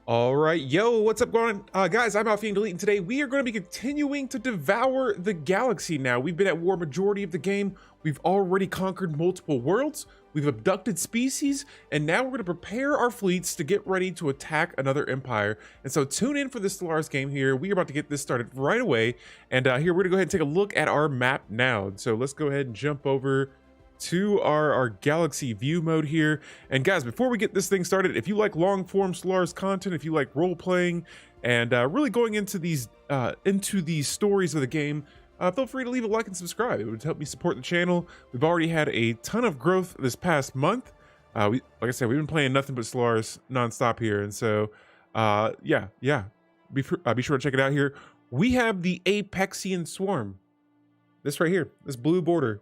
All right, yo, what's up going on? Guys, I'm Alfie and Delete, and today we are going to be continuing to devour the galaxy now. We've been at war majority of the game. We've already conquered multiple worlds. We've abducted species, and now we're going to prepare our fleets to get ready to attack another empire. And so tune in for this Stellaris game here. We are about to get this started right away. And here, we're going to go ahead and take a look at our map now. So let's go ahead and jump over to our galaxy view mode here. And guys, before we get this thing started, if you like long form Stellaris content, if you like role playing and really going into these stories of the game, feel free to leave a like and subscribe. It would help me support the channel. We've already had a ton of growth this past month. Like I said, we've been playing nothing but Stellaris nonstop here, and so yeah, be sure to check it out here. We have the Apexian Swarm, this right here, this blue border.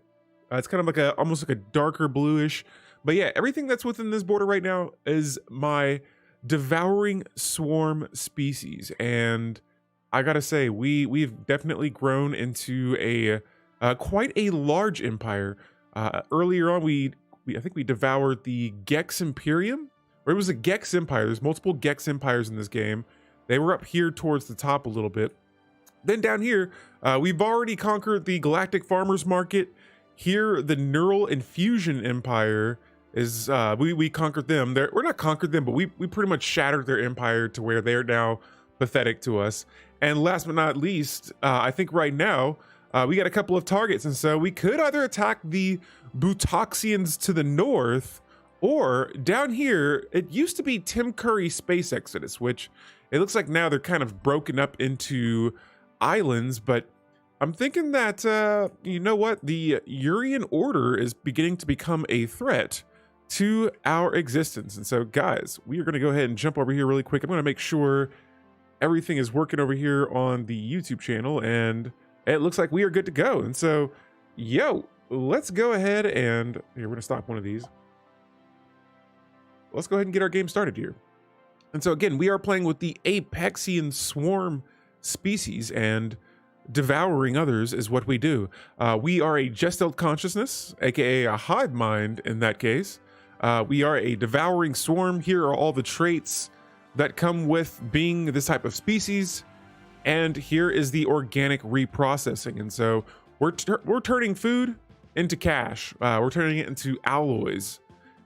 It's kind of like almost like a darker bluish, but yeah, everything that's within this border right now is my devouring swarm species. And I gotta say, we've definitely grown into a quite a large empire. Earlier on, I think we devoured the Gex Imperium, or it was a Gex Empire. There's multiple Gex Empires in this game. They were up here towards the top a little bit. Then down here, we've already conquered the Galactic Farmers Market. Here, the Neural Infusion Empire is, we conquered them. We're not conquered them, but we pretty much shattered their empire to where they're now pathetic to us. And last but not least, I think right now, we got a couple of targets. And so we could either attack the Buttoxians to the north, or down here, it used to be Tim Curry Space Exodus, which it looks like now they're kind of broken up into islands, but I'm thinking that, you know what, the Urian Order is beginning to become a threat to our existence. And so, guys, we are going to go ahead and jump over here really quick. I'm going to make sure everything is working over here on the YouTube channel, and it looks like we are good to go. And so, yo, let's go ahead and, here, we're going to stop one of these. Let's go ahead and get our game started here. And so, again, we are playing with the Apexian Swarm species, and devouring others is what we do. We are a gestalt consciousness, aka a hive mind in that case. We are a devouring swarm. Here are all the traits that come with being this type of species, and here is the organic reprocessing. And so we're turning food into cash. We're turning it into alloys.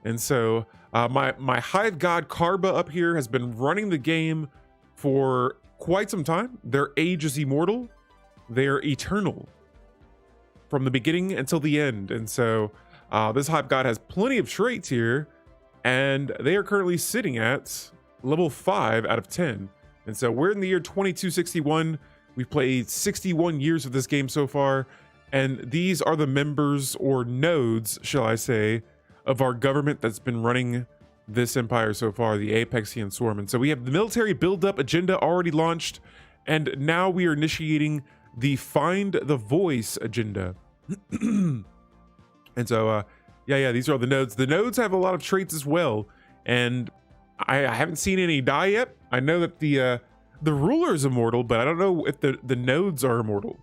And so my hive god Karba up here has been running the game for quite some time. Their age is immortal. They're eternal from the beginning until the end. And so this hive god has plenty of traits here, and they are currently sitting at level 5 out of 10. And so we're in the year 2261. We've played 61 years of this game so far, and these are the members, or nodes, shall I say, of our government that's been running this empire so far, the Apexian Swarm. And so we have the military build-up agenda already launched, and now we are initiating the Find the Voice agenda. And so yeah, these are all the nodes. The nodes have a lot of traits as well, and I haven't seen any die yet. I know that the ruler is immortal, but I don't know if the nodes are immortal.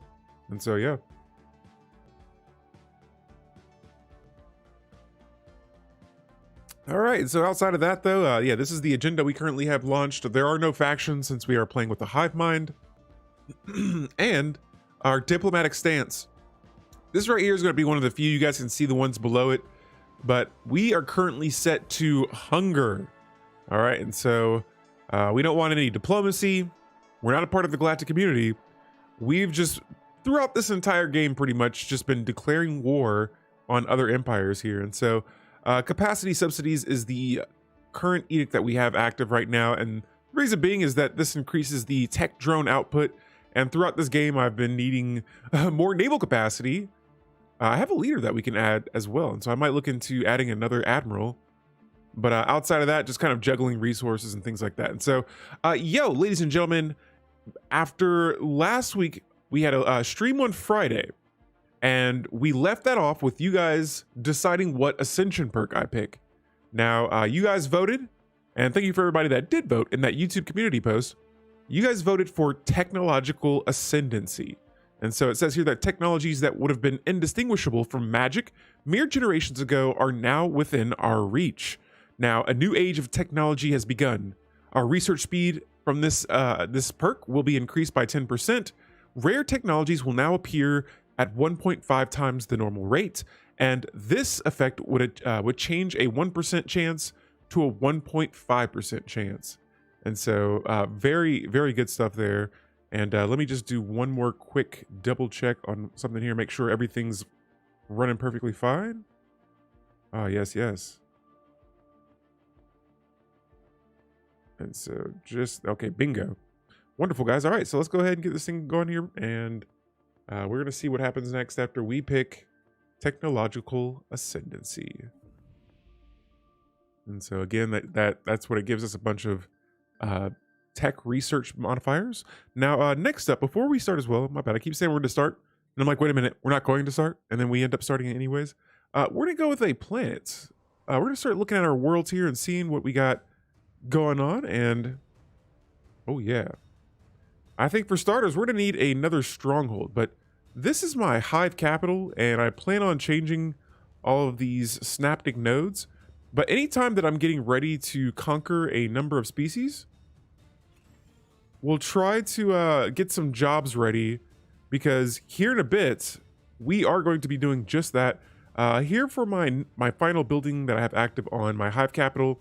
And so yeah. All right, so outside of that though, yeah, this is the agenda we currently have launched. There are no factions since we are playing with the hive mind. And our diplomatic stance. This right here is going to be one of the few. You guys can see the ones below it, but we are currently set to hunger. All right, and so we don't want any diplomacy. We're not a part of the Galactic community. We've just, throughout this entire game, pretty much just been declaring war on other empires here. And so capacity subsidies is the current edict that we have active right now. And the reason being is that this increases the tech drone output. And throughout this game, I've been needing more naval capacity. I have a leader that we can add as well. And so I might look into adding another admiral. But outside of that, just kind of juggling resources and things like that. And so, yo, ladies and gentlemen, after last week, we had a stream on Friday. And we left that off with you guys deciding what ascension perk I pick. Now, you guys voted. And thank you for everybody that did vote in that YouTube community post. You guys voted for technological ascendancy. And so it says here that technologies that would have been indistinguishable from magic mere generations ago are now within our reach. Now, a new age of technology has begun. Our research speed from this perk will be increased by 10%. Rare technologies will now appear at 1.5 times the normal rate, and this effect would change a 1% chance to a 1.5% chance. And so very, very good stuff there. And let me just do one more quick double check on something here, make sure everything's running perfectly fine. Oh, yes, yes. And so okay, bingo. Wonderful, guys. All right, so let's go ahead and get this thing going here. And we're going to see what happens next after we pick technological ascendancy. And so again, that's what it gives us, a bunch of tech research modifiers. Now, next up, before we start as well, my bad, I keep saying we're going to start. And I'm like, wait a minute, we're not going to start. And then we end up starting it anyways. We're going to go with a planet. We're going to start looking at our worlds here and seeing what we got going on. And oh yeah, I think for starters, we're going to need another stronghold. But this is my Hive capital, and I plan on changing all of these synaptic nodes. But anytime that I'm getting ready to conquer a number of species, we'll try to get some jobs ready, because here in a bit, we are going to be doing just that. Here for my final building that I have active on my Hive capital,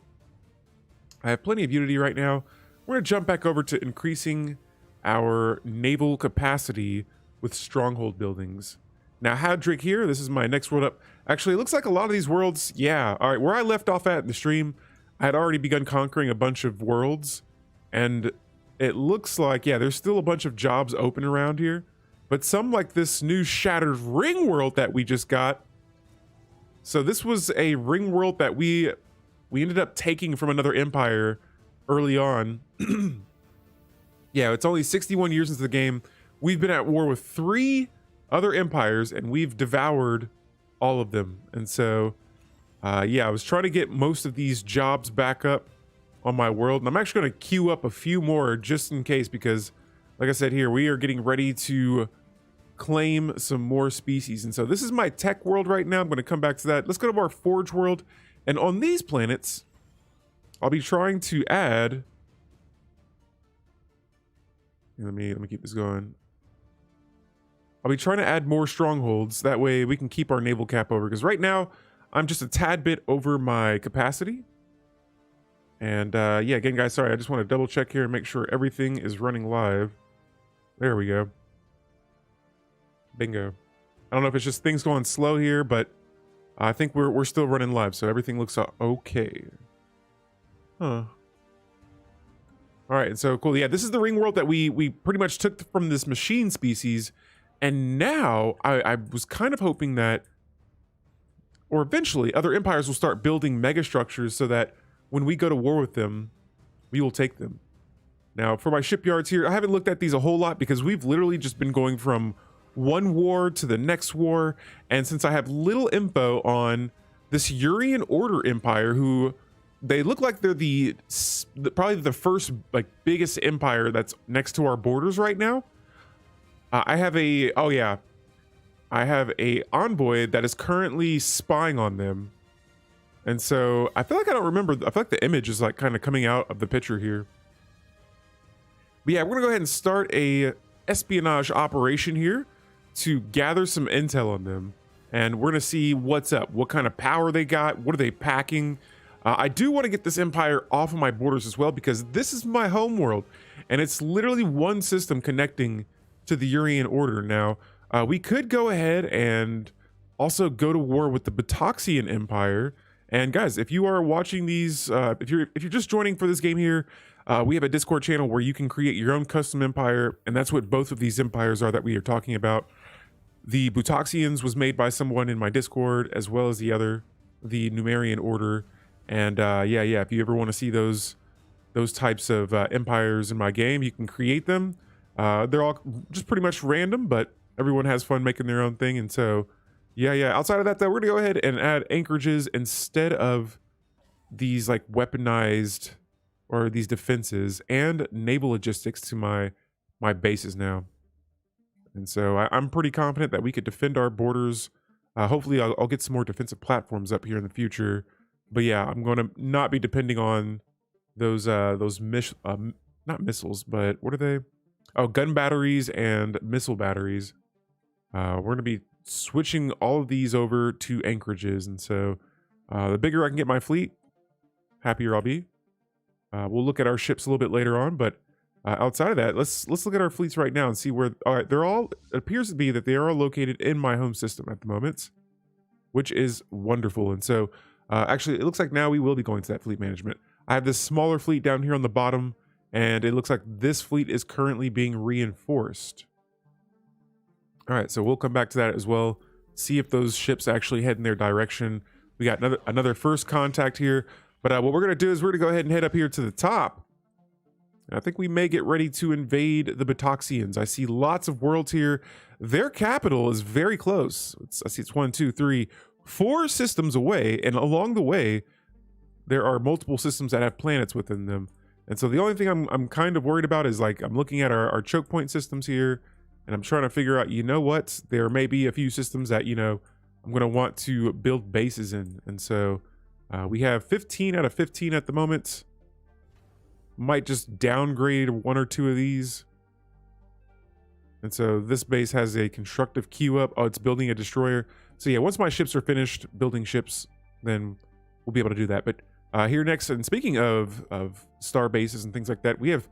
I have plenty of Unity right now. We're going to jump back over to increasing our naval capacity with stronghold buildings. Now, Hadrick here, this is my next world up. Actually, it looks like a lot of these worlds, yeah. All right, where I left off at in the stream, I had already begun conquering a bunch of worlds. And it looks like, yeah, there's still a bunch of jobs open around here. But some like this new Shattered Ring world that we just got. So this was a ring world that we ended up taking from another empire early on. Yeah, it's only 61 years into the game. We've been at war with 3 other empires, and we've devoured all of them. And so, yeah, I was trying to get most of these jobs back up on my world. And I'm actually going to queue up a few more just in case, because like I said here, we are getting ready to claim some more species. And so this is my tech world right now. I'm going to come back to that. Let's go to our forge world. And on these planets, I'll be trying to add... Let me keep this going. I'll be trying to add more strongholds. That way we can keep our naval cap over. Because right now, I'm just a tad bit over my capacity. And yeah, again, guys, sorry. I just want to double check here and make sure everything is running live. There we go. Bingo. I don't know if it's just things going slow here, but I think we're still running live. So everything looks okay. Huh. All right, so cool. Yeah, this is the ring world that we pretty much took from this machine species. And now I was kind of hoping that, or eventually, other empires will start building mega structures so that when we go to war with them, we will take them. Now, for my shipyards here, I haven't looked at these a whole lot because we've literally just been going from one war to the next war. And since I have little info on this Urian Order Empire, who they look like they're probably the first like biggest empire that's next to our borders right now. I have a envoy that is currently spying on them. And so I feel like I don't remember. I feel like the image is like kind of coming out of the picture here. But yeah, we're gonna go ahead and start a espionage operation here to gather some intel on them. And we're gonna see what's up, what kind of power they got, what are they packing. I do want to get this empire off of my borders as well, because this is my home world. And it's literally one system connecting to the Urian Order. Now, we could go ahead and also go to war with the Buttoxian Empire. And guys, if you are watching these, if you're just joining for this game here, we have a Discord channel where you can create your own custom empire, and that's what both of these empires are that we are talking about. The Buttoxians was made by someone in my Discord, as well as the Numerian Order. And yeah, if you ever want to see those types of empires in my game, you can create them. They're all just pretty much random, but everyone has fun making their own thing. And so, yeah. Outside of that, though, we're gonna go ahead and add anchorages instead of these like weaponized or these defenses, and naval logistics to my bases now. And so I'm pretty confident that we could defend our borders. Hopefully, I'll get some more defensive platforms up here in the future. But yeah, I'm going to not be depending on not missiles, but what are they? Oh, gun batteries and missile batteries. We're going to be switching all of these over to anchorages, and so the bigger I can get my fleet, happier I'll be. We'll look at our ships a little bit later on, but outside of that, let's look at our fleets right now and see where. All right, it appears to be that they are all located in my home system at the moment, which is wonderful. And so actually, it looks like now we will be going to that fleet management. I have this smaller fleet down here on the bottom, and it looks like this fleet is currently being reinforced. All right, so we'll come back to that as well. See if those ships actually head in their direction. We got another first contact here. But what we're going to do is we're going to go ahead and head up here to the top. And I think we may get ready to invade the Buttoxians. I see lots of worlds here. Their capital is very close. I see it's 1, 2, 3, 4 systems away. And along the way, there are multiple systems that have planets within them. And so the only thing I'm kind of worried about is, like, I'm looking at our choke point systems here. And I'm trying to figure out, you know what? There may be a few systems that, you know, I'm going to want to build bases in. And so we have 15 out of 15 at the moment. Might just downgrade 1 or 2 of these. And so this base has a constructive queue up. Oh, it's building a destroyer. So yeah, once my ships are finished building ships, then we'll be able to do that. But here next, and speaking of star bases and things like that, we have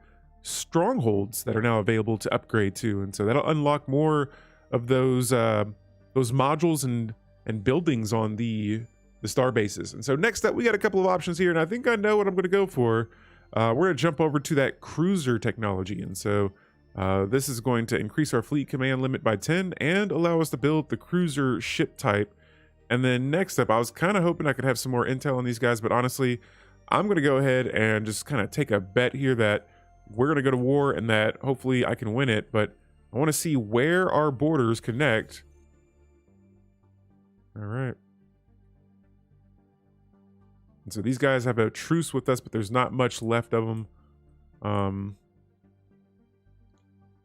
strongholds that are now available to upgrade to. And so that'll unlock more of those modules and buildings on the star bases. And so next up, we got a couple of options here, and I think I know what I'm going to go for. We're going to jump over to that cruiser technology. And so this is going to increase our fleet command limit by 10 and allow us to build the cruiser ship type. And then next up, I was kind of hoping I could have some more intel on these guys, but honestly, I'm going to go ahead and just kind of take a bet here that we're going to go to war and that hopefully I can win it. But I want to see where our borders connect. All right. And so these guys have a truce with us, but there's not much left of them.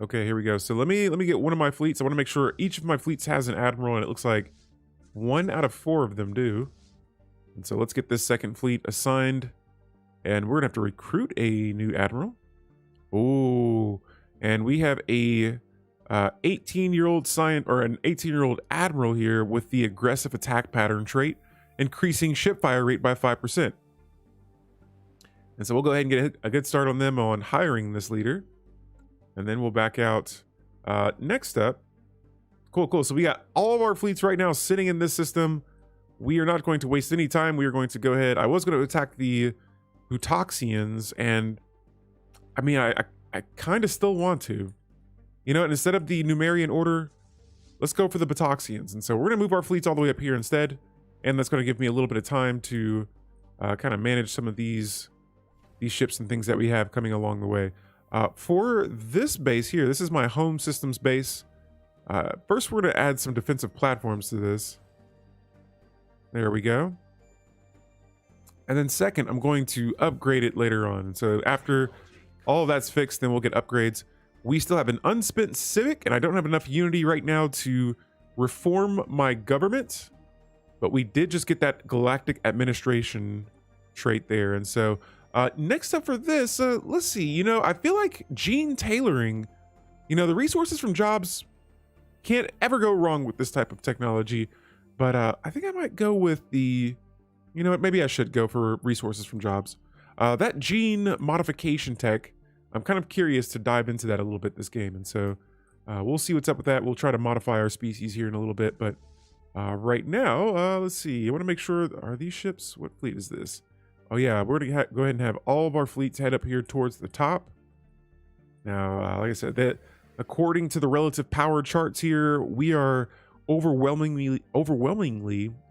Okay, here we go. So let me get one of my fleets. I want to make sure each of my fleets has an admiral, and it looks like 1 out of 4 of them do. And so let's get this second fleet assigned, and we're gonna have to recruit a new admiral. Oh, and we have a 18-year-old an 18-year-old admiral here with the aggressive attack pattern trait, increasing ship fire rate by 5%. And so we'll go ahead and get a good start on them on hiring this leader. And then we'll back out. Next up, cool. So we got all of our fleets right now sitting in this system. We are not going to waste any time. We are going to go ahead. I was going to attack the Buttoxians, and I mean, I kind of still want to. You know, and instead of the Numerian order, let's go for the Buttoxians. And so we're going to move our fleets all the way up here instead. And that's going to give me a little bit of time to kind of manage some of these ships and things that we have coming along the way. For this base here, this is my home systems base. First, we're going to add some defensive platforms to this. There we go. And then second, I'm going to upgrade it later on. And so after all of that's fixed, then we'll get upgrades. We still have an unspent civic, and I don't have enough unity right now to reform my government. But we did just get that galactic administration trait there. And so next up for this, let's see, you know, I feel like gene tailoring, you know, the resources from jobs can't ever go wrong with this type of technology. But I think I might go with you know what, maybe I should go for resources from jobs. That gene modification tech, I'm kind of curious to dive into that a little bit this game. And so we'll see what's up with that. We'll try to modify our species here in a little bit. But right now, let's see. I want to make sure, are these ships? What fleet is this? Oh yeah, we're going to go ahead and have all of our fleets head up here towards the top. Now, like I said, that according to the relative power charts here, we are overwhelmingly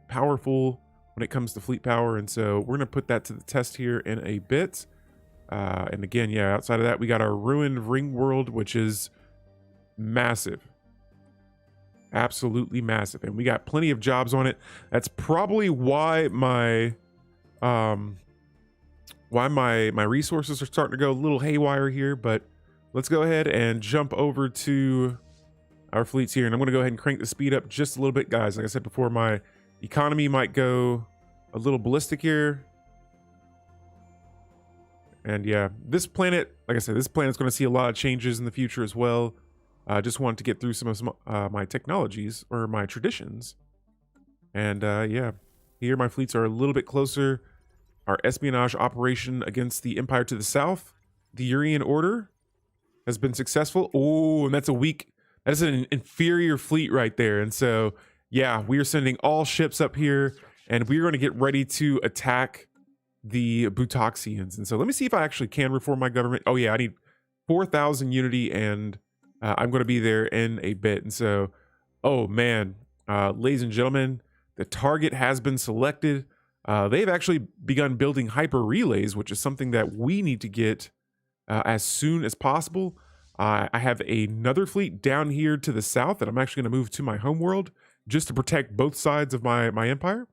powerful when it comes to fleet power. And so we're going to put that to the test here in a bit. And again, yeah, outside of that, we got our ruined ring world, which is massive. Absolutely massive. And we got plenty of jobs on it. That's probably why my resources are starting to go a little haywire here. But let's go ahead and jump over to our fleets here, and I'm going to go ahead and crank the speed up just a little bit, guys. Like I said before, my economy might go a little ballistic here. And yeah, this planet, like I said, this planet's going to see a lot of changes in the future as well. I just wanted to get through some of my technologies or my traditions. And yeah, here my fleets are a little bit closer. Our espionage operation against the Empire to the south, the Urian Order, has been successful. Oh, and that's that is an inferior fleet right there. And so, yeah, we are sending all ships up here, and we're going to get ready to attack the Buttoxians. And so let me see if I actually can reform my government. Oh yeah, I need 4,000 unity, and I'm going to be there in a bit. And so, oh man, ladies and gentlemen, the target has been selected. They've actually begun building hyper relays, which is something that we need to get as soon as possible. I have another fleet down here to the south that I'm actually going to move to my homeworld just to protect both sides of my empire.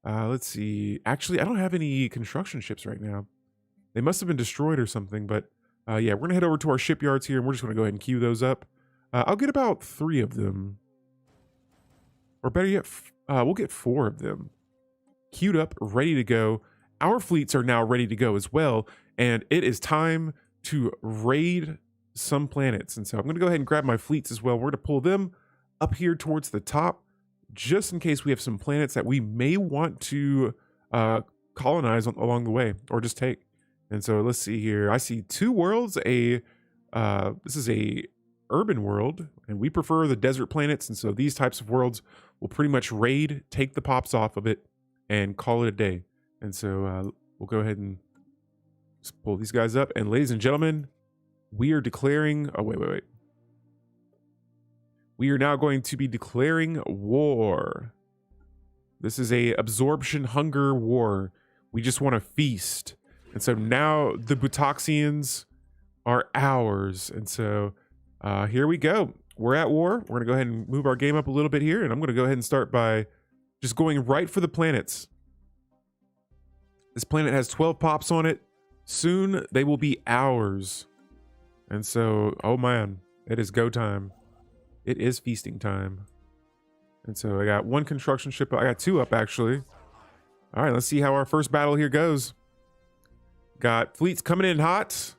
Let's see. Actually, I don't have any construction ships right now. They must have been destroyed or something, but yeah, we're going to head over to our shipyards here, and we're just going to go ahead and queue those up. I'll get about 3 of them. Or better yet, we'll get 4 of them. Queued up, ready to go. Our fleets are now ready to go as well, and it is time to raid some planets. And so I'm going to go ahead and grab my fleets as well. We're going to pull them up here towards the top, just in case we have some planets that we may want to colonize along the way, or just take. And so let's see here. I see 2 worlds. This is a urban world, and we prefer the desert planets. And so these types of worlds will pretty much raid, take the pops off of it, and call it a day. And so we'll go ahead and just pull these guys up. And ladies and gentlemen, we are declaring, oh, wait. We are now going to be declaring war. This is a absorption hunger war. We just want to feast. And so now the Buttoxians are ours. And so here we go. We're at war. We're going to go ahead and move our game up a little bit here. And I'm going to go ahead and start by just going right for the planets. This planet has 12 pops on it. Soon they will be ours. And so, oh man, it is go time. It is feasting time. And so I got 1 construction ship. I got 2 up actually. All right, let's see how our first battle here goes. Got fleets coming in hot.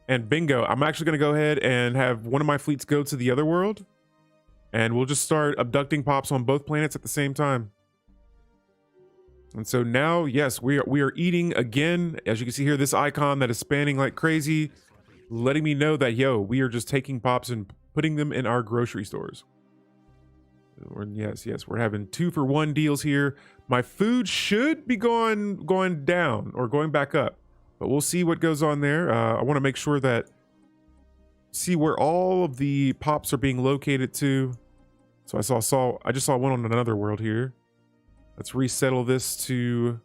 And bingo, I'm actually going to go ahead and have one of my fleets go to the other world. And we'll just start abducting pops on both planets at the same time. And so now, yes, we are eating again. As you can see here, this icon that is spanning like crazy, letting me know that, yo, we are just taking pops and putting them in our grocery stores. Yes, we're having 2-for-1 deals here. My food should be going down or going back up, but we'll see what goes on there. I want to make sure that, see where all of the pops are being located to. So I just saw one on another world here. Let's resettle this to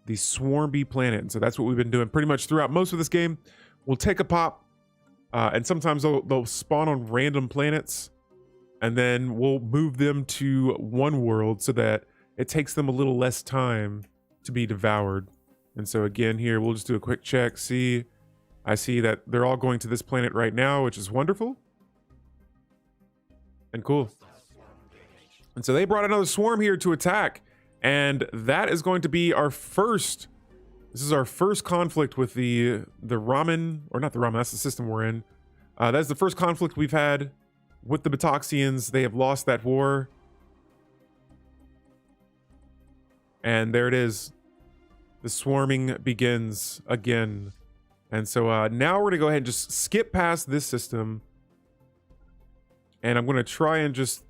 the Swarmby planet. And so that's what we've been doing pretty much throughout most of this game. We'll take a pop, and sometimes they'll spawn on random planets, and then we'll move them to one world so that it takes them a little less time to be devoured. And so again here, we'll just do a quick check. I see that they're all going to this planet right now, which is wonderful and cool. And so they brought another swarm here to attack, and that is going to be our first. This is our first conflict with the ramen, or not the ramen, that's the system we're in. That's the first conflict we've had with the Buttoxians. They have lost that war. And there it is. The swarming begins again. And so now we're going to go ahead and just skip past this system. And I'm going to try and just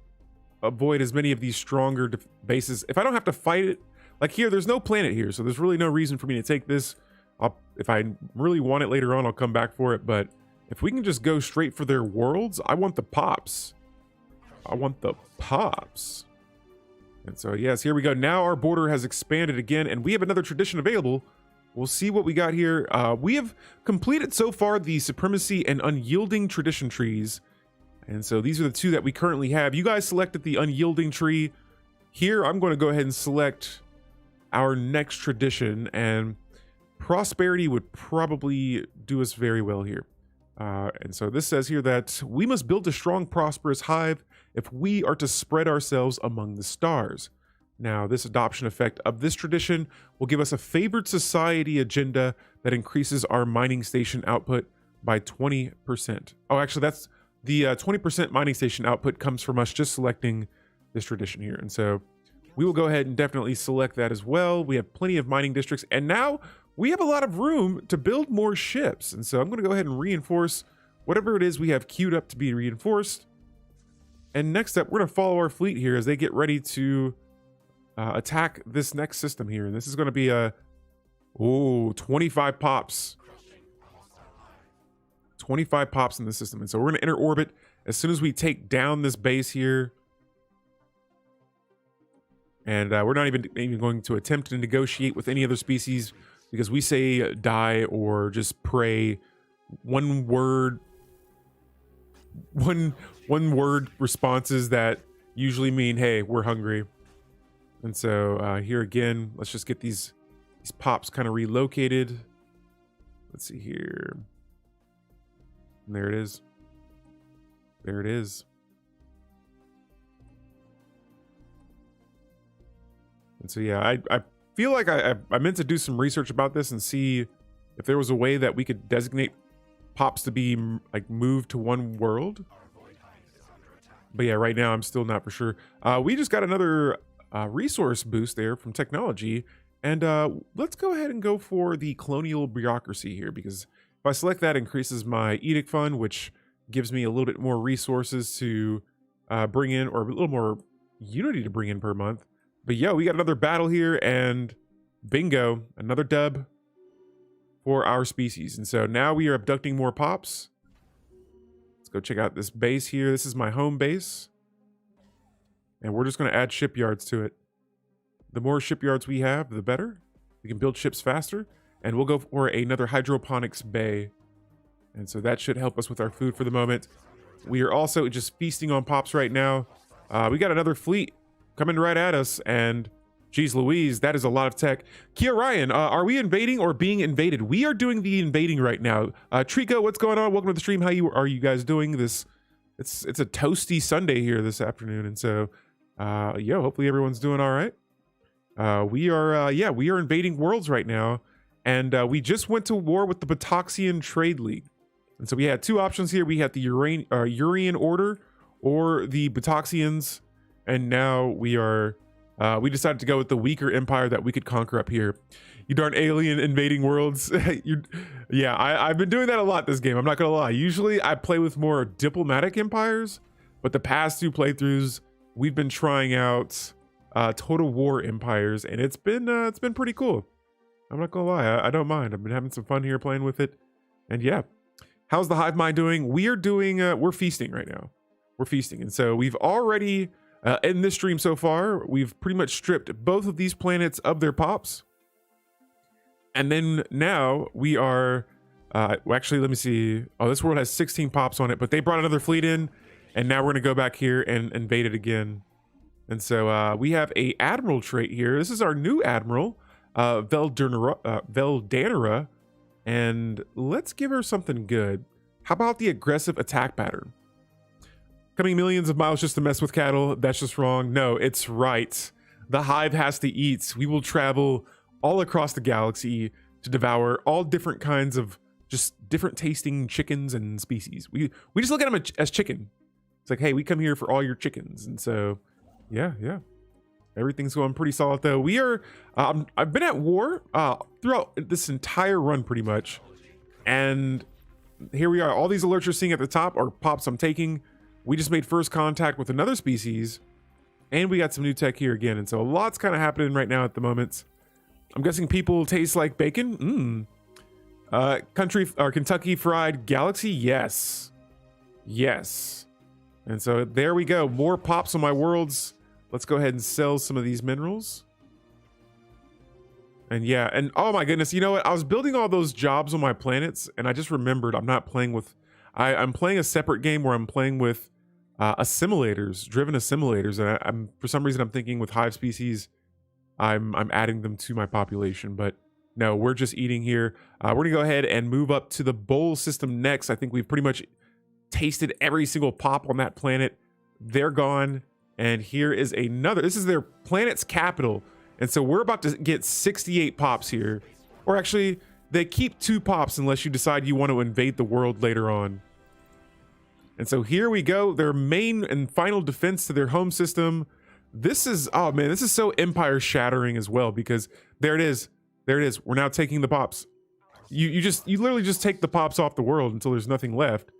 avoid as many of these stronger bases. If I don't have to fight it, like here, there's no planet here, so there's really no reason for me to take this. If I really want it later on, I'll come back for it. But if we can just go straight for their worlds, I want the pops. I want the pops. And so, yes, here we go. Now our border has expanded again, and we have another tradition available. We'll see what we got here. We have completed so far the supremacy and unyielding tradition trees. And so these are the 2 that we currently have. You guys selected the unyielding tree. Here, I'm going to go ahead and select our next tradition, and prosperity would probably do us very well here. And so this says here that we must build a strong, prosperous hive if we are to spread ourselves among the stars. Now, this adoption effect of this tradition will give us a favored society agenda that increases our mining station output by 20%. Oh, actually, that's the 20% mining station output comes from us just selecting this tradition here. And so we will go ahead and definitely select that as well. We have plenty of mining districts, and now we have a lot of room to build more ships. And so I'm going to go ahead and reinforce whatever it is we have queued up to be reinforced. And next up, we're going to follow our fleet here as they get ready to attack this next system here. And this is going to be a 25 pops. 25 pops in the system. And so we're going to enter orbit as soon as we take down this base here. And we're not even going to attempt to negotiate with any other species, because we say die or just pray. One word responses that usually mean, hey, we're hungry. And so here again, let's just get these pops kind of relocated. Let's see here. And there it is. There it is. And so yeah, I feel like I meant to do some research about this and see if there was a way that we could designate pops to be like moved to one world. But yeah, right now I'm still not for sure. We just got another resource boost there from technology, and let's go ahead and go for the colonial bureaucracy here, because if I select that, increases my edict fund, which gives me a little bit more resources to bring in, or a little more unity to bring in per month. But yeah, we got another battle here, and bingo, another dub for our species. And so now we are abducting more pops. Let's go check out this base here. This is my home base. And we're just going to add shipyards to it. The more shipyards we have, the better. We can build ships faster. And we'll go for another hydroponics bay. And so that should help us with our food for the moment. We are also just feasting on pops right now. We got another fleet coming right at us, and geez Louise, that is a lot of tech. Kia Ryan, are we invading or being invaded? We are doing the invading right now. Trico, what's going on? Welcome to the stream. How are you guys doing? It's a toasty Sunday here this afternoon, and so hopefully everyone's doing all right. We are invading worlds right now, and we just went to war with the Buttoxian Trade League. And so we had two options here. We had the Urian Order or the Buttoxians. And now we decided to go with the weaker empire that we could conquer up here. You darn alien invading worlds. I've been doing that a lot this game. I'm not gonna lie. Usually I play with more diplomatic empires, but the past two playthroughs we've been trying out total war empires, and it's been pretty cool. I'm not gonna lie. I don't mind. I've been having some fun here playing with it. And yeah, how's the hive mind doing? We're feasting right now. We're feasting, and so we've already. In this stream so far, we've pretty much stripped both of these planets of their pops. And then now we are, actually, let me see. Oh, this world has 16 pops on it, but they brought another fleet in, and now we're going to go back here and invade it again. And so we have a admiral trait here. This is our new admiral, Veldanera, and let's give her something good. How about the aggressive attack pattern? Coming millions of miles just to mess with cattle, that's just wrong. No, it's right. The hive has to eat. We will travel all across the galaxy to devour all different kinds of just different tasting chickens and species. We just look at them as chicken. It's like, hey, we come here for all your chickens. And so, yeah. Everything's going pretty solid though. We are, I've been at war throughout this entire run pretty much. And here we are. All these alerts you're seeing at the top are pops I'm taking. We just made first contact with another species, and we got some new tech here again. And so a lot's kind of happening right now at the moment. I'm guessing people taste like bacon. Kentucky Fried Galaxy. Yes. And so there we go. More pops on my worlds. Let's go ahead and sell some of these minerals. And yeah, and oh my goodness, you know what? I was building all those jobs on my planets, and I just remembered I'm not playing with. I'm playing a separate game where I'm playing with driven assimilators, and I'm for some reason I'm thinking with hive species, I'm adding them to my population, but no, we're just eating here. We're gonna go ahead and move up to the bowl system next. I think we've pretty much tasted every single pop on that planet. They're gone, And here is another. This is their planet's capital. And so we're about to get 68 pops here. Or actually, they keep 2 pops unless you decide you want to invade the world later on. And so here we go. Their main and final defense to their home system. This is, oh man, this is so empire shattering as well, because there it is. There it is. We're now taking the pops. You literally just take the pops off the world until there's nothing left.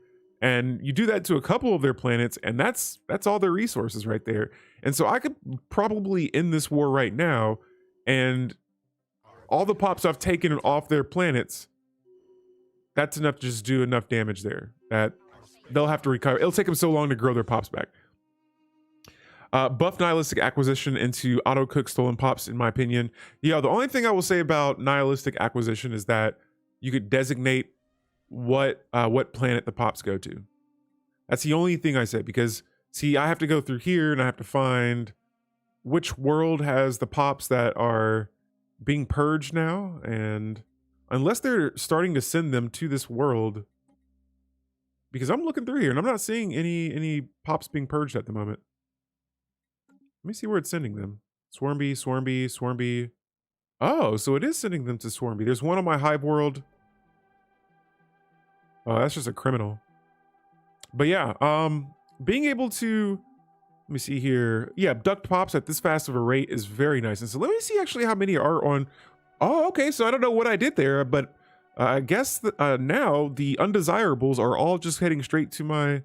And you do that to a couple of their planets, and that's all their resources right there. And so I could probably end this war right now, and all the pops I've taken off their planets, that's enough to just do enough damage there that they'll have to recover. It'll take them so long to grow their pops back. Buff nihilistic acquisition into auto cook stolen pops, in my opinion. Yeah, the only thing I will say about nihilistic acquisition is that you could designate what planet the pops go to. That's the only thing I said, because see, I have to go through here and I have to find which world has the pops that are being purged now, and unless they're starting to send them to this world, because I'm looking through here and I'm not seeing any pops being purged at the moment. Let me see where it's sending them. Swarmby, Swarmby, Swarmby. Oh, so it is sending them to Swarmby. There's one on my Hive world. Oh, that's just a criminal. But yeah, being able to, let me see here. Yeah, abduct pops at this fast of a rate is very nice. And so let me see actually how many are on. Oh, okay. So I don't know what I did there, but I guess now the undesirables are all just heading straight to my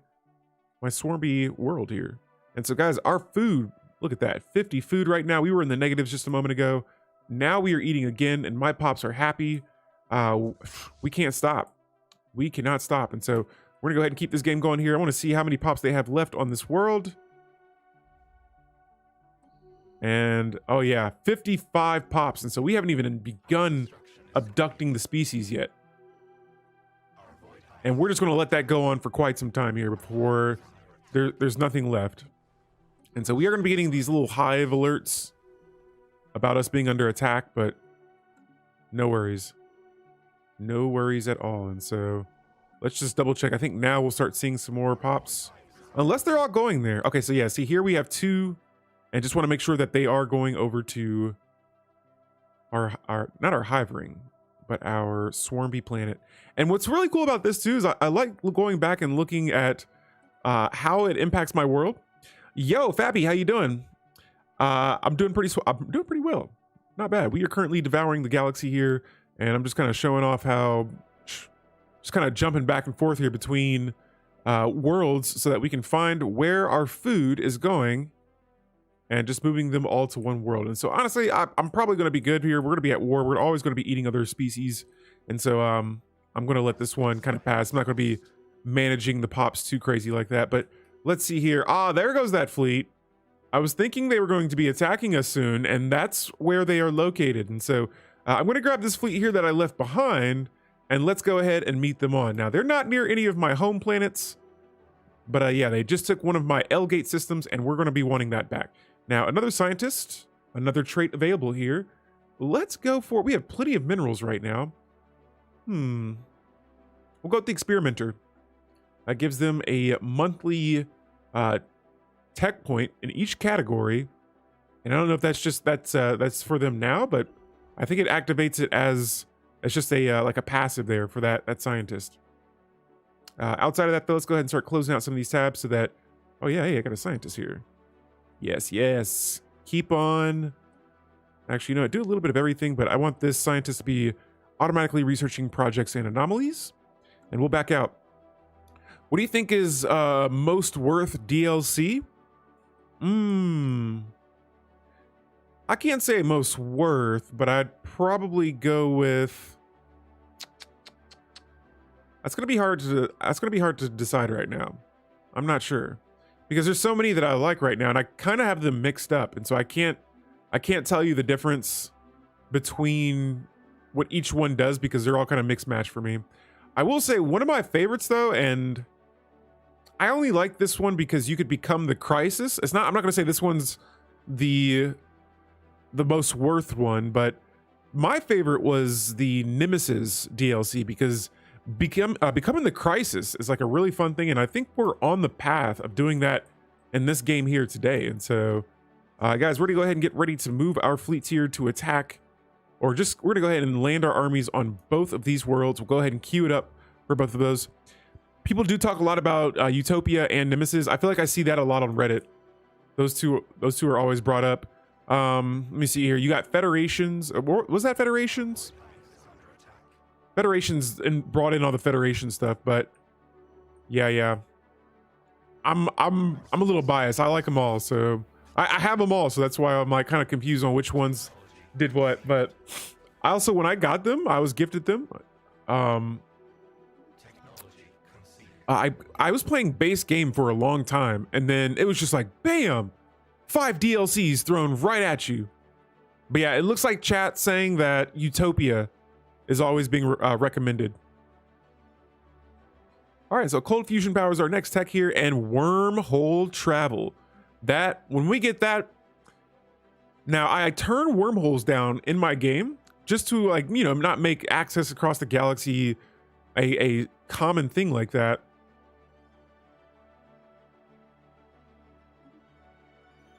Swarmby world here. And so guys, our food, look at that, 50 food right now. We were in the negatives just a moment ago. Now we are eating again, and my pops are happy. We can't stop. We cannot stop. And so we're gonna go ahead and keep this game going here. I want to see how many pops they have left on this world. And oh yeah, 55 pops. And so we haven't even begun abducting the species yet. And we're just gonna let that go on for quite some time here before there's nothing left. And so we are gonna be getting these little Hive alerts about us being under attack, but no worries. No worries at all. And so let's just double check. I think now we'll start seeing some more pops, unless they're all going there. Okay, so yeah, see here we have 2, and just want to make sure that they are going over to our not our Hive ring, but our Swarmby planet. And what's really cool about this too is I like going back and looking at how it impacts my world. Yo, Fabby, how you doing? I'm doing pretty well. Not bad. We are currently devouring the galaxy here, and I'm just kind of showing off how, just kind of jumping back and forth here between worlds so that we can find where our food is going and just moving them all to one world. And so honestly, I'm probably going to be good here. We're going to be at war. We're always going to be eating other species. And so I'm going to let this one kind of pass. I'm not going to be managing the pops too crazy like that. But let's see here. Ah, there goes that fleet. I was thinking they were going to be attacking us soon, and that's where they are located. And so I'm going to grab this fleet here that I left behind, and let's go ahead and meet them on. Now, they're not near any of my home planets, but yeah, they just took one of my L-gate systems, and we're going to be wanting that back. Now, another scientist, another trait available here. Let's go for, we have plenty of minerals right now. We'll go with the experimenter. That gives them a monthly tech point in each category. And I don't know if that's just, that's for them now, but I think it activates it as, it's just a, like a passive there for that scientist. Outside of that though, let's go ahead and start closing out some of these tabs so that, oh yeah, hey, I got a scientist here. Yes. Keep on. Actually, you know, I do a little bit of everything, but I want this scientist to be automatically researching projects and anomalies, and we'll back out. What do you think is most worth DLC? I can't say most worth, but I'd probably go with, that's gonna be hard to decide right now. I'm not sure, because there's so many that I like right now, and I kind of have them mixed up, and so I can't tell you the difference between what each one does, because they're all kind of mixed match for me. I will say one of my favorites though, and I only like this one because you could become the Crisis. I'm not gonna say this one's the most worth one, but my favorite was the Nemesis DLC, because becoming the Crisis is like a really fun thing, and I think we're on the path of doing that in this game here today. And so, guys, we're gonna go ahead and get ready to move our fleets here to attack, or just we're gonna go ahead and land our armies on both of these worlds. We'll go ahead and queue it up for both of those. People do talk a lot about Utopia and Nemesis. I feel like I see that a lot on Reddit. Those two are always brought up. Let me see here. You got Federations. Was that Federations? Federations and brought in all the Federation stuff, but yeah. I'm a little biased. I like them all, so I have them all, so that's why I'm like kind of confused on which ones did what. But I also, when I got them, I was gifted them. I was playing base game for a long time, and then it was just like, bam, 5 DLCs thrown right at you. But yeah, it looks like chat saying that Utopia is always being recommended. All right, so cold fusion power is our next tech here, and wormhole travel. That, when we get that, now I turn wormholes down in my game just to, like, you know, not make access across the galaxy a common thing like that.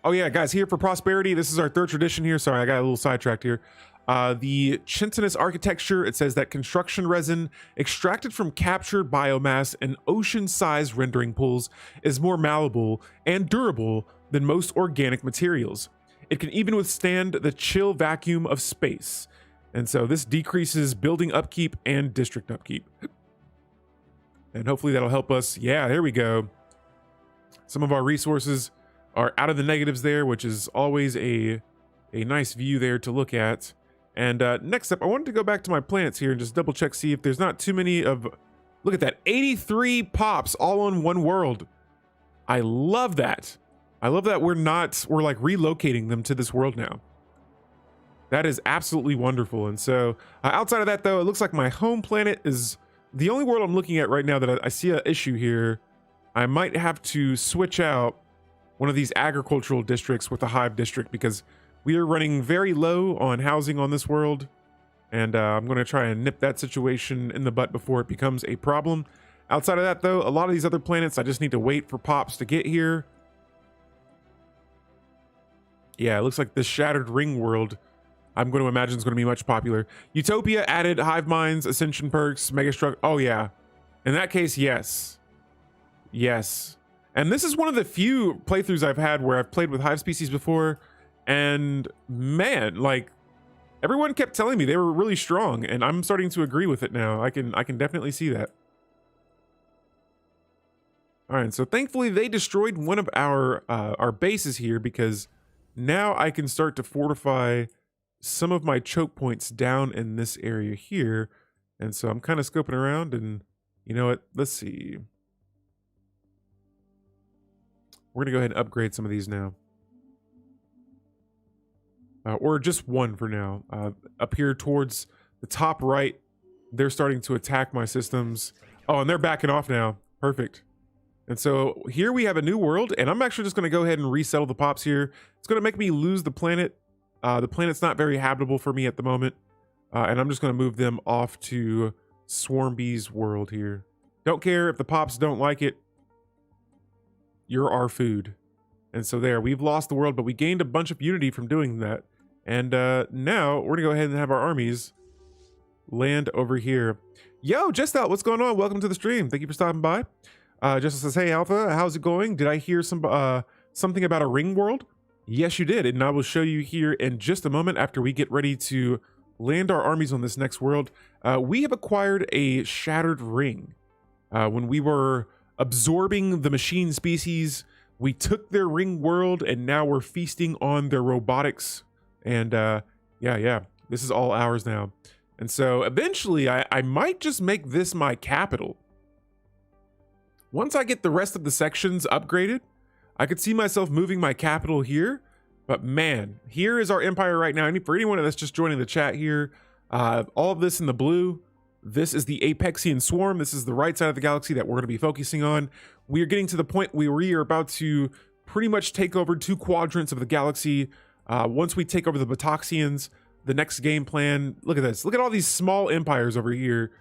Oh yeah, guys, here for prosperity, this is our 3rd tradition here. Sorry, I got a little sidetracked here. The chitinous architecture, it says that construction resin extracted from captured biomass and ocean-sized rendering pools is more malleable and durable than most organic materials. It can even withstand the chill vacuum of space. And so this decreases building upkeep and district upkeep. And hopefully that'll help us. Yeah, there we go. Some of our resources are out of the negatives there, which is always a nice view there to look at. And next up, I wanted to go back to my planets here and just double check, see if there's not too many of, look at that, 83 pops all on one world. I love that. I love that we're like relocating them to this world now. That is absolutely wonderful. And so outside of that though, it looks like my home planet is the only world I'm looking at right now that I see an issue here. I might have to switch out one of these agricultural districts with a hive district because we are running very low on housing on this world. And I'm going to try and nip that situation in the butt before it becomes a problem. Outside of that though, a lot of these other planets, I just need to wait for pops to get here. Yeah, it looks like this Shattered Ring world, I'm going to imagine is going to be much popular. Utopia added hive minds, ascension perks, megastruct. Oh yeah. In that case, yes. Yes. And this is one of the few playthroughs I've had where I've played with hive species before. And man, like everyone kept telling me they were really strong, and I'm starting to agree with it now. I can definitely see that. All right, so thankfully they destroyed one of our bases here, because now I can start to fortify some of my choke points down in this area here. And so I'm kind of scoping around, and you know what? Let's see. We're gonna go ahead and upgrade some of these now. Or just one for now. Up here towards the top right, they're starting to attack my systems. Oh, and they're backing off now. Perfect. And so here we have a new world, and I'm actually just going to go ahead and resettle the pops here. It's going to make me lose the planet. The planet's not very habitable for me at the moment. And I'm just going to move them off to Swarmbee's world here. Don't care if the pops don't like it. You're our food. And so there, we've lost the world, but we gained a bunch of unity from doing that. And now we're gonna go ahead and have our armies land over here. Yo, Just Out, what's going on? Welcome to the stream. Thank you for stopping by. Just says, hey Alpha, how's it going? Did I hear something about a ring world? Yes, you did, and I will show you here in just a moment after we get ready to land our armies on this next world. We have acquired a shattered ring. When we were absorbing the machine species, we took their ring world, and now we're feasting on their robotics. And yeah, this is all ours now. And so eventually I might just make this my capital. Once I get the rest of the sections upgraded, I could see myself moving my capital here. But man, here is our empire right now. And for anyone that's just joining the chat here, all of this in the blue, this is the Apexian Swarm. This is the right side of the galaxy that we're going to be focusing on. We are getting to the point where we are about to pretty much take over 2 quadrants of the galaxy. Once we take over the Buttoxians, the next game plan, look at this. Look at all these small empires over here.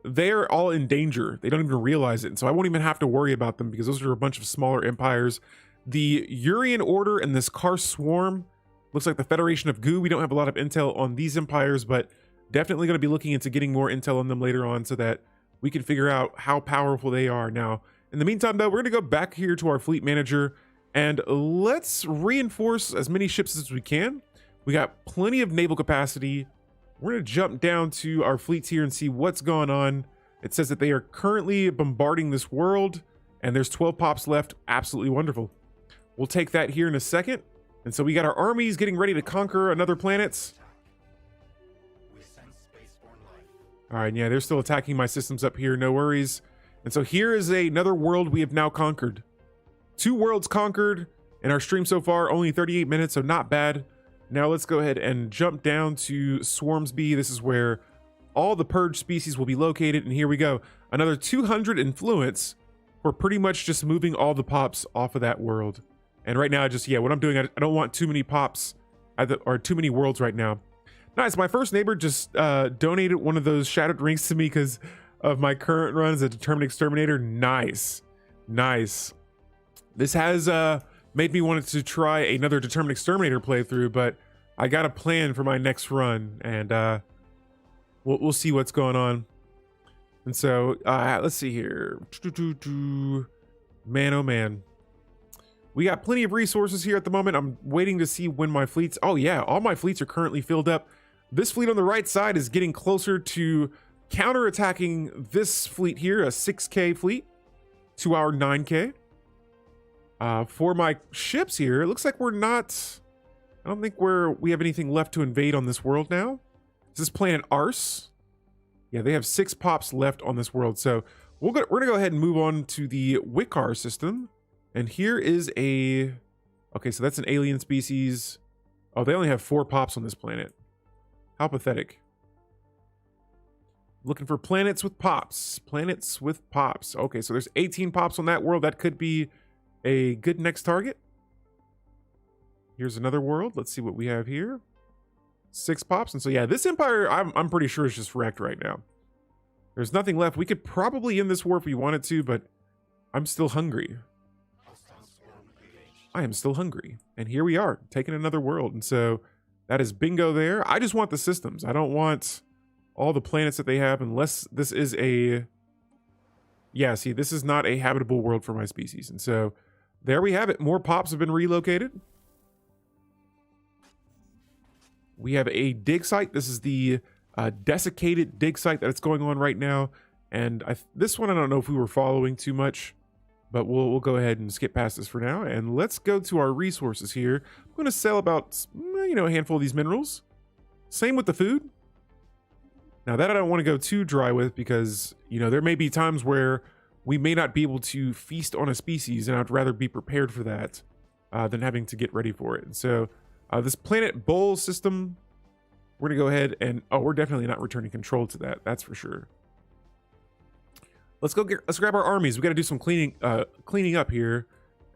They're all in danger. They don't even realize it. And so I won't even have to worry about them, because those are a bunch of smaller empires The Urian Order and this Car Swarm looks like the Federation of Goo. We don't have a lot of intel on these empires, but definitely going to be looking into getting more intel on them later on so that we can figure out how powerful they are. Now, in the meantime, though, we're going to go back here to our fleet manager and let's reinforce as many ships as we can. We got plenty of naval capacity. We're going to jump down to our fleets here and see what's going on. It says that they are currently bombarding this world and there's 12 pops left. Absolutely wonderful. We'll take that here in a second. And so we got our armies getting ready to conquer another planets. All right, yeah, they're still attacking my systems up here. No worries. And so here is another world we have now conquered. 2 worlds conquered in our stream so far, only 38 minutes, so not bad. Now let's go ahead and jump down to Swarmsby. This is where all the purge species will be located. And here we go. Another 200 influence for pretty much just moving all the pops off of that world. And right now, just, yeah, what I'm doing, I don't want too many pops or too many worlds right now. Nice. My first neighbor just donated one of those shattered rings to me because of my current run as a determined exterminator. Nice. Nice. This has made me want to try another determined exterminator playthrough, but I got a plan for my next run, and we'll see what's going on. And so let's see here. Man, oh man, we got plenty of resources here at the moment. I'm waiting to see when my fleets. Oh yeah, all my fleets are currently filled up. This fleet on the right side is getting closer to counterattacking this fleet here, a 6K fleet, to our 9K. For my ships here, it looks like we're not. I don't think we have anything left to invade on this world now. Is this planet Ars? Yeah, they have 6 pops left on this world. So we're gonna go ahead and move on to the Wikar system. And here is a. Okay, so that's an alien species. Oh, they only have 4 pops on this planet. How pathetic. Looking for planets with pops. Planets with pops. Okay, so there's 18 pops on that world. That could be a good next target. Here's another world. Let's see what we have here. 6 pops. And so, yeah, this empire, I'm pretty sure is just wrecked right now. There's nothing left. We could probably end this war if we wanted to, but I'm still hungry. I am still hungry. And here we are, taking another world. And so that is bingo there. I just want the systems. I don't want all the planets that they have unless this is a... Yeah, see, this is not a habitable world for my species. And so there we have it. More pops have been relocated. We have a dig site. This is the desiccated dig site that's going on right now. And this one, I don't know if we were following too much, but we'll go ahead and skip past this for now. And let's go to our resources here. I'm going to sell about, a handful of these minerals. Same with the food. Now that I don't want to go too dry with because, there may be times where we may not be able to feast on a species, and I'd rather be prepared for that than having to get ready for it. And so this planet bowl system, we're going to go ahead and, we're definitely not returning control to that. That's for sure. Let's grab our armies. We got to do some cleaning up here.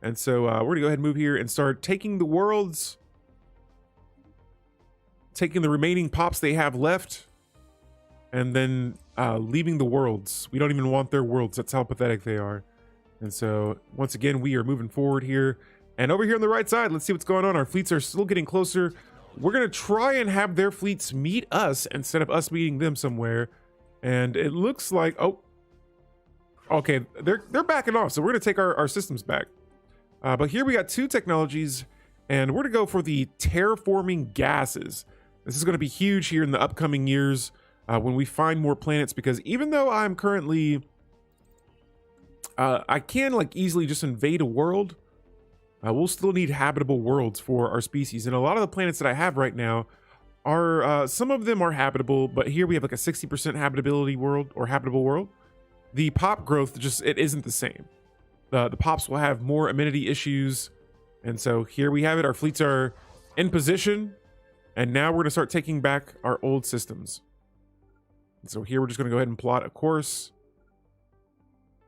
And so we're going to go ahead and move here and start taking the worlds, taking the remaining pops they have left, and then leaving the worlds. We don't even want their worlds. That's how pathetic they are. And so once again, we are moving forward here. And over here on the right side, let's see what's going on. Our fleets are still getting closer. We're going to try and have their fleets meet us instead of us meeting them somewhere. And it looks like, okay, they're backing off. So we're going to take our systems back. But here we got 2 technologies, and we're going to go for the terraforming gases. This is going to be huge here in the upcoming years when we find more planets, because even though I'm currently, I can easily just invade a world, we'll still need habitable worlds for our species. And a lot of the planets that I have right now are, some of them are habitable, but here we have a 60% habitability world or habitable world. The pop growth it isn't the same. The pops will have more amenity issues. And so here we have it. Our fleets are in position. And now we're going to start taking back our old systems. And so here we're just going to go ahead and plot a course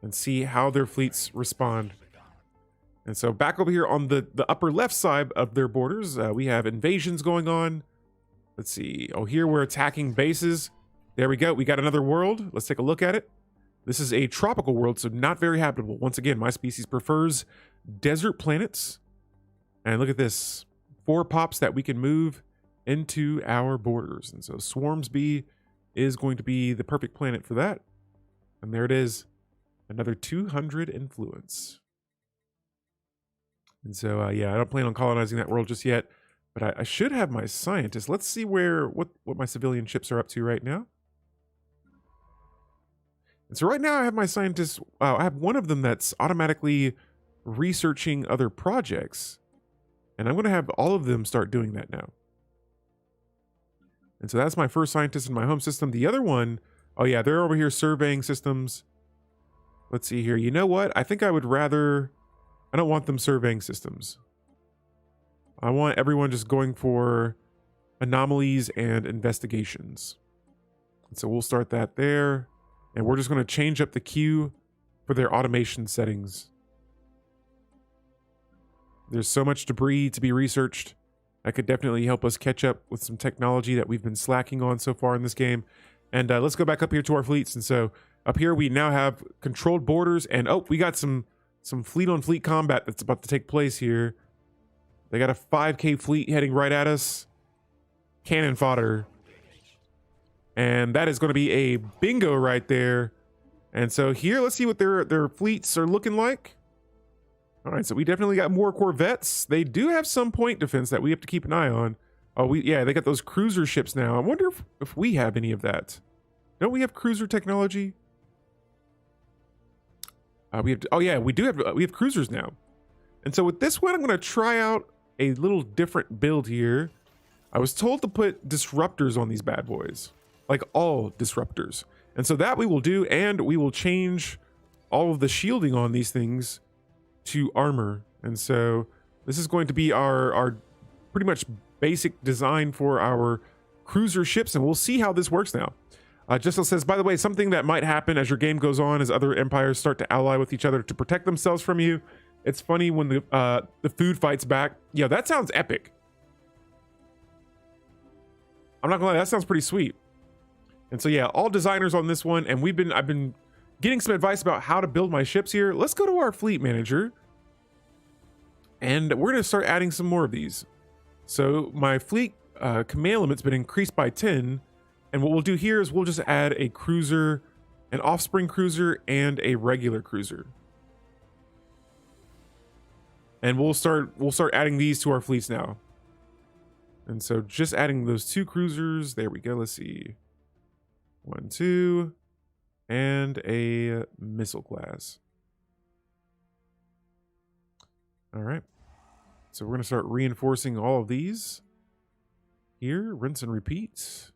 and see how their fleets respond. And so back over here on the upper left side of their borders, we have invasions going on. Let's see. Here we're attacking bases. There we go. We got another world. Let's take a look at it. This is a tropical world, so not very habitable. Once again, my species prefers desert planets. And look at this, 4 pops that we can move into our borders. And so Swarmsby is going to be the perfect planet for that. And there it is, another 200 influence. And so, yeah, I don't plan on colonizing that world just yet, but I should have my scientists. Let's see what my civilian ships are up to right now. And so right now I have my scientists, I have one of them that's automatically researching other projects. And I'm going to have all of them start doing that now. And so that's my first scientist in my home system. The other one, oh yeah, they're over here surveying systems. Let's see here. You know what? I think I would rather, I don't want them surveying systems. I want everyone just going for anomalies and investigations. And so we'll start that there. And we're just going to change up the queue for their automation settings. There's so much debris to be researched. That could definitely help us catch up with some technology that we've been slacking on so far in this game. And let's go back up here to our fleets. And so up here we now have controlled borders. And oh, we got some fleet-on-fleet combat that's about to take place here. They got a 5K fleet heading right at us. Cannon fodder. And that is going to be a bingo right there. And so here, let's see what their fleets are looking like. All right, so we definitely got more corvettes. They do have some point defense that we have to keep an eye on. Oh, yeah, they got those cruiser ships now. I wonder if we have any of that. Don't we have cruiser technology? We have cruisers now. And so with this one, I'm going to try out a little different build here. I was told to put disruptors on these bad boys, like all disruptors. And so that we will do, and we will change all of the shielding on these things to armor. And so this is going to be our pretty much basic design for our cruiser ships, and we'll see how this works now. Jessil says, by the way, something that might happen as your game goes on is other empires start to ally with each other to protect themselves from you. It's funny when the food fights back. Yeah, that sounds epic. I'm not gonna lie, that sounds pretty sweet. And so yeah, all designers on this one, and I've been getting some advice about how to build my ships here. Let's go to our fleet manager, and we're gonna start adding some more of these. So my fleet command limit's been increased by 10, and what we'll do here is we'll just add a cruiser, an offspring cruiser, and a regular cruiser. And we'll start adding these to our fleets now. And so just adding those 2 cruisers, there we go. Let's see. 1, 2, and a missile class. All right. So we're going to start reinforcing all of these here. Rinse and repeat.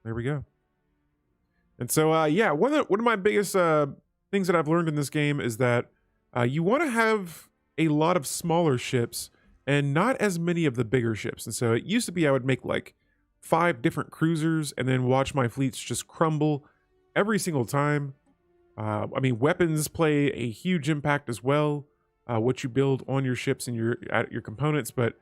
There we go. And so, yeah, one of my biggest things that I've learned in this game is that you want to have a lot of smaller ships and not as many of the bigger ships. And so it used to be I would make like 5 different cruisers and then watch my fleets just crumble every single time. I mean, weapons play a huge impact as well, what you build on your ships and your components. But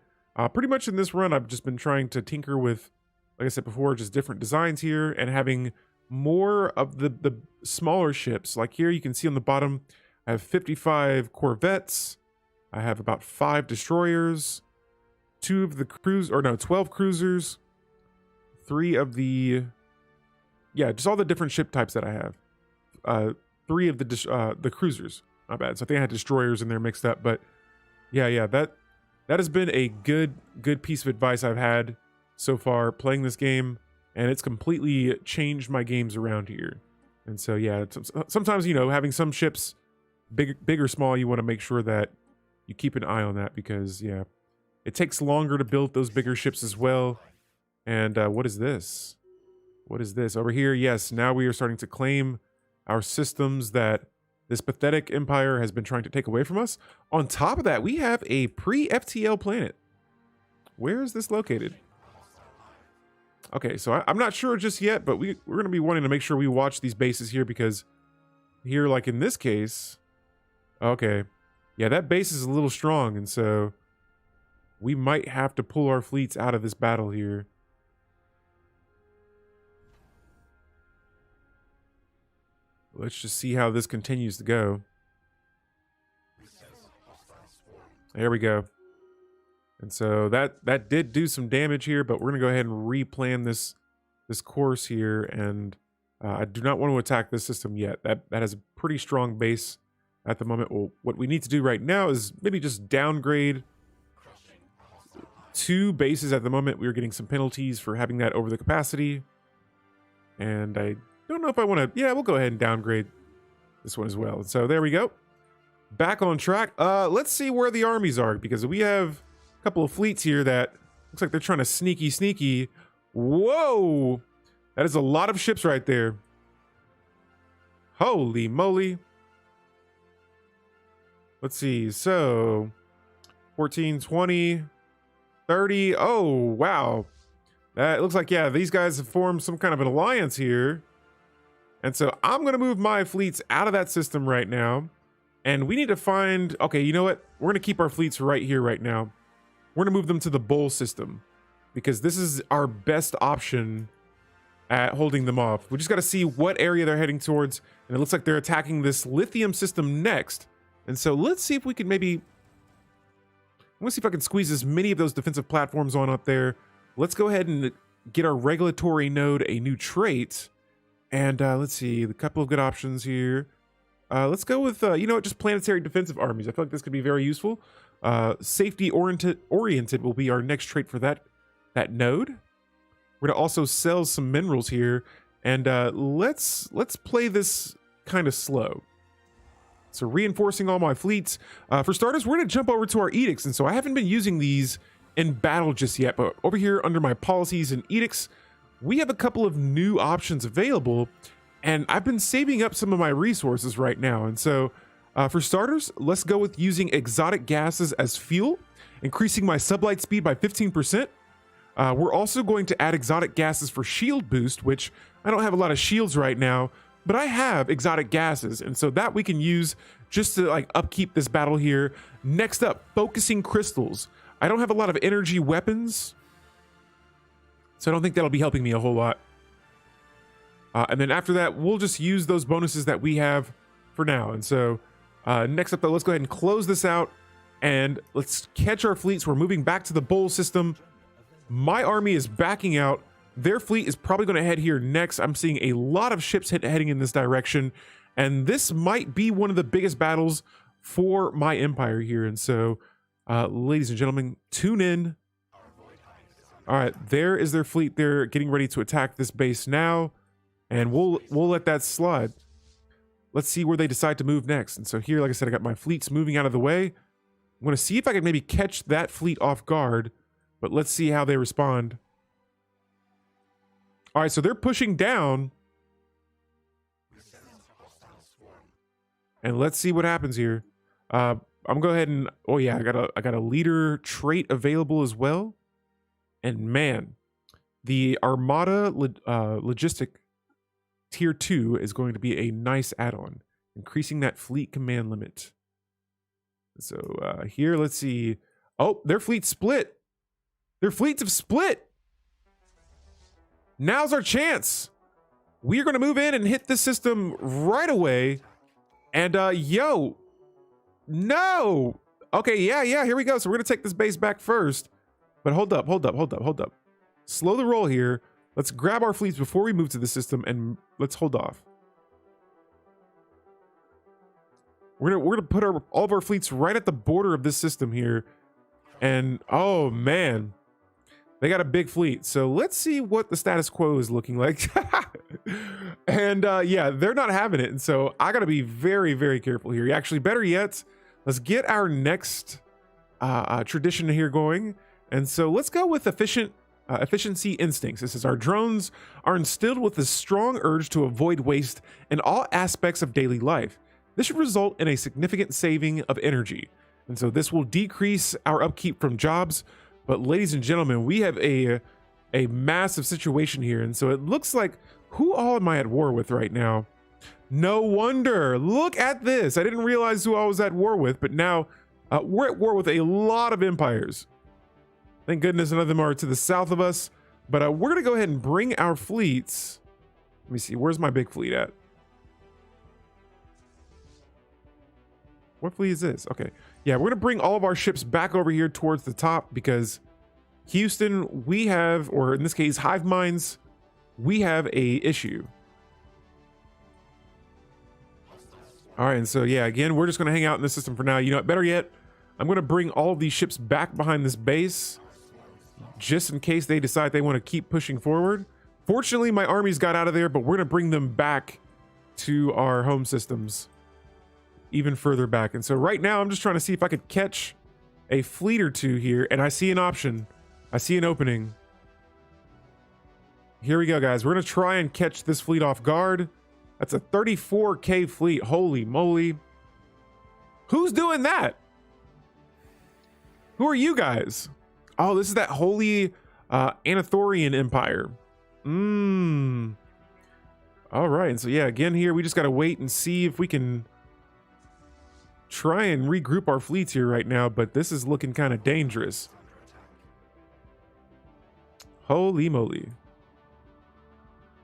pretty much in this run, I've just been trying to tinker with, like I said before, just different designs here and having more of the smaller ships. Like here, you can see on the bottom, I have 55 corvettes. I have about 5 destroyers, 2 of the 12 cruisers, 3 of the, just all the different ship types that I have. 3 of the cruisers. Not bad. So I think I had destroyers in there mixed up, but yeah, that has been a good piece of advice I've had so far playing this game, and it's completely changed my games around here. And so yeah, sometimes, you know, having some ships big or small, you want to make sure that you keep an eye on that, because yeah, it takes longer to build those bigger ships as well. And what is this? What is this over here? Yes, now we are starting to claim our systems that this pathetic empire has been trying to take away from us. On top of that, we have a pre-FTL planet. Where is this located? Okay, so I'm not sure just yet, but we're going to be wanting to make sure we watch these bases here, because here, like in this case, okay, yeah, that base is a little strong, and so we might have to pull our fleets out of this battle here. Let's just see how this continues to go. There we go. And so that did do some damage here, but we're gonna go ahead and replan this course here. And I do not want to attack this system yet. That has a pretty strong base at the moment. Well, what we need to do right now is maybe just downgrade 2 bases at the moment. We're getting some penalties for having that over the capacity. And I don't know if I want to, yeah, we'll go ahead and downgrade this one as well. So there we go. Back on track. Let's see where the armies are, because we have a couple of fleets here that looks like they're trying to sneaky. Whoa! That is a lot of ships right there. Holy moly. Let's see. So 14, 20, 30. Oh, wow. That looks like, yeah, these guys have formed some kind of an alliance here. And so I'm going to move my fleets out of that system right now. And we need to find, okay, you know what? We're going to keep our fleets right here right now. We're going to move them to the bowl system, because this is our best option at holding them off. We just got to see what area they're heading towards. And it looks like they're attacking this lithium system next. And so let's see if we can maybe, I want to see if I can squeeze as many of those defensive platforms on up there. Let's go ahead and get our regulatory node a new trait. And let's see, a couple of good options here. Let's go with, you know what, just planetary defensive armies. I feel like this could be very useful. Safety oriented will be our next trait for that node. We're gonna also sell some minerals here, and let's play this kind of slow. So reinforcing all my fleets. For starters, we're gonna jump over to our edicts, and so I haven't been using these in battle just yet, but over here under my policies and edicts, we have a couple of new options available. And I've been saving up some of my resources right now. And so for starters, let's go with using exotic gases as fuel, increasing my sublight speed by 15%. We're also going to add exotic gases for shield boost, which I don't have a lot of shields right now, but I have exotic gases. And so that we can use just to like upkeep this battle here. Next up, focusing crystals. I don't have a lot of energy weapons, so I don't think that'll be helping me a whole lot. And then after that, we'll just use those bonuses that we have for now. And so next up, though, let's go ahead and close this out. And let's catch our fleets. We're moving back to the bowl system. My army is backing out. Their fleet is probably going to head here next. I'm seeing a lot of ships heading in this direction. And this might be one of the biggest battles for my empire here. And so, ladies and gentlemen, tune in. All right, there is their fleet. They're getting ready to attack this base now. And we'll let that slide. Let's see where they decide to move next. And so here, like I said, I got my fleets moving out of the way. I'm going to see if I can maybe catch that fleet off guard. But let's see how they respond. All right, so they're pushing down. And let's see what happens here. I'm going to go ahead and... Oh, yeah, I got a leader trait available as well. And man, the Armada Logistic Tier 2 is going to be a nice add-on, increasing that fleet command limit. So here, let's see. Oh, their fleet split. Their fleets have split. Now's our chance. We're going to move in and hit this system right away. And yo, no. Okay, yeah, here we go. So we're going to take this base back first. But hold up. Slow the roll here. Let's grab our fleets before we move to the system, and let's hold off. We're gonna put all of our fleets right at the border of this system here. And oh man, they got a big fleet. So let's see what the status quo is looking like. And yeah, they're not having it. And so I gotta be very, very careful here. Actually, better yet, let's get our next tradition here going. And so let's go with efficiency instincts. This is our drones are instilled with a strong urge to avoid waste in all aspects of daily life. This should result in a significant saving of energy. And so this will decrease our upkeep from jobs. But ladies and gentlemen, we have a massive situation here. And so it looks like, who all am I at war with right now? No wonder. Look at this. I didn't realize who I was at war with, but now we're at war with a lot of empires. Thank goodness none of them are to the south of us. But we're going to go ahead and bring our fleets. Let me see. Where's my big fleet at? What fleet is this? Okay. Yeah, we're going to bring all of our ships back over here towards the top because Houston, we have, or in this case, Hive Minds, we have a issue. All right, and so yeah, again, we're just going to hang out in the system for now. You know what, better yet, I'm going to bring all of these ships back behind this base just in case they decide they want to keep pushing forward. Fortunately, my armies got out of there, but we're going to bring them back to our home systems even further back. And so right now, I'm just trying to see if I could catch a fleet or two here, and I see an option. I see an opening. Here we go, guys. We're going to try and catch this fleet off guard. That's a 34K fleet. Holy moly. Who's doing that? Who are you guys? Oh, this is that holy Anathorian Empire. All right. And so, yeah, again, here, we just got to wait and see if we can try and regroup our fleets here right now. But this is looking kind of dangerous. Holy moly.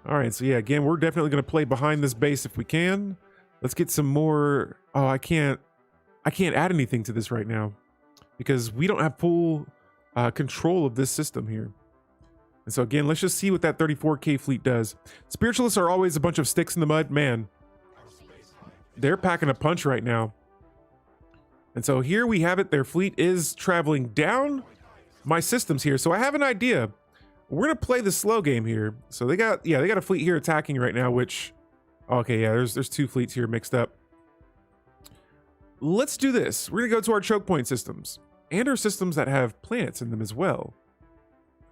All right, so yeah, again, we're definitely going to play behind this base if we can. Let's get some more. Oh, I can't add anything to this right now because we don't have full control of this system here. And so again, let's just see what that 34K fleet does. Spiritualists are always a bunch of sticks in the mud. Man, they're packing a punch right now. And so here we have it. Their fleet is traveling down my systems here. So I have an idea. We're going to play the slow game here. So they got a fleet here attacking right now, which, okay, yeah, there's two fleets here mixed up. Let's do this. We're going to go to our choke point systems and our systems that have planets in them as well.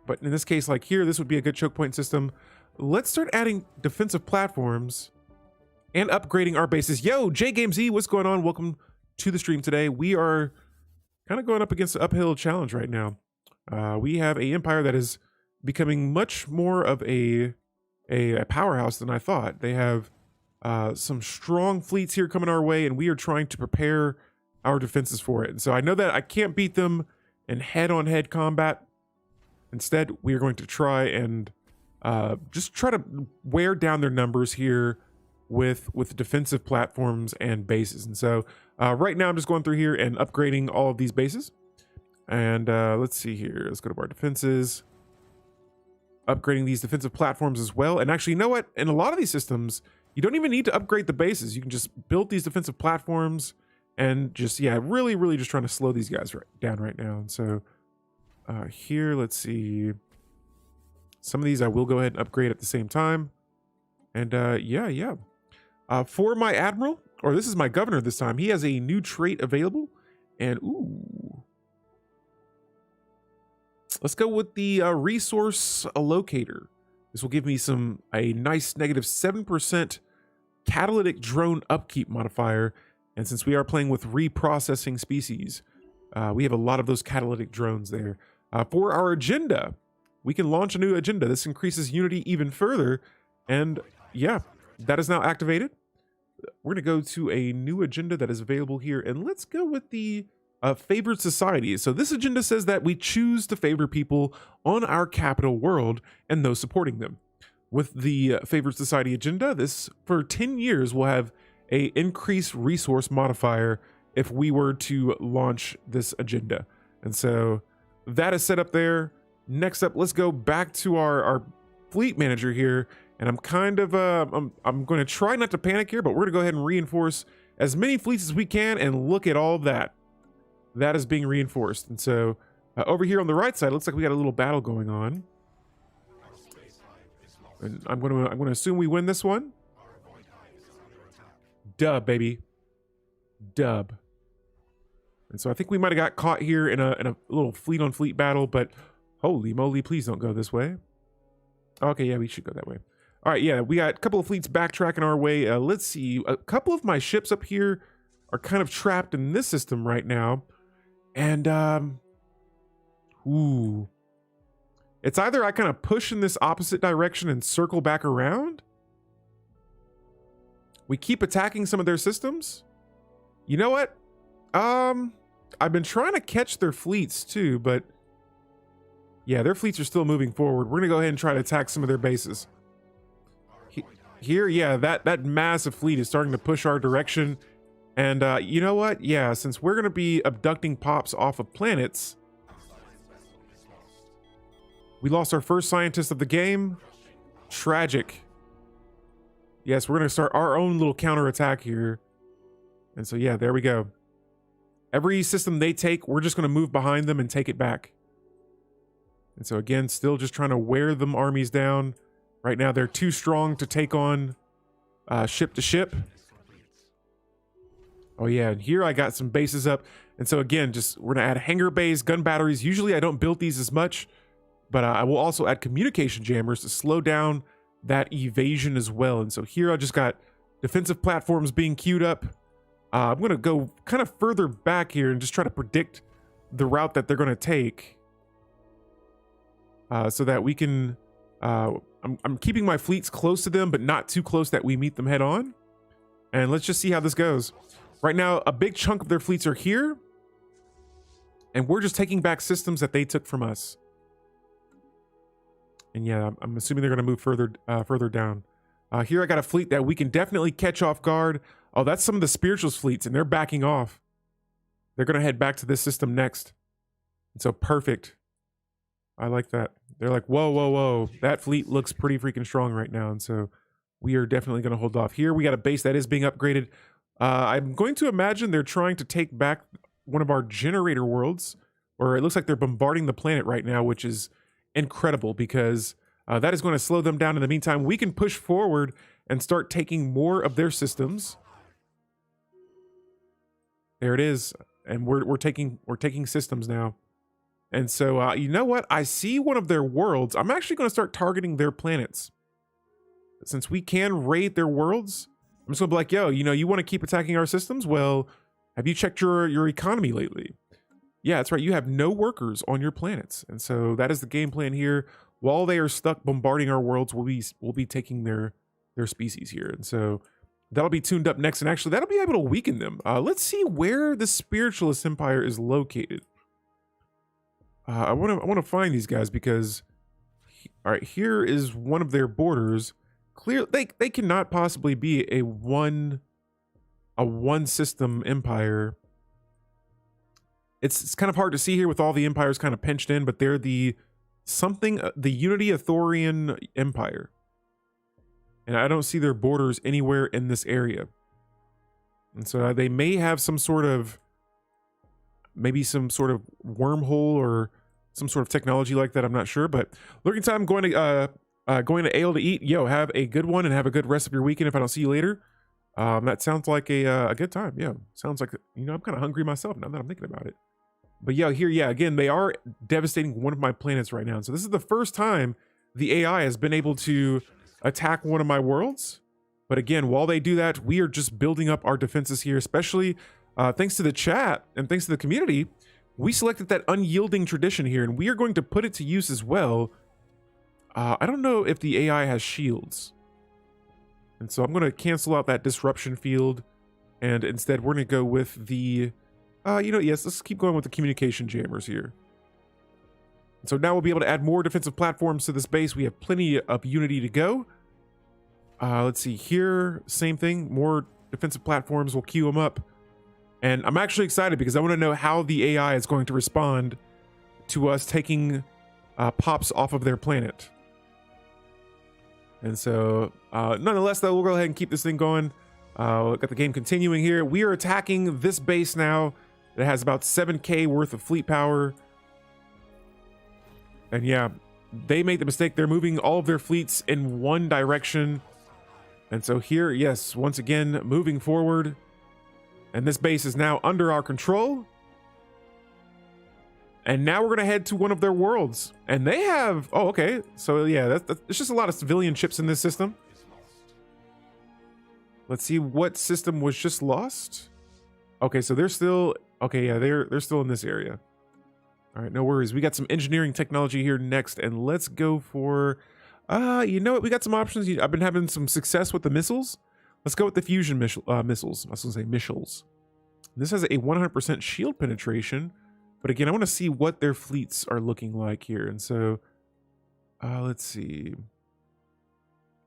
But in this case, like here, this would be a good choke point system. Let's start adding defensive platforms and upgrading our bases. Yo, JGameZ, what's going on? Welcome to the stream today. We are kind of going up against an uphill challenge right now. We have an empire that is becoming much more of a powerhouse than I thought. They have some strong fleets here coming our way, and we are trying to prepare our defenses for it. And so I know that I can't beat them in head-on-head combat. Instead, we are going to try and just try to wear down their numbers here with defensive platforms and bases. And so right now I'm just going through here and upgrading all of these bases. And let's see here. Let's go to our defenses. Upgrading these defensive platforms as well. And actually, you know what? In a lot of these systems, you don't even need to upgrade the bases. You can just build these defensive platforms and just, yeah, really just trying to slow these guys down right now. And so here, let's see. Some of these I will go ahead and upgrade at the same time. And yeah. For my admiral, or this is my governor this time, he has a new trait available. And ooh. Let's go with the resource allocator. This will give me a nice -7% catalytic drone upkeep modifier. And since we are playing with reprocessing species, we have a lot of those catalytic drones there. For our agenda, we can launch a new agenda. This increases unity even further. And yeah, that is now activated. We're going to go to a new agenda that is available here. And let's go with the favored societies. So this agenda says that we choose to favor people on our capital world and those supporting them. With the favored society agenda, this for 10 years will have a increased resource modifier if we were to launch this agenda. And so that is set up there. Next up, let's go back to our fleet manager here. And I'm kind of I'm going to try not to panic here, but we're going to go ahead and reinforce as many fleets as we can. And look at all that. That is being reinforced. And so over here on the right side, it looks like we got a little battle going on. And I'm going to assume we win this one. Dub, baby. Dub. And so I think we might have got caught here in a little fleet on fleet battle, but holy moly, please don't go this way. Okay, yeah, we should go that way. All right, yeah, we got a couple of fleets backtracking our way. Let's see. A couple of my ships up here are kind of trapped in this system right now. And, ooh. It's either I kind of push in this opposite direction and circle back around. We keep attacking some of their systems. You know what? I've been trying to catch their fleets too, but yeah, their fleets are still moving forward. We're gonna go ahead and try to attack some of their bases. Here, yeah, that massive fleet is starting to push our direction. And you know what? Yeah, since we're going to be abducting pops off of planets, we lost our first scientist of the game. Tragic. Yes, we're going to start our own little counterattack here. And so, yeah, there we go. Every system they take, we're just going to move behind them and take it back. And so, again, still just trying to wear them armies down. Right now, they're too strong to take on ship to ship. Oh, yeah, and here I got some bases up. And so, again, just we're going to add hangar bays, gun batteries. Usually, I don't build these as much. But I will also add communication jammers to slow down that evasion as well. And so here I just got defensive platforms being queued up. I'm going to go kind of further back here and just try to predict the route that they're going to take. So that we can... I'm keeping my fleets close to them, but not too close that we meet them head on. And let's just see how this goes. Right now, a big chunk of their fleets are here. And we're just taking back systems that they took from us. And yeah, I'm assuming they're going to move further down. Here I got a fleet that we can definitely catch off guard. Oh, that's some of the spirituals fleets, and they're backing off. They're going to head back to this system next. And so perfect. I like that. They're like, whoa, whoa, whoa. That fleet looks pretty freaking strong right now. And so we are definitely going to hold off. Here we got a base that is being upgraded. I'm going to imagine they're trying to take back one of our generator worlds, or it looks like they're bombarding the planet right now, which is incredible because that is going to slow them down. In the meantime, we can push forward and start taking more of their systems. There it is, and we're taking systems now. And so you know what? I see one of their worlds. I'm actually going to start targeting their planets. Since we can raid their worlds, I'm just going to be like, yo, you want to keep attacking our systems? Well, have you checked your economy lately? Yeah, that's right. You have no workers on your planets. And so that is the game plan here. While they are stuck bombarding our worlds, we'll be taking their species here. And so that'll be tuned up next. And actually, that'll be able to weaken them. Let's see where the Spiritualist Empire is located. I want to find these guys because, all right, here is one of their borders. Clear, they cannot possibly be a one system empire. It's kind of hard to see here with all the empires kind of pinched in, but they're the Unity Athorian Empire. And I don't see their borders anywhere in this area. And so they may have some sort of wormhole or some sort of technology like that. I'm not sure, but lurking time, going to Ale to eat. Yo, have a good one and have a good rest of your weekend if I don't see you later. That sounds like a good time. Yeah, sounds like, I'm kind of hungry myself now that I'm thinking about it. But yeah, here, yeah, again, they are devastating one of my planets right now. So this is the first time the AI has been able to attack one of my worlds. But again, while they do that, we are just building up our defenses here, especially thanks to the chat and thanks to the community. We selected that unyielding tradition here, and we are going to put it to use as well. I don't know if the AI has shields. And so I'm going to cancel out that disruption field. And instead, we're going to go with the... yes, let's keep going with the communication jammers here. And so now we'll be able to add more defensive platforms to this base. We have plenty of Unity to go. Let's see here. Same thing. More defensive platforms. We'll queue them up. And I'm actually excited because I want to know how the AI is going to respond to us taking pops off of their planet. And so, nonetheless, though, we'll go ahead and keep this thing going. Got the game continuing here. We are attacking this base now. It has about 7K worth of fleet power. And yeah, they made the mistake. They're moving all of their fleets in one direction. And so here, yes, once again, moving forward. And this base is now under our control. And now we're going to head to one of their worlds. And they have... Oh, okay. So yeah, there's just a lot of civilian ships in this system. Let's see what system was just lost. Okay, so they're still... Okay, yeah, they're still in this area. All right, no worries. We got some engineering technology here next. And let's go for... you know what? We got some options. I've been having some success with the missiles. Let's go with the fusion missiles. I was going to say missiles. This has a 100% shield penetration. But again, I want to see what their fleets are looking like here. And so, let's see.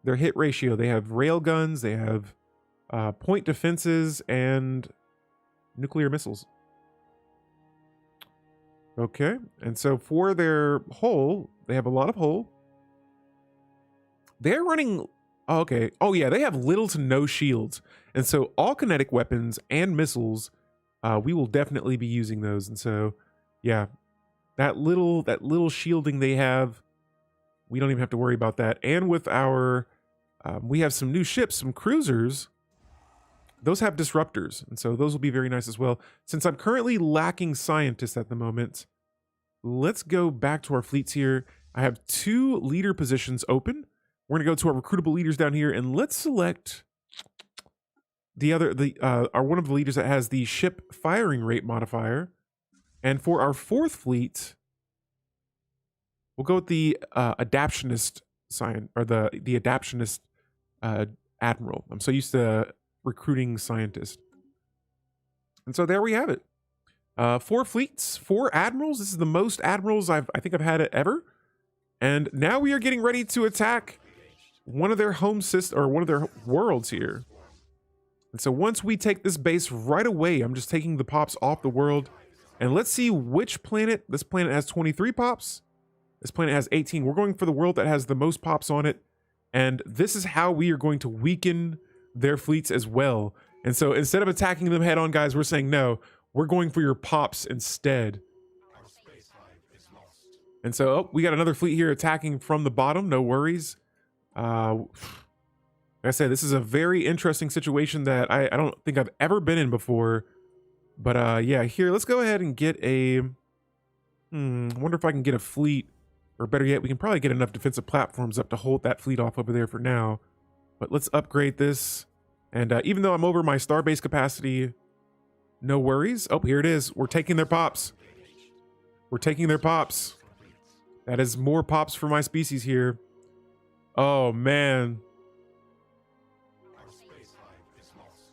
Their hit ratio. They have rail guns. They have point defenses. And nuclear missiles. Okay, and so for their hull, they have a lot of hull. They're running... Oh, okay. Oh, yeah, they have little to no shields. And so all kinetic weapons and missiles, we will definitely be using those. And so, yeah, that little shielding they have, we don't even have to worry about that. And with our... we have some new ships, some cruisers. Those have disruptors, and so those will be very nice as well. Since I'm currently lacking scientists at the moment, let's go back to our fleets here. I have 2 leader positions open. We're going to go to our recruitable leaders down here, and let's select one of the leaders that has the ship firing rate modifier. And for our 4th fleet, we'll go with the adaptionist the adaptionist admiral. I'm so used to recruiting scientist. And so there we have it. 4 fleets, 4 admirals. This is the most admirals I think I've had ever. And now we are getting ready to attack one of their home system, or one of their worlds here. And so once we take this base right away, I'm just taking the pops off the world. And let's see which planet. This planet has 23 pops. This planet has 18. We're going for the world that has the most pops on it. And this is how we are going to weaken their fleets as well. And so instead of attacking them head on, guys, we're saying no, we're going for your pops instead. And so we got another fleet here attacking from the bottom. No worries. Like I said, this is a very interesting situation that I don't think I've ever been in before. But yeah, here, let's go ahead and get a... I wonder if I can get a fleet. Or better yet, we can probably get enough defensive platforms up to hold that fleet off over there for now. But let's upgrade this. And even though I'm over my starbase capacity, no worries. Oh, here it is. We're taking their pops. We're taking their pops. That is more pops for my species here. Oh, man.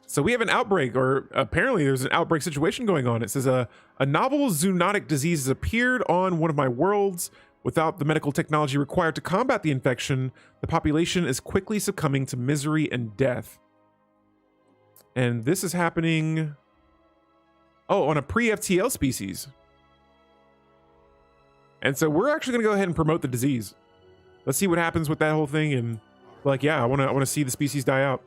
So we have an outbreak, or apparently there's an outbreak situation going on. It says a novel zoonotic disease has appeared on one of my worlds. Without the medical technology required to combat the infection, the population is quickly succumbing to misery and death. And this is happening... Oh, on a pre-FTL species. And so we're actually going to go ahead and promote the disease. Let's see what happens with that whole thing. And like, yeah, I want to see the species die out.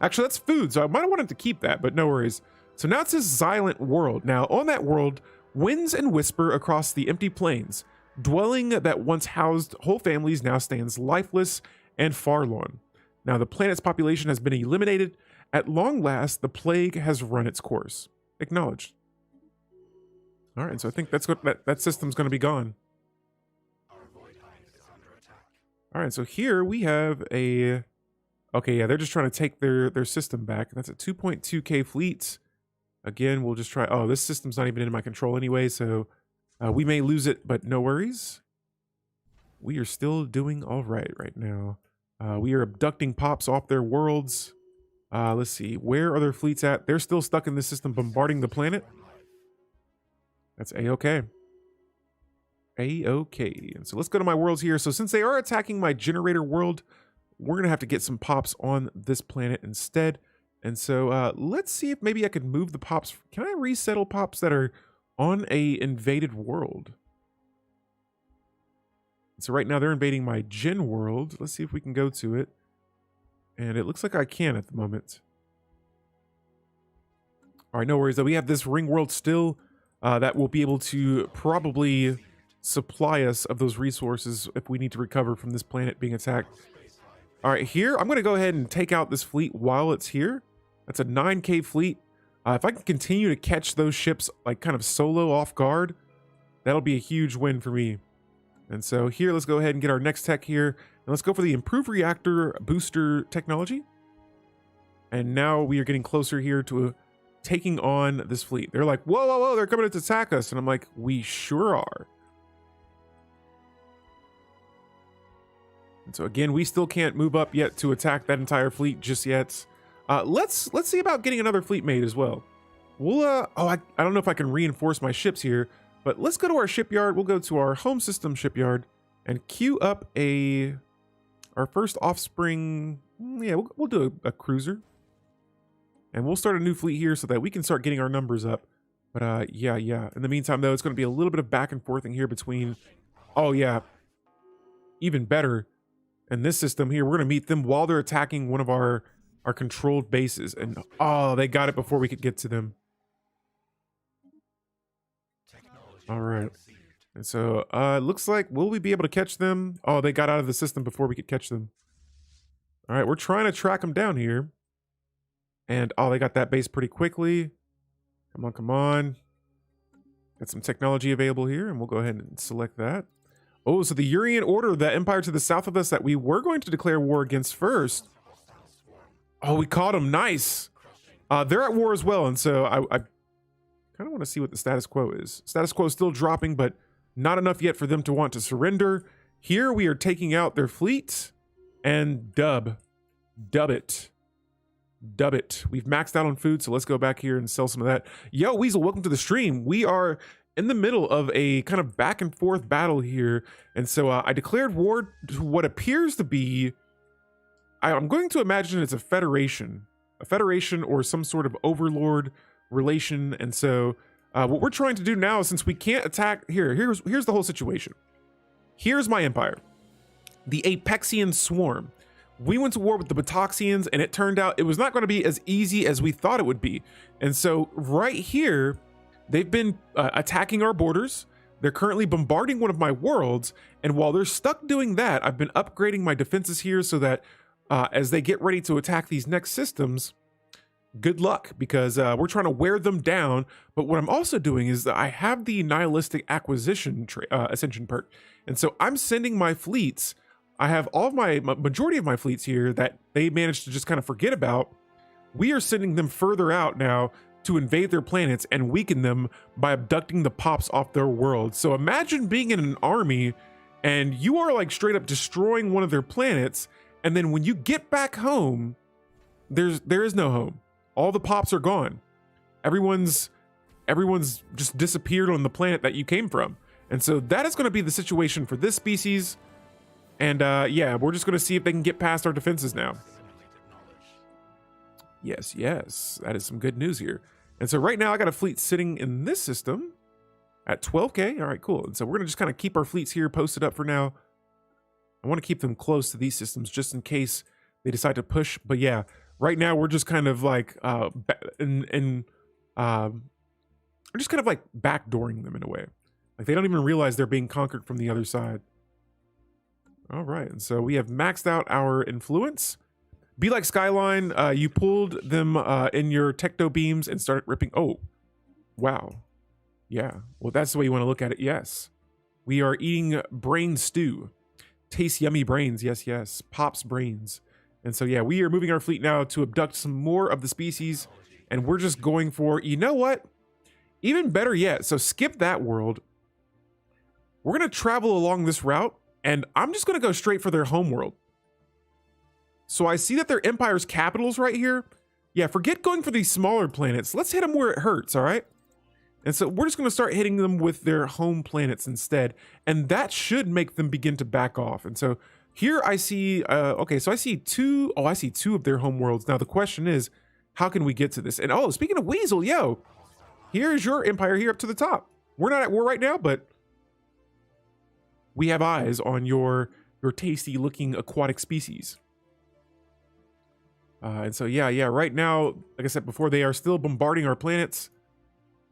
Actually, that's food, so I might have wanted to keep that, but no worries. So now it says Silent World. Now, on that world, winds and whisper across the empty plains. Dwelling that once housed whole families now stands lifeless and forlorn. Now, the planet's population has been eliminated. At long last, the plague has run its course. Acknowledged. All right, so I think that's what that system's going to be gone. All right, so here we have a... Okay, yeah, they're just trying to take their system back. That's a 2.2K fleet. Again, we'll just try... Oh, this system's not even in my control anyway, so we may lose it, but no worries. We are still doing all right now. We are abducting pops off their worlds. Let's see, where are their fleets at? They're still stuck in this system, bombarding the planet. That's A-okay. A-okay. And so let's go to my worlds here. So since they are attacking my generator world, we're going to have to get some pops on this planet instead. And so let's see if maybe I could move the pops. Can I resettle pops that are on a invaded world? So right now they're invading my gen world. Let's see if we can go to it. And it looks like I can at the moment. All right, no worries though. We have this ring world still that will be able to probably supply us of those resources if we need to recover from this planet being attacked. All right, here, I'm going to go ahead and take out this fleet while it's here. That's a 9K fleet. If I can continue to catch those ships like kind of solo off guard, that'll be a huge win for me. And so here, let's go ahead and get our next tech here. And let's go for the improved reactor booster technology. And now we are getting closer here to taking on this fleet. They're like, whoa, whoa, whoa, they're coming to attack us. And I'm like, we sure are. And so again, we still can't move up yet to attack that entire fleet just yet. Let's see about getting another fleet made as well. We'll I don't know if I can reinforce my ships here, but let's go to our shipyard. We'll go to our home system shipyard and queue up our first offspring. Yeah, we'll do a cruiser. And we'll start a new fleet here so that we can start getting our numbers up. But yeah. In the meantime, though, it's going to be a little bit of back and forthing here between... Oh, yeah. Even better. In this system here, we're going to meet them while they're attacking one of our controlled bases. And, oh, they got it before we could get to them. All right. And so, it looks like, will we be able to catch them? Oh, they got out of the system before we could catch them. All right, we're trying to track them down here. And, oh, they got that base pretty quickly. Come on. Got some technology available here, and we'll go ahead and select that. Oh, so the Urian Order, that empire to the south of us that we were going to declare war against first. Oh, we caught them. Nice. They're at war as well, and so I kind of want to see what the status quo is. Status quo is still dropping, but not enough yet for them to want to surrender. Here we are taking out their fleet, and dub it. We've maxed out on food, so let's go back here and sell some of that. Yo, Weasel, welcome to the stream. We are in the middle of a kind of back and forth battle here, and so I declared war to what appears to be, I'm going to imagine it's a federation or some sort of overlord relation. And so what we're trying to do now, since we can't attack here's the whole situation. Here's my empire, the Apexian Swarm. We went to war with the Buttoxians, and it turned out it was not going to be as easy as we thought it would be. And so right here, they've been attacking our borders. They're currently bombarding one of my worlds. And while they're stuck doing that, I've been upgrading my defenses here so that as they get ready to attack these next systems, good luck, because we're trying to wear them down. But what I'm also doing is that I have the nihilistic acquisition ascension perk. And so I'm sending my fleets. I have all of my majority of my fleets here that they managed to just kind of forget about. We are sending them further out now to invade their planets and weaken them by abducting the pops off their world. So imagine being in an army and you are like straight up destroying one of their planets, and then when you get back home, there is no home. All the pops are gone. Everyone's just disappeared on the planet that you came from. And so that is going to be the situation for this species. And yeah, we're just going to see if they can get past our defenses now. Yes, that is some good news here. And so right now I got a fleet sitting in this system at 12K. All right, cool. And so we're going to just kind of keep our fleets here posted up for now. I want to keep them close to these systems just in case they decide to push. But yeah, right now we're just kind of like we're just kind of like backdooring them in a way. Like they don't even realize they're being conquered from the other side. All right, and so we have maxed out our influence. Be like Skyline, you pulled them in your techno beams and started ripping. Oh, wow. Yeah, well, that's the way you want to look at it. Yes, we are eating brain stew. Taste yummy brains. Yes. Pops brains. And so, yeah, we are moving our fleet now to abduct some more of the species. And we're just going for, you know what? Even better yet. So skip that world. We're going to travel along this route. And I'm just going to go straight for their home world. So I see that their empire's capital's right here. Yeah, forget going for these smaller planets. Let's hit them where it hurts, all right? And so we're just going to start hitting them with their home planets instead. And that should make them begin to back off. And so here I see, okay, so I see two of their home worlds. Now the question is, how can we get to this? And oh, speaking of Weasel, yo, here's your empire here up to the top. We're not at war right now, but we have eyes on your tasty looking aquatic species. And so, yeah, right now, like I said before, they are still bombarding our planets.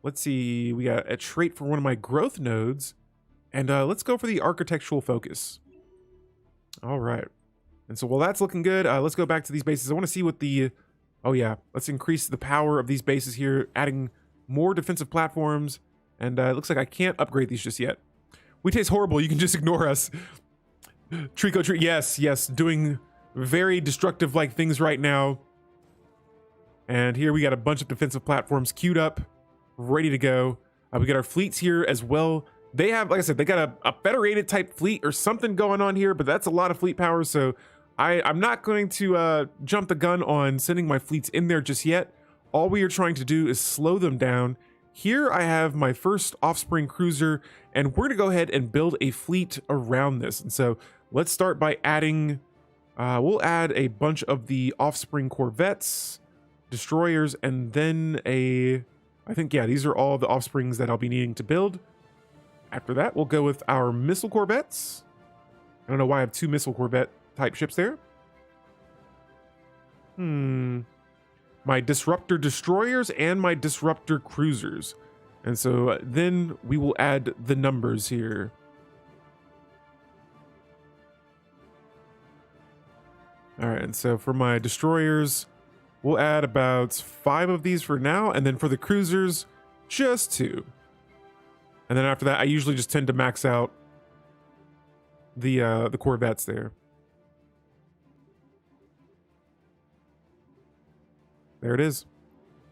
Let's see, we got a trait for one of my growth nodes. And let's go for the architectural focus. All right. And so while that's looking good, let's go back to these bases. I want to see what the, oh yeah, let's increase the power of these bases here, adding more defensive platforms. And it looks like I can't upgrade these just yet. We taste horrible. You can just ignore us. Trico Tree. Yes. Doing very destructive like things right now. And here we got a bunch of defensive platforms queued up, ready to go. We got our fleets here as well. They have, like I said, they got a federated type fleet or something going on here, but that's a lot of fleet power. So I'm not going to jump the gun on sending my fleets in there just yet. All we are trying to do is slow them down. Here I have my first offspring cruiser, and we're gonna go ahead and build a fleet around this. And so let's start by adding, we'll add a bunch of the offspring corvettes, destroyers, and then I think, yeah, these are all the offsprings that I'll be needing to build. After that, we'll go with our missile corvettes. I don't know why I have 2 missile corvette type ships there. My disruptor destroyers and my disruptor cruisers. And so then we will add the numbers here. All right, and so for my destroyers, we'll add about 5 of these for now, and then for the cruisers, just 2. And then after that, I usually just tend to max out the corvettes there. There it is.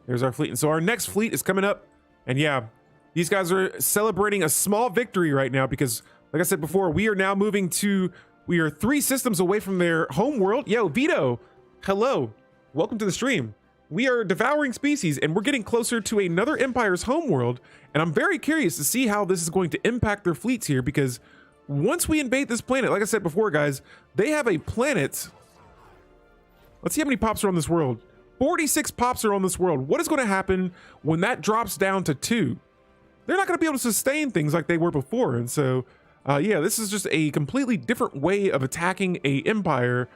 There's our fleet. And so our next fleet is coming up. And yeah, these guys are celebrating a small victory right now because, like I said before, we are 3 systems away from their home world. Yo, Vito, hello. Welcome to the stream. We are devouring species and we're getting closer to another empire's home world. And I'm very curious to see how this is going to impact their fleets here, because once we invade this planet, like I said before, guys, they have a planet. Let's see how many pops are on this world. 46 pops are on this world. What is going to happen when that drops down to 2? They're not going to be able to sustain things like they were before. And so, yeah, this is just a completely different way of attacking a empire.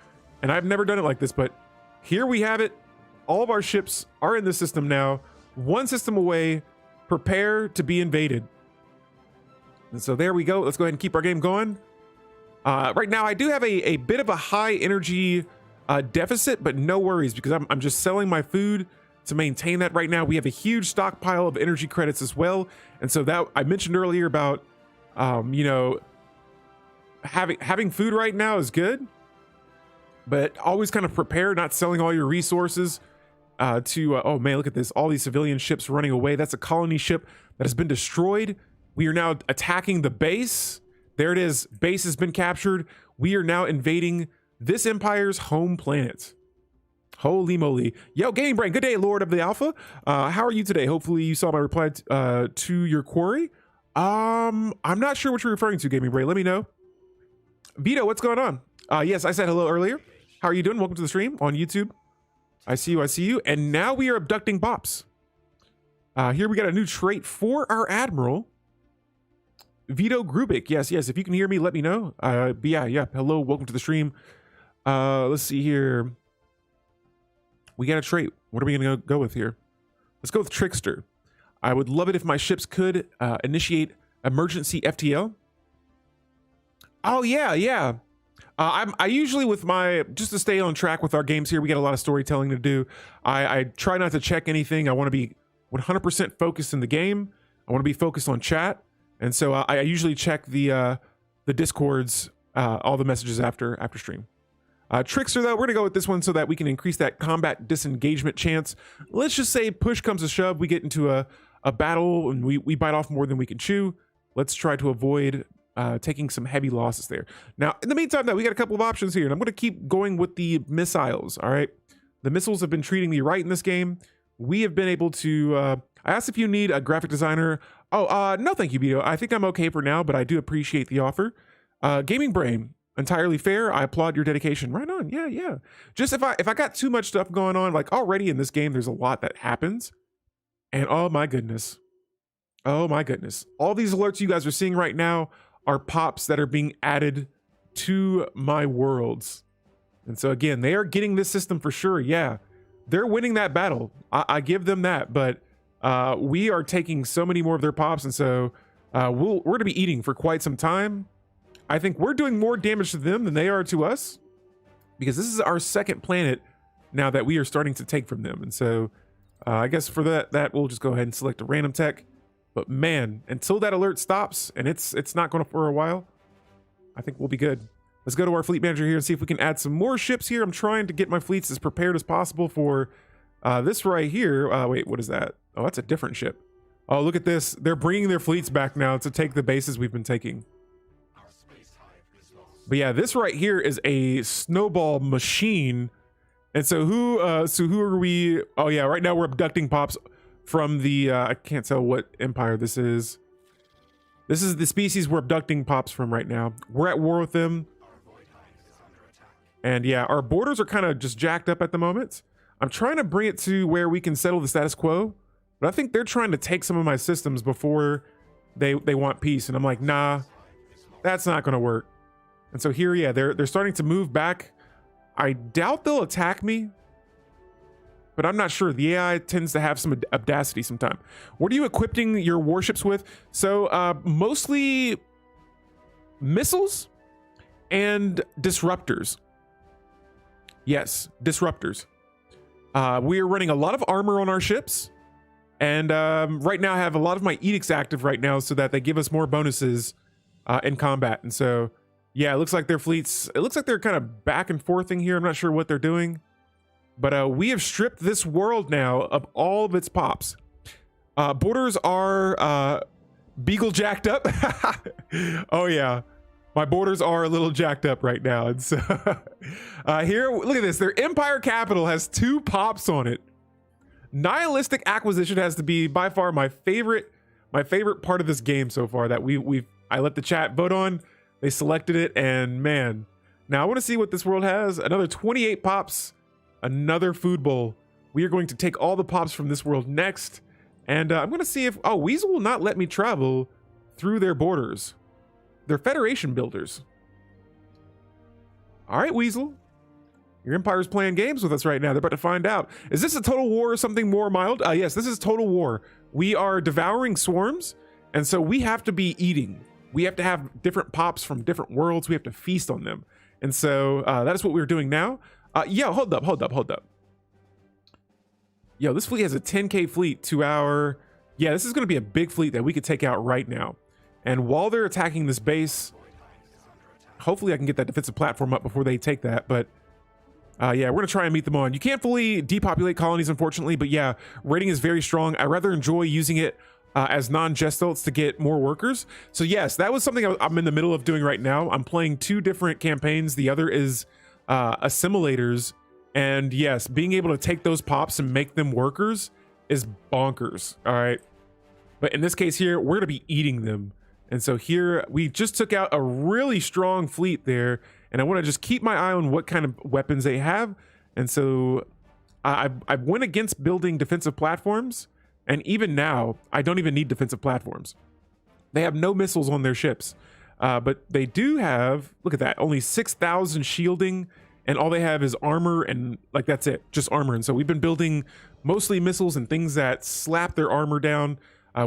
And I've never done it like this, but here we have it. All of our ships are in the system now. 1 system away. Prepare to be invaded. And so there we go. Let's go ahead and keep our game going. Right now, I do have a bit of a high energy deficit, but no worries, because I'm just selling my food to maintain that right now. We have a huge stockpile of energy credits as well. And so that I mentioned earlier about, you know, having food right now is good, but always kind of prepare, not selling all your resources oh man, look at this. All these civilian ships running away. That's a colony ship that has been destroyed. We are now attacking the base. There it is. Base has been captured. We are now invading this empire's home planet. Holy moly. Yo, Gaming Brain, good day, Lord of the Alpha. How are you today? Hopefully you saw my reply to your query. I'm not sure what you're referring to, Gaming Brain. Let me know. Vito, what's going on? Yes, I said hello earlier. How are you doing? Welcome to the stream on YouTube. I see you, I see you. And now we are abducting bops. Here we got a new trait for our admiral. Vito Grubik. Yes, yes. If you can hear me, let me know. But yeah. Hello, welcome to the stream. Let's see here. We got a trait. What are we going to go with here? Let's go with Trickster. I would love it if my ships could initiate emergency FTL. Oh, yeah. I usually, with just to stay on track with our games here, we got a lot of storytelling to do. I try not to check anything. I want to be 100% focused in the game. I want to be focused on chat. And so I usually check the Discords, all the messages after stream. Trickster, though, we're going to go with this one so that we can increase that combat disengagement chance. Let's just say push comes to shove. We get into a battle and we bite off more than we can chew. Let's try to avoid taking some heavy losses there. Now, in the meantime, though, we got a couple of options here, and I'm going to keep going with the missiles, all right? The missiles have been treating me right in this game. We have been able to... I asked if you need a graphic designer. Oh, no, thank you, Vito. I think I'm okay for now, but I do appreciate the offer. Gaming Brain, entirely fair. I applaud your dedication. Right on, yeah. Just if I got too much stuff going on, like already in this game, there's a lot that happens. And oh my goodness. All these alerts you guys are seeing right now are pops that are being added to my worlds. And so again, they are getting this system for sure. Yeah, they're winning that battle. I give them that, but we are taking so many more of their pops. And so we're going to be eating for quite some time. I think we're doing more damage to them than they are to us, because this is our second planet now that we are starting to take from them. And so I guess for that we'll just go ahead and select a random tech. But man, until that alert stops, and it's not going to for a while, I think we'll be good. Let's go to our fleet manager here and see if we can add some more ships here. I'm trying to get my fleets as prepared as possible for this right here. Wait, what is that? Oh, that's a different ship. Oh, look at this. They're bringing their fleets back now to take the bases we've been taking. But yeah, this right here is a snowball machine. And so who are we? Oh yeah, right now we're abducting pops from the, I can't tell what empire this is. This is the species we're abducting pops from right now. We're at war with them. And yeah, our borders are kind of just jacked up at the moment. I'm trying to bring it to where we can settle the status quo, but I think they're trying to take some of my systems before they want peace. And I'm like, nah, that's not going to work. And so here, yeah, they're starting to move back. I doubt they'll attack me, but I'm not sure. The AI tends to have some audacity sometime. What are you equipping your warships with? So mostly missiles and disruptors. Yes, disruptors. We are running a lot of armor on our ships, and right now I have a lot of my edicts active right now so that they give us more bonuses in combat. And so, yeah, it looks like their fleets, it looks like they're kind of back and forthing here. I'm not sure what they're doing, but we have stripped this world now of all of its pops. Borders are beagle jacked up. Oh yeah, my borders are a little jacked up right now. And so here, look at this. Their empire capital has 2 pops on it. Nihilistic acquisition has to be by far my favorite part of this game so far that I let the chat vote on. They selected it, and man, now I want to see what this world has. Another 28 pops, another food bowl. We are going to take all the pops from this world next, and I'm going to see if Weasel will not let me travel through their borders. They're Federation builders. All right, Weasel. Your Empire's playing games with us right now. They're about to find out. Is this a total war or something more mild? Yes, this is total war. We are devouring swarms, and so we have to be eating. We have to have different pops from different worlds. We have to feast on them. And so that is what we're doing now. Yo, hold up. Yo, this fleet has a 10K fleet to our... Yeah, this is going to be a big fleet that we could take out right now. And while they're attacking this base, hopefully I can get that defensive platform up before they take that. But yeah, we're going to try and meet them on. You can't fully depopulate colonies, unfortunately. But yeah, rating is very strong. I rather enjoy using it as non-gestalt to get more workers. So yes, that was something I'm in the middle of doing right now. I'm playing 2 different campaigns. The other is assimilators. And yes, being able to take those pops and make them workers is bonkers. All right. But in this case here, we're going to be eating them. And so here we just took out a really strong fleet there, and I want to just keep my eye on what kind of weapons they have. And so I went against building defensive platforms, and even now I don't even need defensive platforms. They have no missiles on their ships, but they do have, look at that, only 6,000 shielding, and all they have is armor, and like that's it, just armor. And so we've been building mostly missiles and things that slap their armor down.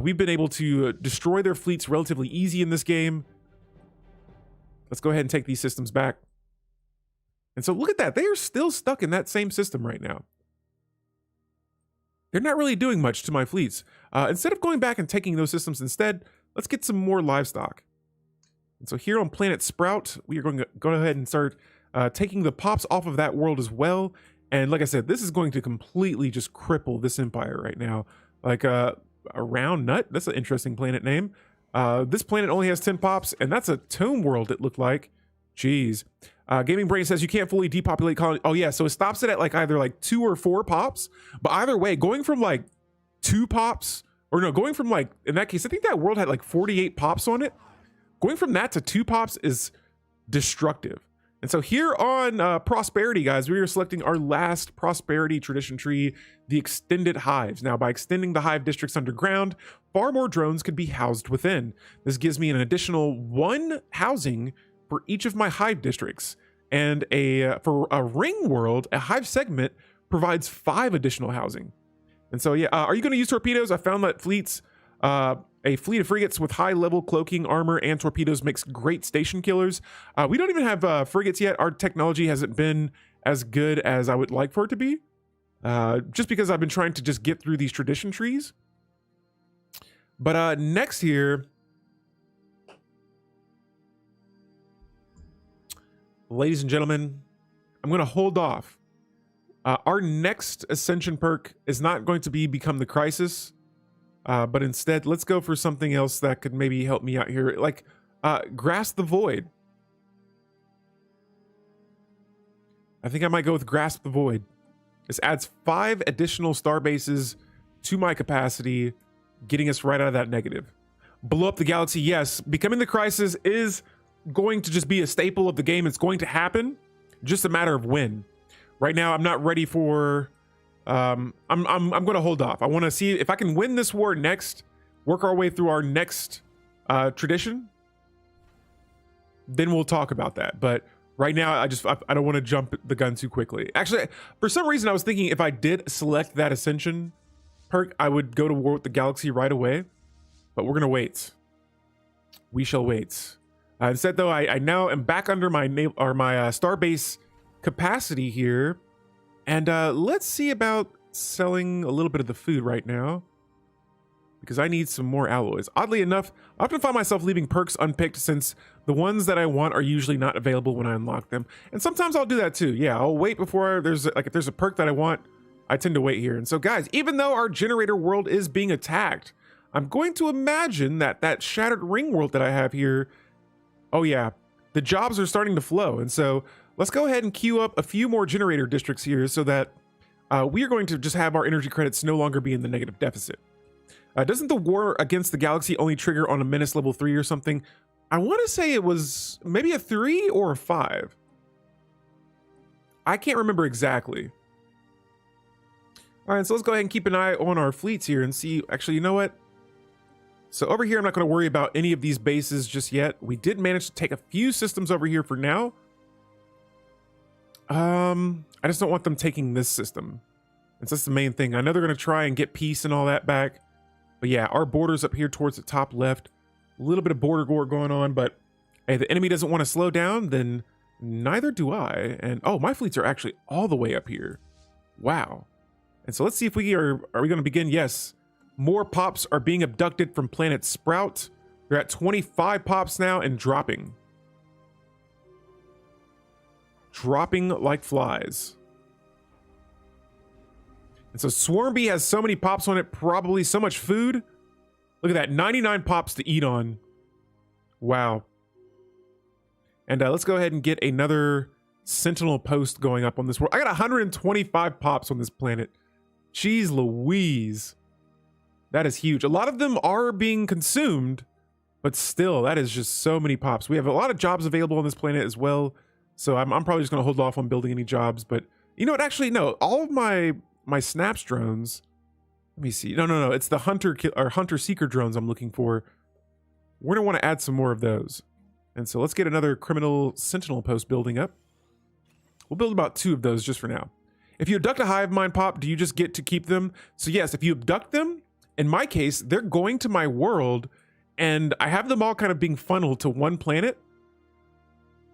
We've been able to destroy their fleets relatively easy in this game. Let's go ahead and take these systems back. And so look at that. They are still stuck in that same system right now. They're not really doing much to my fleets. Instead of going back and taking those systems instead, let's get some more livestock. And so here on Planet Sprout, we are going to go ahead and start taking the pops off of that world as well. And like I said, this is going to completely just cripple this empire right now. Like, a round nut, that's an interesting planet name. This planet only has 10 pops, and that's a tomb world, it looked like. Jeez. Gaming Brain says you can't fully depopulate colony. Oh yeah, so it stops it at like either like 2 or 4 pops. But either way, going from like 2 pops, or no, going from like, in that case, I think that world had like 48 pops on it. Going from that to 2 pops is destructive. And so here on Prosperity, guys, we are selecting our last Prosperity tradition tree, the extended hives. Now, by extending the hive districts underground, far more drones could be housed within. This gives me an additional 1 housing for each of my hive districts. And for a ring world, a hive segment provides 5 additional housing. And so, yeah, are you going to use torpedoes? I found that a fleet of frigates with high-level cloaking, armor, and torpedoes makes great station killers. We don't even have frigates yet. Our technology hasn't been as good as I would like for it to be, just because I've been trying to just get through these tradition trees. But next here, ladies and gentlemen, I'm going to hold off. Our next Ascension perk is not going to be Become the Crisis. But instead, let's go for something else that could maybe help me out here, like Grasp the Void. I think I might go with Grasp the Void. This adds 5 additional star bases to my capacity, getting us right out of that negative. Blow up the galaxy, yes. Becoming the Crisis is going to just be a staple of the game. It's going to happen, just a matter of when. Right now, I'm not ready for I'm going to hold off. I want to see if I can win this war next, work our way through our next tradition. Then we'll talk about that. But right now, I don't want to jump the gun too quickly. Actually, for some reason, I was thinking if I did select that Ascension perk, I would go to war with the galaxy right away. But we're going to wait. We shall wait. Instead, though, I now am back under my starbase capacity here. And let's see about selling a little bit of the food right now, because I need some more alloys. Oddly enough, I often find myself leaving perks unpicked since the ones that I want are usually not available when I unlock them. And sometimes I'll do that too. Yeah, I'll wait before if there's a perk that I want, I tend to wait here. And so guys, even though our generator world is being attacked, I'm going to imagine that shattered ring world that I have here, oh yeah, the jobs are starting to flow. And so let's go ahead and queue up a few more generator districts here so that we are going to just have our energy credits no longer be in the negative deficit. Doesn't the war against the galaxy only trigger on a menace level 3 or something? I want to say it was maybe a 3 or a 5. I can't remember exactly. All right, so let's go ahead and keep an eye on our fleets here and see. Actually, you know what? So over here, I'm not going to worry about any of these bases just yet. We did manage to take a few systems over here for now. I just don't want them taking this system. That's the main thing. I know they're going to try and get peace and all that back. But yeah, our borders up here towards the top left. A little bit of border war going on, but hey, the enemy doesn't want to slow down, then neither do I. And oh, my fleets are actually all the way up here. Wow. And so let's see if we are we going to begin? Yes. More pops are being abducted from planet Sprout. They're at 25 pops now and dropping. Dropping like flies. And so Swarmbee has so many pops on it, probably so much food. Look at that, 99 pops to eat on. Wow. And let's go ahead and get another Sentinel post going up on this world. I got 125 pops on this planet. Jeez Louise. That is huge. A lot of them are being consumed, but still, that is just so many pops. We have a lot of jobs available on this planet as well. So I'm probably just going to hold off on building any jobs. But you know what? Actually, no. All of my Snaps drones. Let me see. No. It's the Hunter Seeker drones I'm looking for. We're going to want to add some more of those. And so let's get another criminal sentinel post building up. We'll build about 2 of those just for now. If you abduct a hive mind pop, do you just get to keep them? So yes, if you abduct them, in my case, they're going to my world and I have them all kind of being funneled to one planet.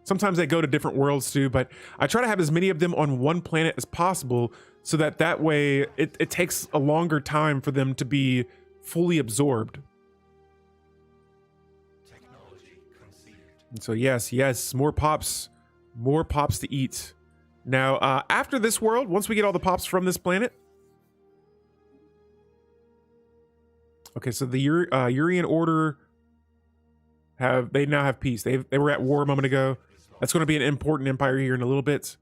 Sometimes they go to different worlds too, but I try to have as many of them on one planet as possible so that way it takes a longer time for them to be fully absorbed. And so yes, more pops to eat. Now, after this world, once we get all the pops from this planet. Okay, so the Urian Order they now have peace. They were at war a moment ago. That's going to be an important empire here in a little bit.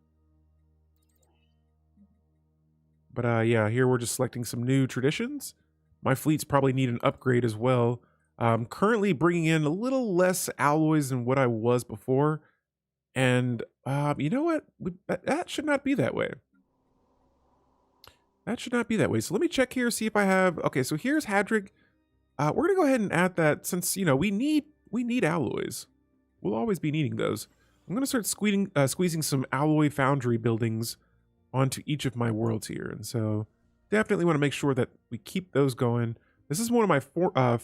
But yeah, here we're just selecting some new traditions. My fleets probably need an upgrade as well. Currently bringing in a little less alloys than what I was before. And you know what? That should not be that way. That should not be that way. So let me check here, see if I have... Okay, so here's Hadrig. We're going to go ahead and add that since, you know, we need alloys. We'll always be needing those. I'm going to start squeezing some alloy foundry buildings onto each of my worlds here. And so definitely want to make sure that we keep those going. This is one of my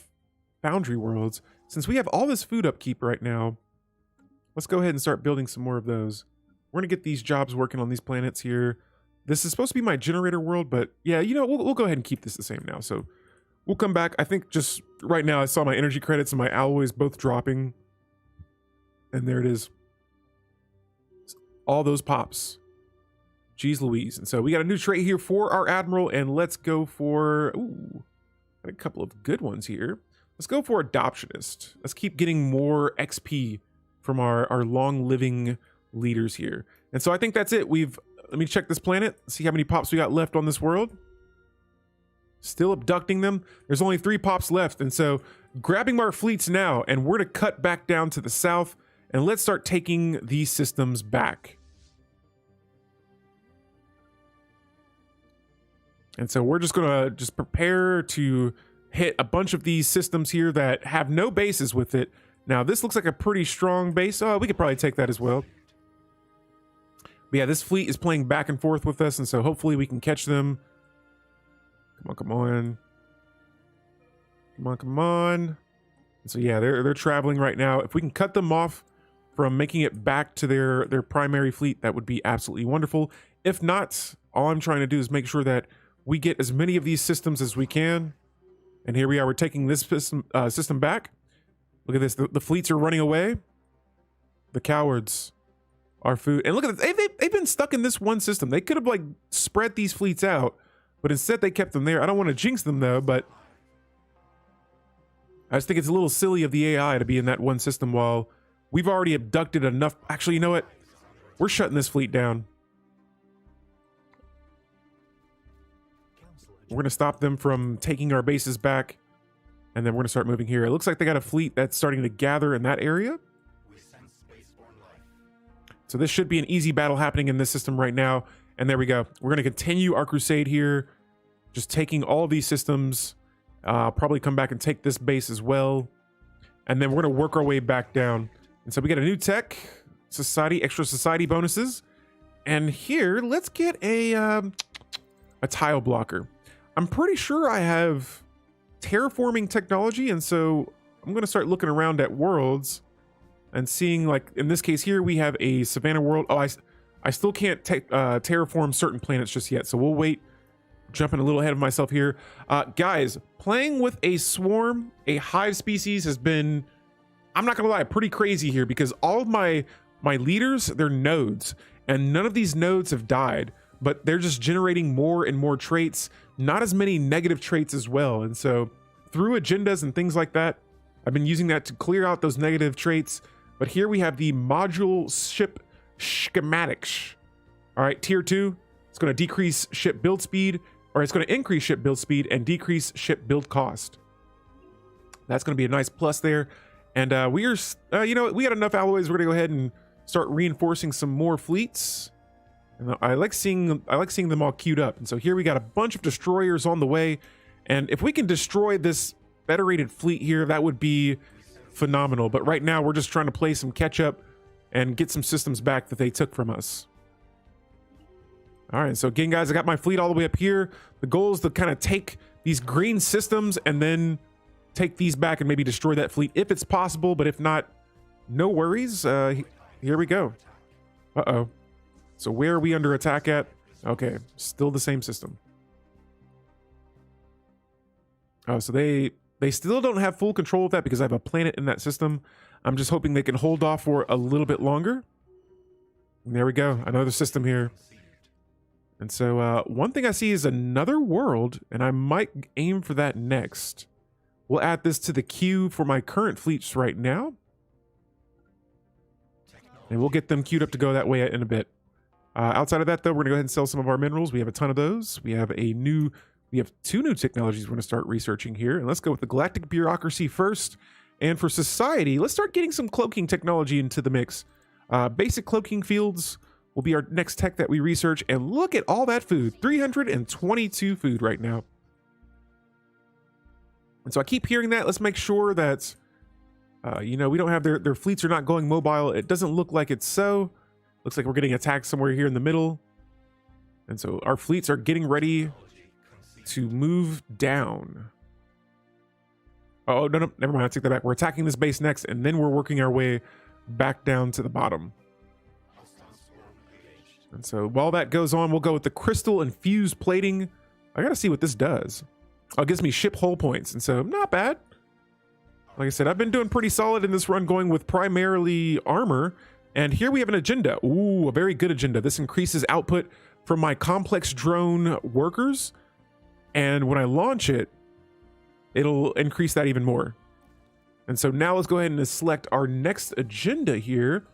foundry worlds. Since we have all this food upkeep right now, let's go ahead and start building some more of those. We're going to get these jobs working on these planets here. This is supposed to be my generator world, but yeah, you know, we'll go ahead and keep this the same now. So we'll come back. I think just right now I saw my energy credits and my alloys both dropping. And there it is. All those pops. Jeez Louise. And so we got a new trait here for our Admiral, and let's go for... Ooh, got a couple of good ones here. Let's go for Adoptionist. Let's keep getting more XP from our long-living leaders here. And so I think that's it. Let me check this planet, see how many pops we got left on this world. Still abducting them. There's only 3 pops left. And so grabbing our fleets now, and we're to cut back down to the south, and let's start taking these systems back. And so we're just gonna prepare to hit a bunch of these systems here that have no bases with it. Now this looks like a pretty strong base. Oh, we could probably take that as well. But yeah, this fleet is playing back and forth with us, and so hopefully we can catch them. Come on, come on. Come on, come on. And so yeah, they're traveling right now. If we can cut them off from making it back to their primary fleet, that would be absolutely wonderful. If not, all I'm trying to do is make sure that we get as many of these systems as we can. And here we are, we're taking this system back. Look at this, the fleets are running away. The cowards. Our food. And look at this, they've been stuck in this one system. They could have like spread these fleets out, but instead they kept them there. I don't want to jinx them though, but I just think it's a little silly of the AI to be in that one system while we've already abducted enough. Actually, you know what? We're shutting this fleet down. We're going to stop them from taking our bases back, and then we're going to start moving here. It looks like they got a fleet that's starting to gather in that area. So this should be an easy battle happening in this system right now. And there we go. We're going to continue our crusade here, just taking all of these systems. Probably come back and take this base as well. And then we're going to work our way back down. And so we get a new tech, society, extra society bonuses. And here, let's get a tile blocker. I'm pretty sure I have terraforming technology. And so I'm going to start looking around at worlds and seeing, like in this case here, we have a Savannah world. Oh, I still can't terraform certain planets just yet. So we'll wait. Jumping a little ahead of myself here. Guys, playing with a swarm, a hive species has been, I'm not gonna lie, pretty crazy here because all of my leaders, they're nodes, and none of these nodes have died, but they're just generating more and more traits, not as many negative traits as well. And so through agendas and things like that, I've been using that to clear out those negative traits. But here we have the module ship schematics. All right, tier 2, it's gonna decrease ship build speed, or it's going to increase ship build speed and decrease ship build cost. That's going to be a nice plus there. And we are, you know, we got enough alloys. We're going to go ahead and start reinforcing some more fleets. And I like seeing them all queued up. And so here we got a bunch of destroyers on the way. And if we can destroy this federated fleet here, that would be phenomenal. But right now we're just trying to play some catch up and get some systems back that they took from us. All right, so again, guys, I got my fleet all the way up here. The goal is to kind of take these green systems and then take these back and maybe destroy that fleet if it's possible. But if not, no worries. Here we go. Uh-oh. So where are we under attack at? Okay, still the same system. Oh, so they still don't have full control of that because I have a planet in that system. I'm just hoping they can hold off for a little bit longer. And there we go, another system here. And so one thing I see is another world, and I might aim for that next. We'll add this to the queue for my current fleets right now. And we'll get them queued up to go that way in a bit. Outside of that, though, we're going to go ahead and sell some of our minerals. We have a ton of those. We have two new technologies we're going to start researching here. And let's go with the galactic bureaucracy first. And for society, let's start getting some cloaking technology into the mix. Basic cloaking fields will be our next tech that we research. And look at all that food, 322 food right now. And so I keep hearing that. Let's make sure that, you know, we don't have their fleets are not going mobile. It doesn't look like it's so. Looks like we're getting attacked somewhere here in the middle. And so our fleets are getting ready to move down. Oh, no, never mind. I take that back. We're attacking this base next, and then we're working our way back down to the bottom. And so while that goes on, we'll go with the crystal infused plating. I gotta see what this does. Oh, it gives me ship hull points, and so not bad. Like I said, I've been doing pretty solid in this run, going with primarily armor. And here we have an agenda. Ooh, a very good agenda. This increases output from my complex drone workers. And when I launch it, it'll increase that even more. And so now let's go ahead and select our next agenda here.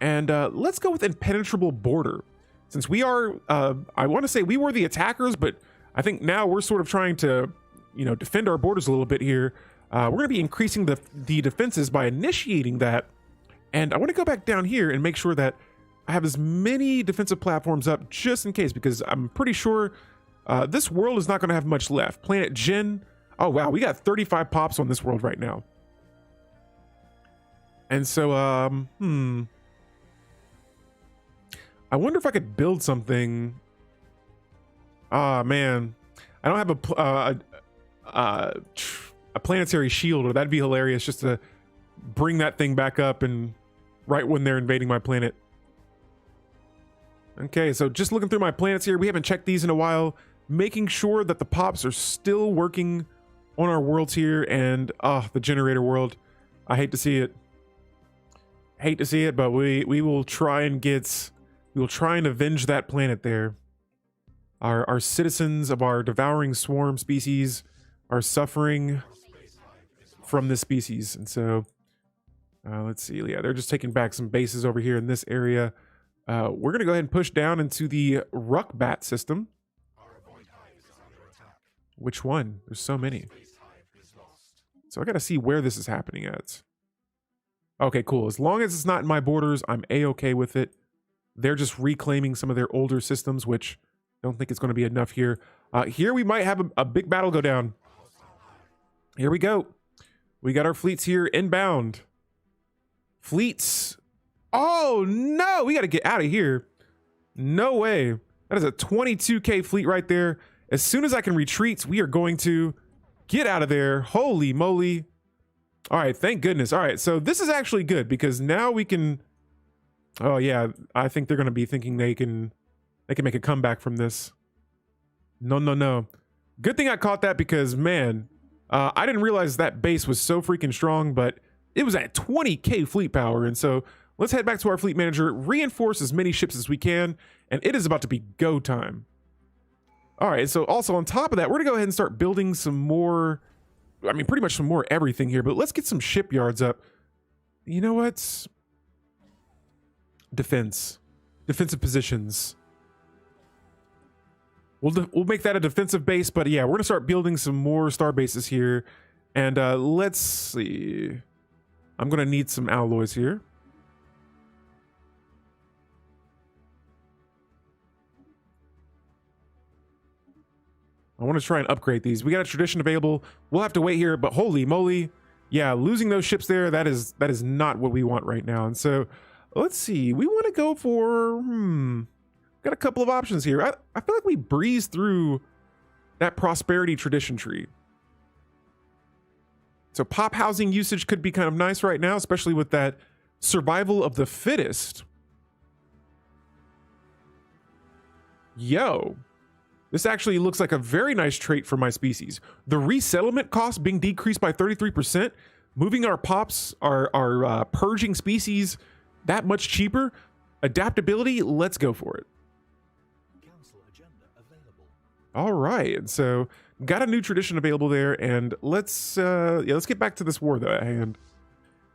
And let's go with impenetrable border. Since we are, I want to say we were the attackers, but I think now we're sort of trying to, you know, defend our borders a little bit here. We're going to be increasing the defenses by initiating that. And I want to go back down here and make sure that I have as many defensive platforms up just in case, because I'm pretty sure This world is not going to have much left. Planet Jin. Oh, wow. We got 35 pops on this world right now. And so, I wonder if I could build something. Ah, man. I don't have a planetary shield, or that'd be hilarious just to bring that thing back up and right when they're invading my planet. Okay, so just looking through my planets here, we haven't checked these in a while, making sure that the pops are still working on our worlds here. And the generator world, I hate to see it. Hate to see it, but we will try and avenge that planet there. Our citizens of our devouring swarm species are suffering from this species. And so let's see. Yeah, they're just taking back some bases over here in this area. We're going to go ahead and push down into the Ruckbat system. Which one? There's so many. So I got to see where this is happening at. Okay, cool. As long as it's not in my borders, I'm A-okay with it. They're just reclaiming some of their older systems, which I don't think it's going to be enough here. Here we might have a big battle go down. Here we go. We got our fleets here inbound. Fleets. Oh, no. We got to get out of here. No way. That is a 22K fleet right there. As soon as I can retreat, we are going to get out of there. Holy moly. All right. Thank goodness. All right. So this is actually good because now we can... Oh, yeah. I think they're going to be thinking they can make a comeback from this. No, no, no. Good thing I caught that because, man, I didn't realize that base was so freaking strong, but it was at 20K fleet power. And so let's head back to our fleet manager, reinforce as many ships as we can, and it is about to be go time. All right, so also on top of that, we're gonna go ahead and start building some more, I mean, pretty much some more everything here, but let's get some shipyards up. You know what? Defensive positions. We'll make that a defensive base, but yeah, we're gonna start building some more star bases here. And let's see. I'm gonna need some alloys here. I want to try and upgrade these. We got a tradition available. We'll have to wait here, but holy moly. Yeah, losing those ships there, that is not what we want right now. And so let's see. We want to go for got a couple of options here. I feel like we breezed through that prosperity tradition tree. So pop housing usage could be kind of nice right now, especially with that survival of the fittest. Yo. This actually looks like a very nice trait for my species. The resettlement cost being decreased by 33%, moving our pops, our purging species that much cheaper. Adaptability, let's go for it. Council agenda available. All right, and so got a new tradition available there, and let's get back to this war though at hand.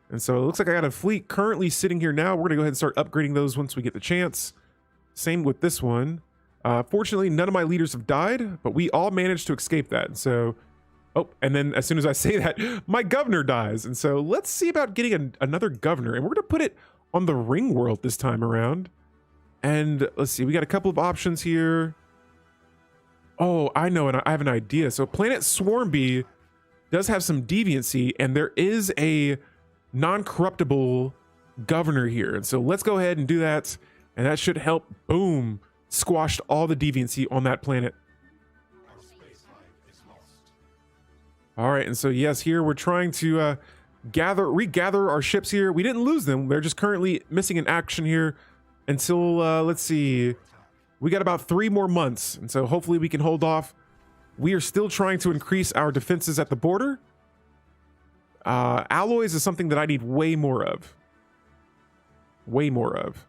And so it looks like I got a fleet currently sitting here now. We're gonna go ahead and start upgrading those once we get the chance. Same with this one. Fortunately, none of my leaders have died, but we all managed to escape that. And so, and then as soon as I say that, my governor dies. And so let's see about getting another governor. And we're going to put it on the ring world this time around. And let's see, we got a couple of options here. Oh, I know, and I have an idea. So Planet Swarmbee does have some deviancy, and there is a non-corruptible governor here. And so let's go ahead and do that. And that should help, boom, squashed all the deviancy on that planet. All right, and so yes, here we're trying to regather our ships here. We didn't lose them. They're just currently missing in action here until, let's see, we got about 3 more months. And so hopefully we can hold off. We are still trying to increase our defenses at the border. Alloys is something that I need way more of. Way more of.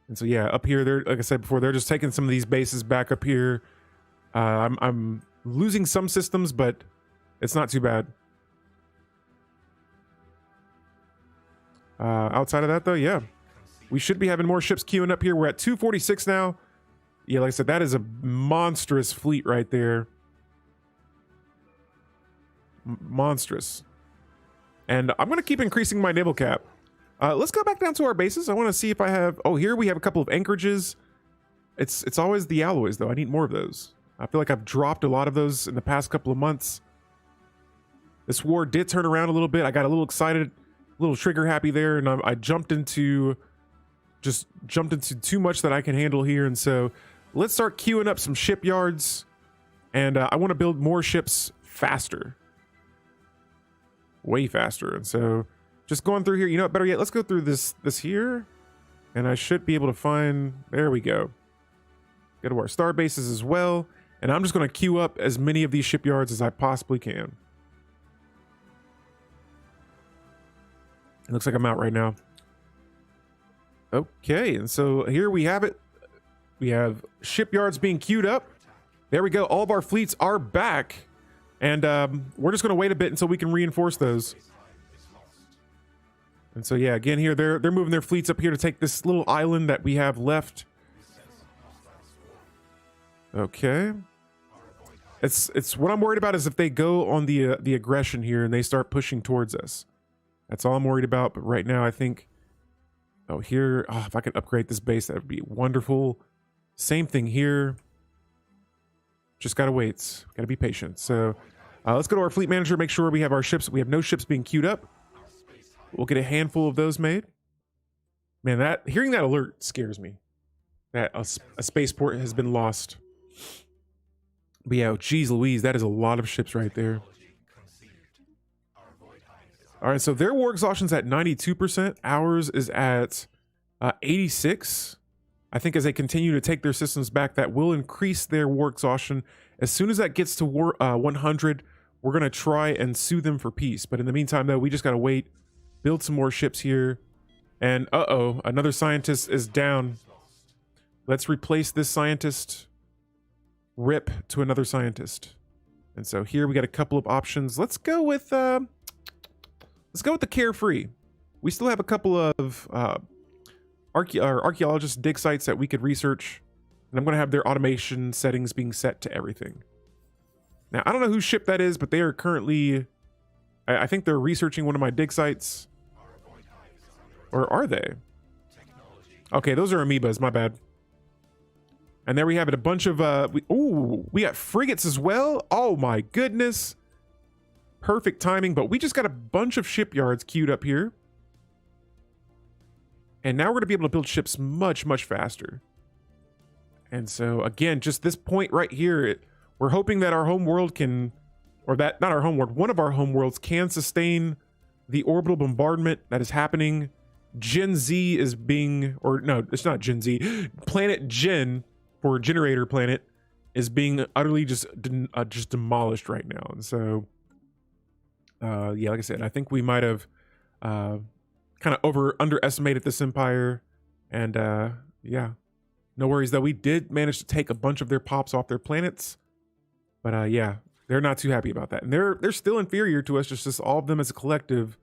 And so yeah, up here, they're, like I said before, they're just taking some of these bases back up here. I'm losing some systems, but it's not too bad. Outside of that, though, yeah, we should be having more ships queuing up here. We're at 246 now. Yeah, like I said, that is a monstrous fleet right there. Monstrous. And I'm going to keep increasing my naval cap. Let's go back down to our bases. I want to see if I have... Oh, here we have a couple of anchorages. It's always the alloys, though. I need more of those. I feel like I've dropped a lot of those in the past couple of months. This war did turn around a little bit. I got a little excited, a little trigger happy there, and I jumped into too much that I can handle here. And so let's start queuing up some shipyards, and I want to build more ships faster, way faster. And so just going through here, you know what, better yet, let's go through this here, and I should be able to find, there we go. Go to our star bases as well, and I'm just going to queue up as many of these shipyards as I possibly can. It looks like I'm out right now. Okay, and so here we have it. We have shipyards being queued up. There we go. All of our fleets are back, and we're just going to wait a bit until we can reinforce those. And so yeah, again here they're moving their fleets up here to take this little island that we have left. Okay. It's what I'm worried about is if they go on the aggression here and they start pushing towards us. That's all I'm worried about. But right now I think, oh here, oh, if I could upgrade this base, that would be wonderful. Same thing here. Just gotta wait. Gotta be patient. So let's go to our fleet manager, make sure we have our ships. We have no ships being queued up. We'll get a handful of those made. Man, hearing that alert scares me. That a spaceport has been lost. But yeah, geez Louise, that is a lot of ships right there. All right, so their war exhaustion's at 92%. Ours is at 86. I think as they continue to take their systems back, that will increase their war exhaustion. As soon as that gets to 100, we're going to try and sue them for peace. But in the meantime, though, we just got to wait, build some more ships here. And uh-oh, another scientist is down. Let's replace this scientist. Rip to another scientist. And so here we got a couple of options. Let's go with the carefree. We still have a couple of archaeologist dig sites that we could research, and I'm going to have their automation settings being set to everything. Now I don't know whose ship that is, but they are currently, I think they're researching one of my dig sites. Or are they? Okay, those are amoebas, my bad. And there we have it, a bunch of we got frigates as well. Oh my goodness. Perfect timing, but we just got a bunch of shipyards queued up here. And now we're going to be able to build ships much, much faster. And so again, just this point right here, we're hoping that our home world can, or that, not our home world, one of our home worlds can sustain the orbital bombardment that is happening. Gen Z is being, or no, it's not Gen Z. Planet Gen, for Generator Planet, is being utterly just demolished right now. And so, yeah, like I said, I think we might have kind of underestimated this empire. And yeah, no worries though. We did manage to take a bunch of their pops off their planets. But yeah, they're not too happy about that. And they're still inferior to us. Just all of them as a collective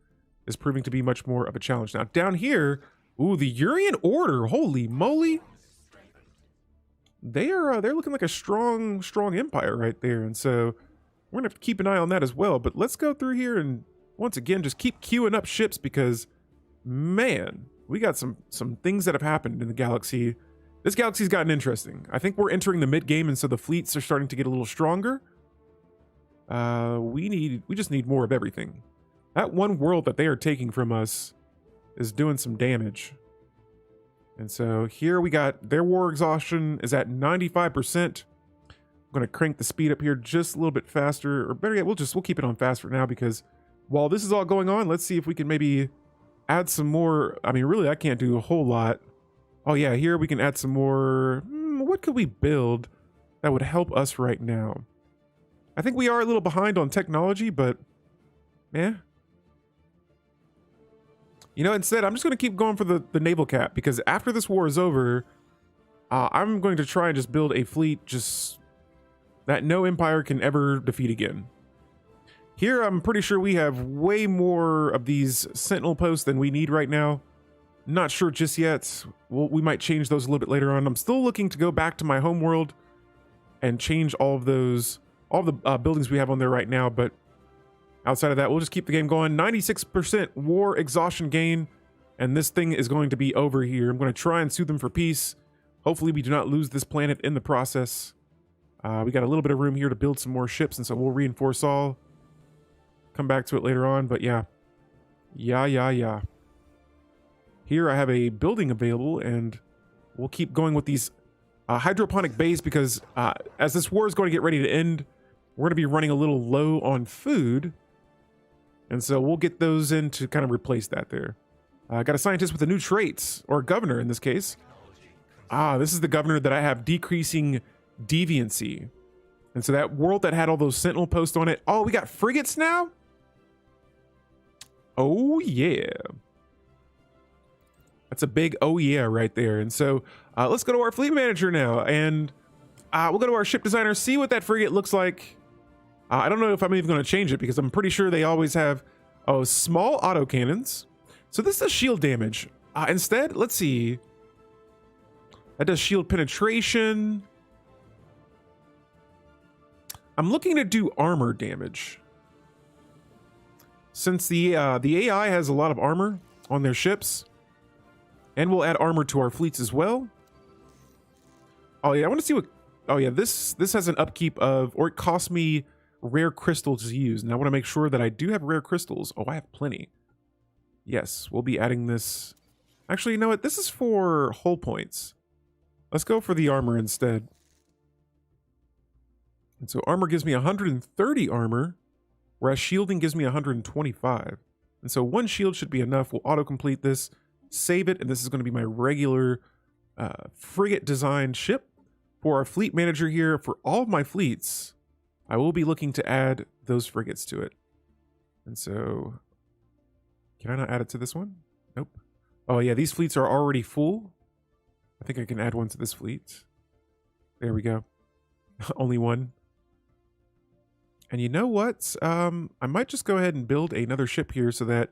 is proving to be much more of a challenge. Now down here, ooh, the Urian Order, holy moly. They're looking like a strong empire right there. And so we're gonna have to keep an eye on that as well. But let's go through here and once again just keep queuing up ships, because man, we got some things that have happened in the galaxy. This galaxy's gotten interesting. I think we're entering the mid game, and so the fleets are starting to get a little stronger. We just need more of everything. That one world that they are taking from us is doing some damage. And so here we got their war exhaustion is at 95%. I'm going to crank the speed up here just a little bit faster, or better yet, we'll keep it on fast for now, because while this is all going on, let's see if we can maybe add some more. I mean, really, I can't do a whole lot. Oh yeah, here we can add some more. What could we build that would help us right now? I think we are a little behind on technology, but yeah. You know, instead, I'm just going to keep going for the naval cap, because after this war is over, I'm going to try and just build a fleet just that no empire can ever defeat again. Here, I'm pretty sure we have way more of these sentinel posts than we need right now. Not sure just yet. We might change those a little bit later on. I'm still looking to go back to my home world and change all the buildings we have on there right now, but outside of that, we'll just keep the game going. 96% war exhaustion gain, and this thing is going to be over here. I'm going to try and sue them for peace. Hopefully we do not lose this planet in the process. We got a little bit of room here to build some more ships, and so we'll reinforce all. Come back to it later on, but yeah. Yeah. Here I have a building available, and we'll keep going with these hydroponic bays because as this war is going to get ready to end, we're going to be running a little low on food. And so we'll get those in to kind of replace that there. I got a scientist with a new trait, or a governor in this case. This is the governor that I have, decreasing deviancy. And so that world that had all those sentinel posts on it. Oh, we got frigates now? Oh, yeah. That's a big oh, yeah, right there. And so let's go to our fleet manager now. And we'll go to our ship designer, see what that frigate looks like. I don't know if I'm even going to change it because I'm pretty sure they always have small autocannons. So this does shield damage. Instead, let's see. That does shield penetration. I'm looking to do armor damage. Since the AI has a lot of armor on their ships, and we'll add armor to our fleets as well. Oh yeah, I want to see what. Oh yeah, this has an upkeep of, or it costs me rare crystals to use, and I want to make sure that I do have rare crystals. Oh, I have plenty. Yes, we'll be adding this. Actually, you know what? This is for hull points. Let's go for the armor instead. And so armor gives me 130 armor, whereas shielding gives me 125. And so one shield should be enough. We'll auto-complete this, save it, and this is going to be my regular frigate designed ship. For our fleet manager here, for all of my fleets, I will be looking to add those frigates to it. And so, can I not add it to this one? Nope. Oh yeah, these fleets are already full. I think I can add one to this fleet. There we go. Only one. And you know what? I might just go ahead and build another ship here so that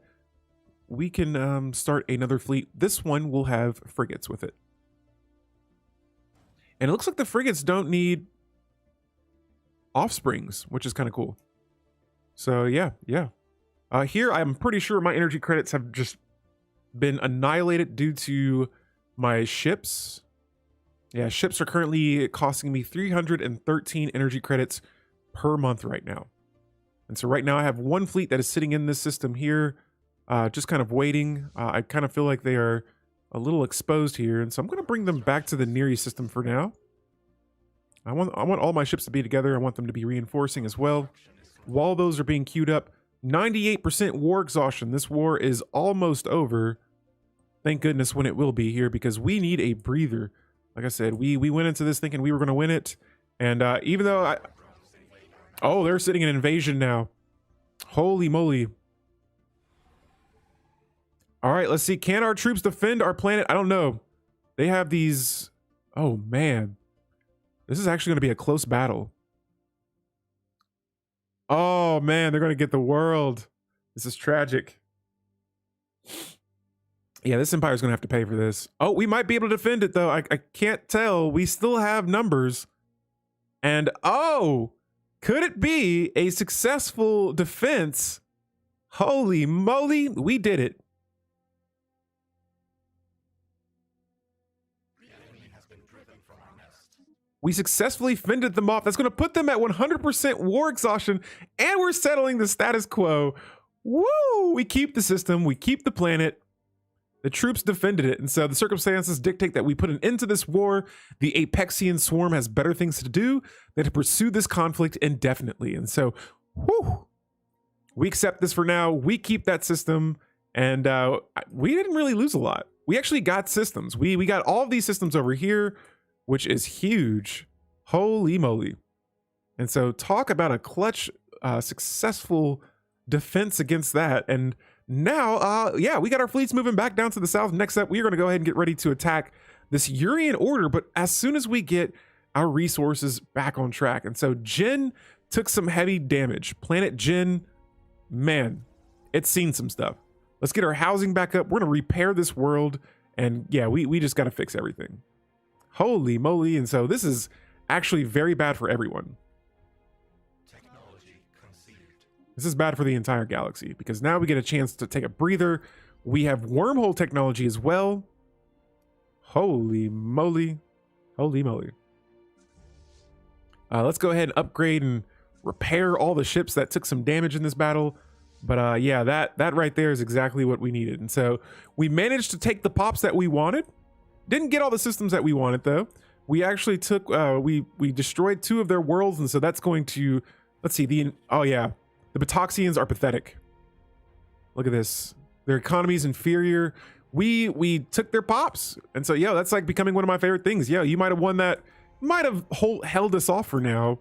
we can start another fleet. This one will have frigates with it. And it looks like the frigates don't need offsprings, which is kind of cool. So yeah. Here, I'm pretty sure my energy credits have just been annihilated due to my ships. Yeah, ships are currently costing me 313 energy credits per month right now. And so right now I have one fleet that is sitting in this system here, just kind of waiting. I kind of feel like they are a little exposed here, and so I'm going to bring them back to the Neary system for now. I want all my ships to be together. I want them to be reinforcing as well. While those are being queued up, 98% war exhaustion. This war is almost over. Thank goodness when it will be here, because we need a breather. Like I said, we went into this thinking we were going to win it, and even though oh, they're sitting in invasion now. Holy moly. All right, let's see. Can our troops defend our planet? I don't know. They have these. Oh, man. This is actually going to be a close battle. Oh, man. They're going to get the world. This is tragic. Yeah, this empire is going to have to pay for this. Oh, we might be able to defend it, though. I can't tell. We still have numbers. And, oh, could it be a successful defense? Holy moly. We did it. We successfully fended them off. That's going to put them at 100% war exhaustion, and we're settling the status quo. Woo! We keep the system. We keep the planet. The troops defended it, and so the circumstances dictate that we put an end to this war. The Apexian swarm has better things to do than to pursue this conflict indefinitely. And so, whew, we accept this for now. We keep that system, and we didn't really lose a lot. We actually got systems. We got all of these systems over here, which is huge. Holy moly. And so talk about a clutch, successful defense against that. And now, yeah, we got our fleets moving back down to the south. Next up, we are going to go ahead and get ready to attack this Urian order, but as soon as we get our resources back on track. And so Jin took some heavy damage. Planet Jin, man, it's seen some stuff. Let's get our housing back up. We're going to repair this world. And yeah, we just got to fix everything. Holy moly. And so this is actually very bad for everyone. This is bad for the entire galaxy because now we get a chance to take a breather. We have wormhole technology as well. Holy moly. Holy moly. Let's go ahead and upgrade and repair all the ships that took some damage in this battle. But yeah, that right there is exactly what we needed. And so we managed to take the pops that we wanted. Didn't get all the systems that we wanted though. We actually took, we destroyed 2 of their worlds. And so that's going to, let's see, oh yeah, the Buttoxians are pathetic. Look at this. Their economy is inferior. We took their pops. And so, yeah, that's like becoming one of my favorite things. Yeah, you might have won that, might have held us off for now.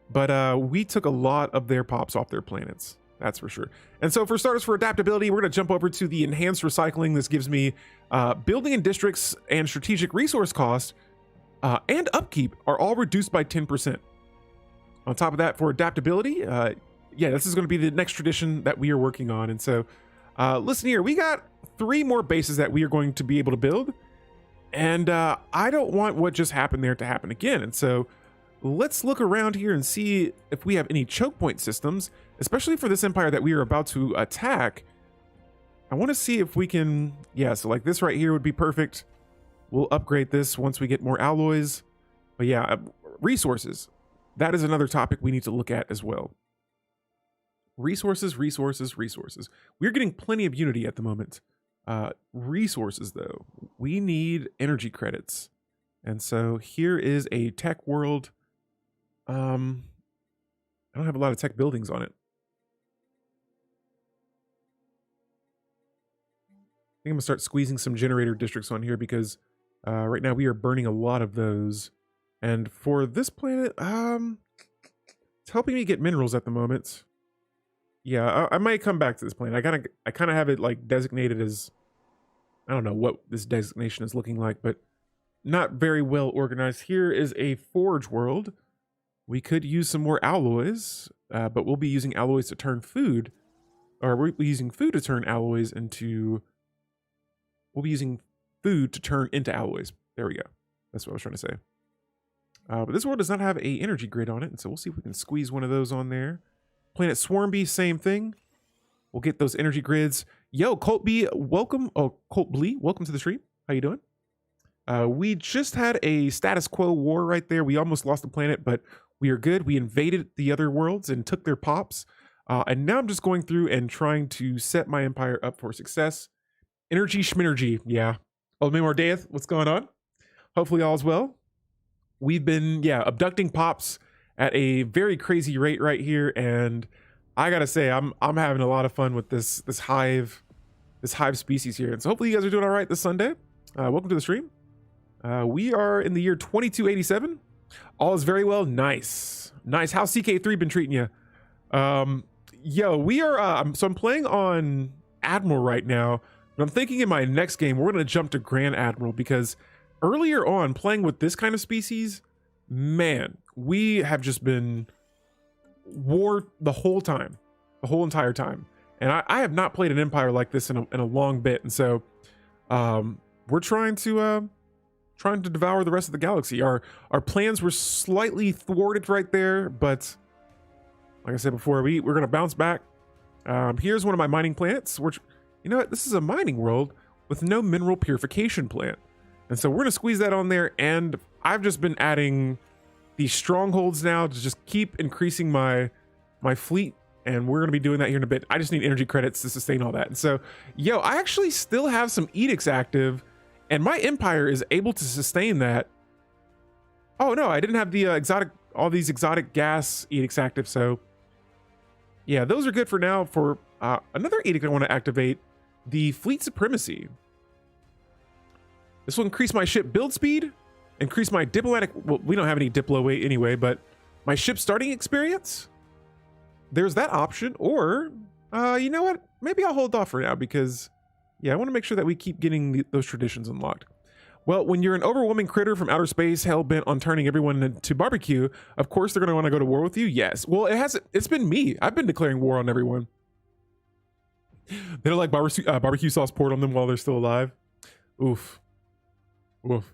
But we took a lot of their pops off their planets. That's for sure. And so for starters, for adaptability, we're going to jump over to the enhanced recycling. This gives me building in districts and strategic resource cost and upkeep are all reduced by 10%. On top of that, for adaptability, yeah, this is going to be the next tradition that we are working on. And so listen here, we got 3 more bases that we are going to be able to build. And I don't want what just happened there to happen again. And so let's look around here and see if we have any choke point systems, especially for this empire that we are about to attack. I want to see if we can, yeah, so like this right here would be perfect. We'll upgrade this once we get more alloys. But yeah, resources. That is another topic we need to look at as well. Resources, resources, resources. We're getting plenty of unity at the moment. Resources though, we need energy credits. And so here is a tech world. I don't have a lot of tech buildings on it. I think I'm gonna start squeezing some generator districts on here because right now we are burning a lot of those. And for this planet, it's helping me get minerals at the moment. Yeah, I might come back to this planet. I kind of have it like designated as, I don't know what this designation is looking like, but not very well organized. Here is a forge world. We could use some more alloys, but we'll be using alloys to turn food, or we'll be using food to turn alloys into, we'll be using food to turn into alloys. There we go. That's what I was trying to say. But this world does not have a energy grid on it, and so we'll see if we can squeeze one of those on there. Planet Swarmby, same thing. We'll get those energy grids. Yo, Colt B, welcome. Oh, Colt Blee, welcome to the stream. How you doing? We just had a status quo war right there. We almost lost the planet, but we are good. We invaded the other worlds and took their pops. And now I'm just going through and trying to set my empire up for success. Energy schminergy, yeah. Oh, Memordeath, what's going on? Hopefully all's well. We've been, yeah, abducting pops at a very crazy rate right here, and I gotta say, I'm having a lot of fun with this hive species here. And so hopefully you guys are doing all right this Sunday. Welcome to the stream. We are in the year 2287. All is very well. Nice. How's CK3 been treating you? Yo, we are, so I'm playing on Admiral right now, but I'm thinking in my next game, we're going to jump to Grand Admiral because earlier on playing with this kind of species, man, we have just been war the whole entire time. And I have not played an empire like this in a long bit. And so, we're trying to devour the rest of the galaxy. Our plans were slightly thwarted right there, but like I said before, we're going to bounce back. Here's one of my mining planets, which, you know what, this is a mining world with no mineral purification plant. And so we're going to squeeze that on there. And I've just been adding these strongholds now to just keep increasing my fleet. And we're going to be doing that here in a bit. I just need energy credits to sustain all that. And so, yo, I actually still have some edicts active, and my empire is able to sustain that. Oh no, I didn't have the all these exotic gas edicts active. So yeah, those are good for now. For another edict I want to activate, the fleet supremacy. This will increase my ship build speed, increase my diplomatic, well, we don't have any diplo weight anyway, but my ship starting experience. There's that option. Or you know what, maybe I'll hold off for now because yeah, I want to make sure that we keep getting those traditions unlocked. Well, when you're an overwhelming critter from outer space, hell-bent on turning everyone into barbecue, of course they're going to want to go to war with you. Yes. Well, it's been me. I've been declaring war on everyone. They don't like barbecue sauce poured on them while they're still alive. Oof. Oof.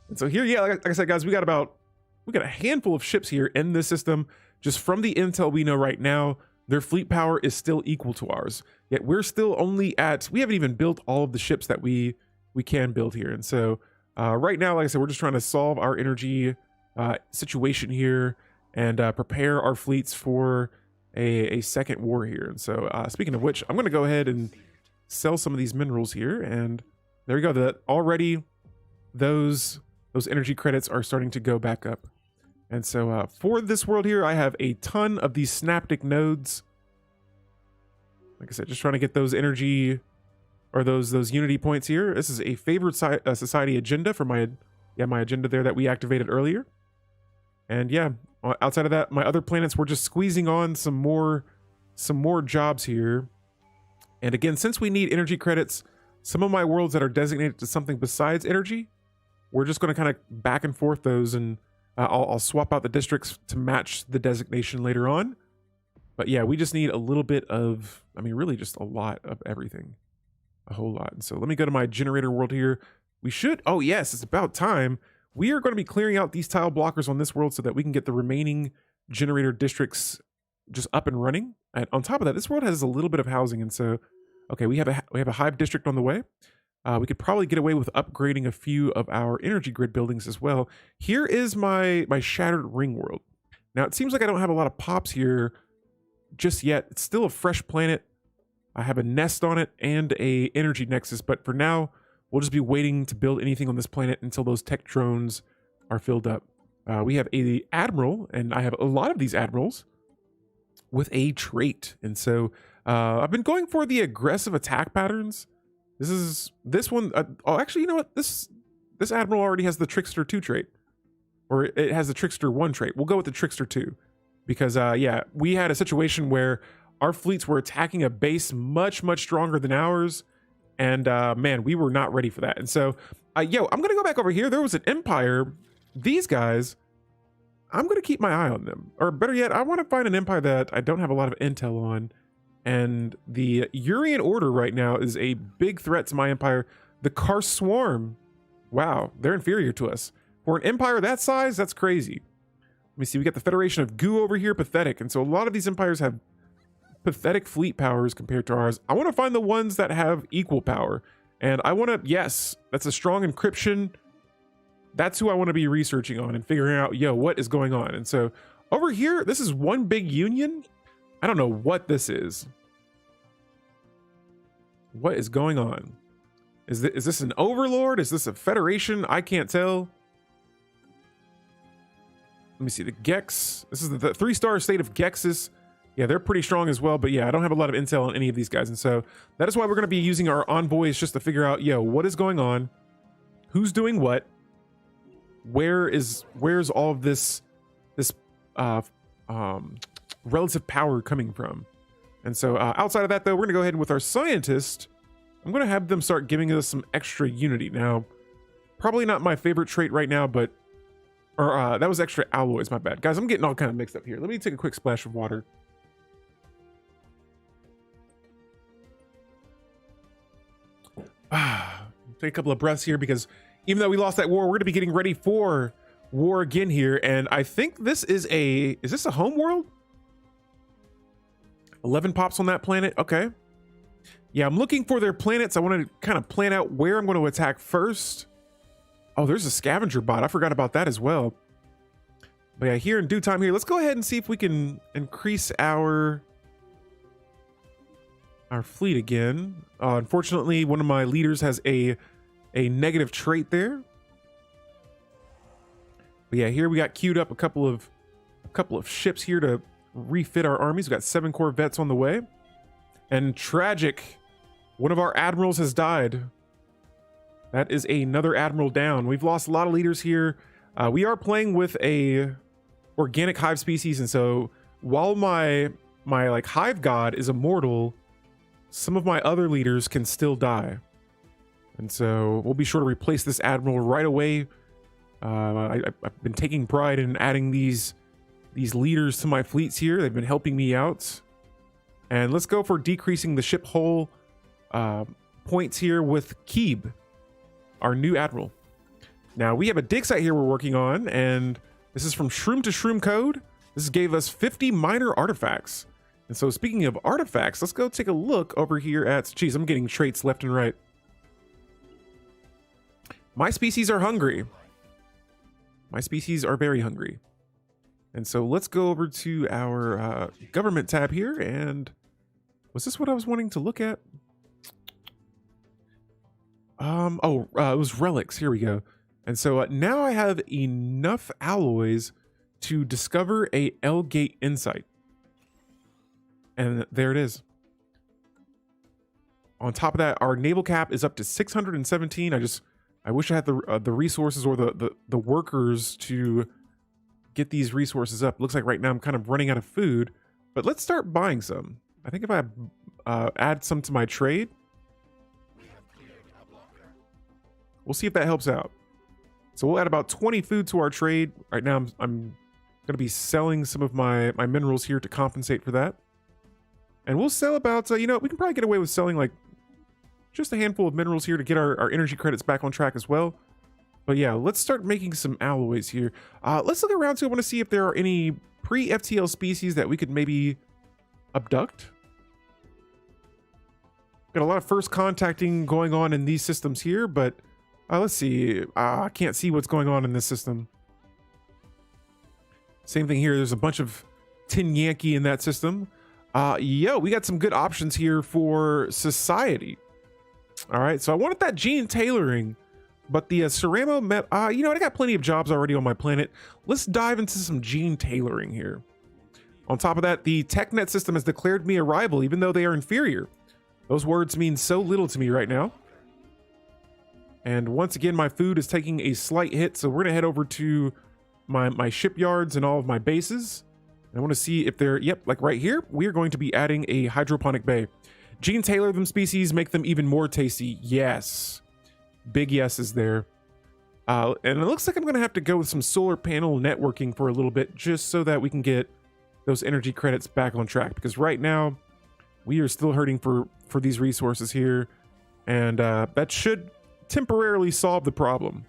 And so here, yeah, like I said, guys, we got a handful of ships here in this system. Just from the intel we know right now, their fleet power is still equal to ours. Yet we're still only at, we haven't even built all of the ships that we can build here. And so Right now, like I said, we're just trying to solve our energy situation here and prepare our fleets for a second war here. And so speaking of which, I'm going to go ahead and sell some of these minerals here. And there you go. That already those energy credits are starting to go back up. And so for this world here, I have a ton of these synaptic nodes. Like I said, just trying to get those energy or those unity points here. This is a favored society agenda for my agenda there that we activated earlier. And yeah, outside of that, my other planets, we're just squeezing on some more jobs here. And again, since we need energy credits, some of my worlds that are designated to something besides energy, we're just going to kind of back and forth those, and I'll swap out the districts to match the designation later on. But yeah, we just need a little bit of, I mean, really just a lot of everything. A whole lot. And so let me go to my generator world here. We should, oh yes, it's about time. We are going to be clearing out these tile blockers on this world so that we can get the remaining generator districts just up and running. And on top of that, this world has a little bit of housing. And so, okay, we have a hive district on the way. We could probably get away with upgrading a few of our energy grid buildings as well. Here is my shattered ring world. Now, it seems like I don't have a lot of pops here just yet. It's still a fresh planet. I have a nest on it and a energy nexus, but for now, we'll just be waiting to build anything on this planet until those tech drones are filled up. We have a admiral, and I have a lot of these admirals with a trait. And so I've been going for the aggressive attack patterns. This one, oh, actually, you know what? This admiral already has the Trickster 2 trait, or it has the Trickster 1 trait. We'll go with the Trickster 2 because, yeah, we had a situation where our fleets were attacking a base much, much stronger than ours. And man, we were not ready for that. And so, yo, I'm going to go back over here. There was an empire. These guys, I'm going to keep my eye on them. Or better yet, I want to find an empire that I don't have a lot of intel on. And the Urian Order right now is a big threat to my empire. The Kar Swarm, wow, they're inferior to us. For an empire that size, that's crazy. Let me see, we got the Federation of Goo over here, pathetic. And so a lot of these empires have pathetic fleet powers compared to ours. I want to find the ones that have equal power. And I want to, yes, that's a strong encryption. That's who I want to be researching on and figuring out, yo, what is going on? And so over here, this is one big union. I don't know what this is. What is going on? Is this an overlord? Is this a federation? I can't tell. Let me see, the Gex. This is the 3-star state of Gexus. Yeah, they're pretty strong as well, but yeah, I don't have a lot of intel on any of these guys. And so that is why we're going to be using our envoys just to figure out, yo, what is going on? Who's doing what? Where's all of this relative power coming from? And so outside of that, though, we're going to go ahead and with our scientist, I'm going to have them start giving us some extra unity. Now, probably not my favorite trait right now, but, or that was extra alloys, my bad. Guys, I'm getting all kind of mixed up here. Let me take a quick splash of water. Take a couple of breaths here because even though we lost that war, we're going to be getting ready for war again here. And I think this is this a home world? 11 pops on that planet. Okay. Yeah, I'm looking for their planets. I want to kind of plan out where I'm going to attack first. Oh, there's a scavenger bot. I forgot about that as well. But yeah, here in due time here, let's go ahead and see if we can increase our fleet again. Unfortunately, one of my leaders has a negative trait there. But yeah, here we got queued up a couple of ships here to refit our armies. We got 7 corvettes on the way. And tragic, one of our admirals has died. That is another admiral down. We've lost a lot of leaders here. We are playing with a organic hive species, and so while my like hive god is immortal, some of my other leaders can still die. And so we'll be sure to replace this admiral right away. I've been taking pride in adding these leaders to my fleets here. They've been helping me out. And let's go for decreasing the ship hull points here with Keeb, our new admiral. Now we have a dig site here we're working on, and this is from Shroom to Shroom Code. This gave us 50 minor artifacts. And so speaking of artifacts, let's go take a look over here at, geez, I'm getting traits left and right. My species are hungry. My species are very hungry. And so let's go over to our government tab here. And was this what I was wanting to look at? It was relics. Here we go. And so now I have enough alloys to discover a L-gate insight. And there it is. On top of that, our naval cap is up to 617. I wish I had the resources or the workers to get these resources up. Looks like right now I'm kind of running out of food, but let's start buying some. I think if I add some to my trade, we'll see if that helps out. So we'll add about 20 food to our trade. Right now I'm going to be selling some of my minerals here to compensate for that. And we'll sell about, we can probably get away with selling like just a handful of minerals here to get our energy credits back on track as well. But yeah, let's start making some alloys here. Let's look around too. I want to see if there are any pre-FTL species that we could maybe abduct. Got a lot of first contacting going on in these systems here, but let's see. I can't see what's going on in this system. Same thing here. There's a bunch of Tin Yankee in that system. We got some good options here for society. All right, so I wanted that gene tailoring, but the Ceramo met, I got plenty of jobs already on my planet. Let's dive into some gene tailoring here. On top of that, the TechNet system has declared me a rival, even though they are inferior. Those words mean so little to me right now. And once again, my food is taking a slight hit, so we're gonna head over to my shipyards and all of my bases. I want to see if they're, like right here, we are going to be adding a hydroponic bay. Gene tailor them species, make them even more tasty. Yes. Big yeses there. And it looks like I'm going to have to go with some solar panel networking for a little bit, just so that we can get those energy credits back on track. Because right now, we are still hurting for these resources here. And that should temporarily solve the problem.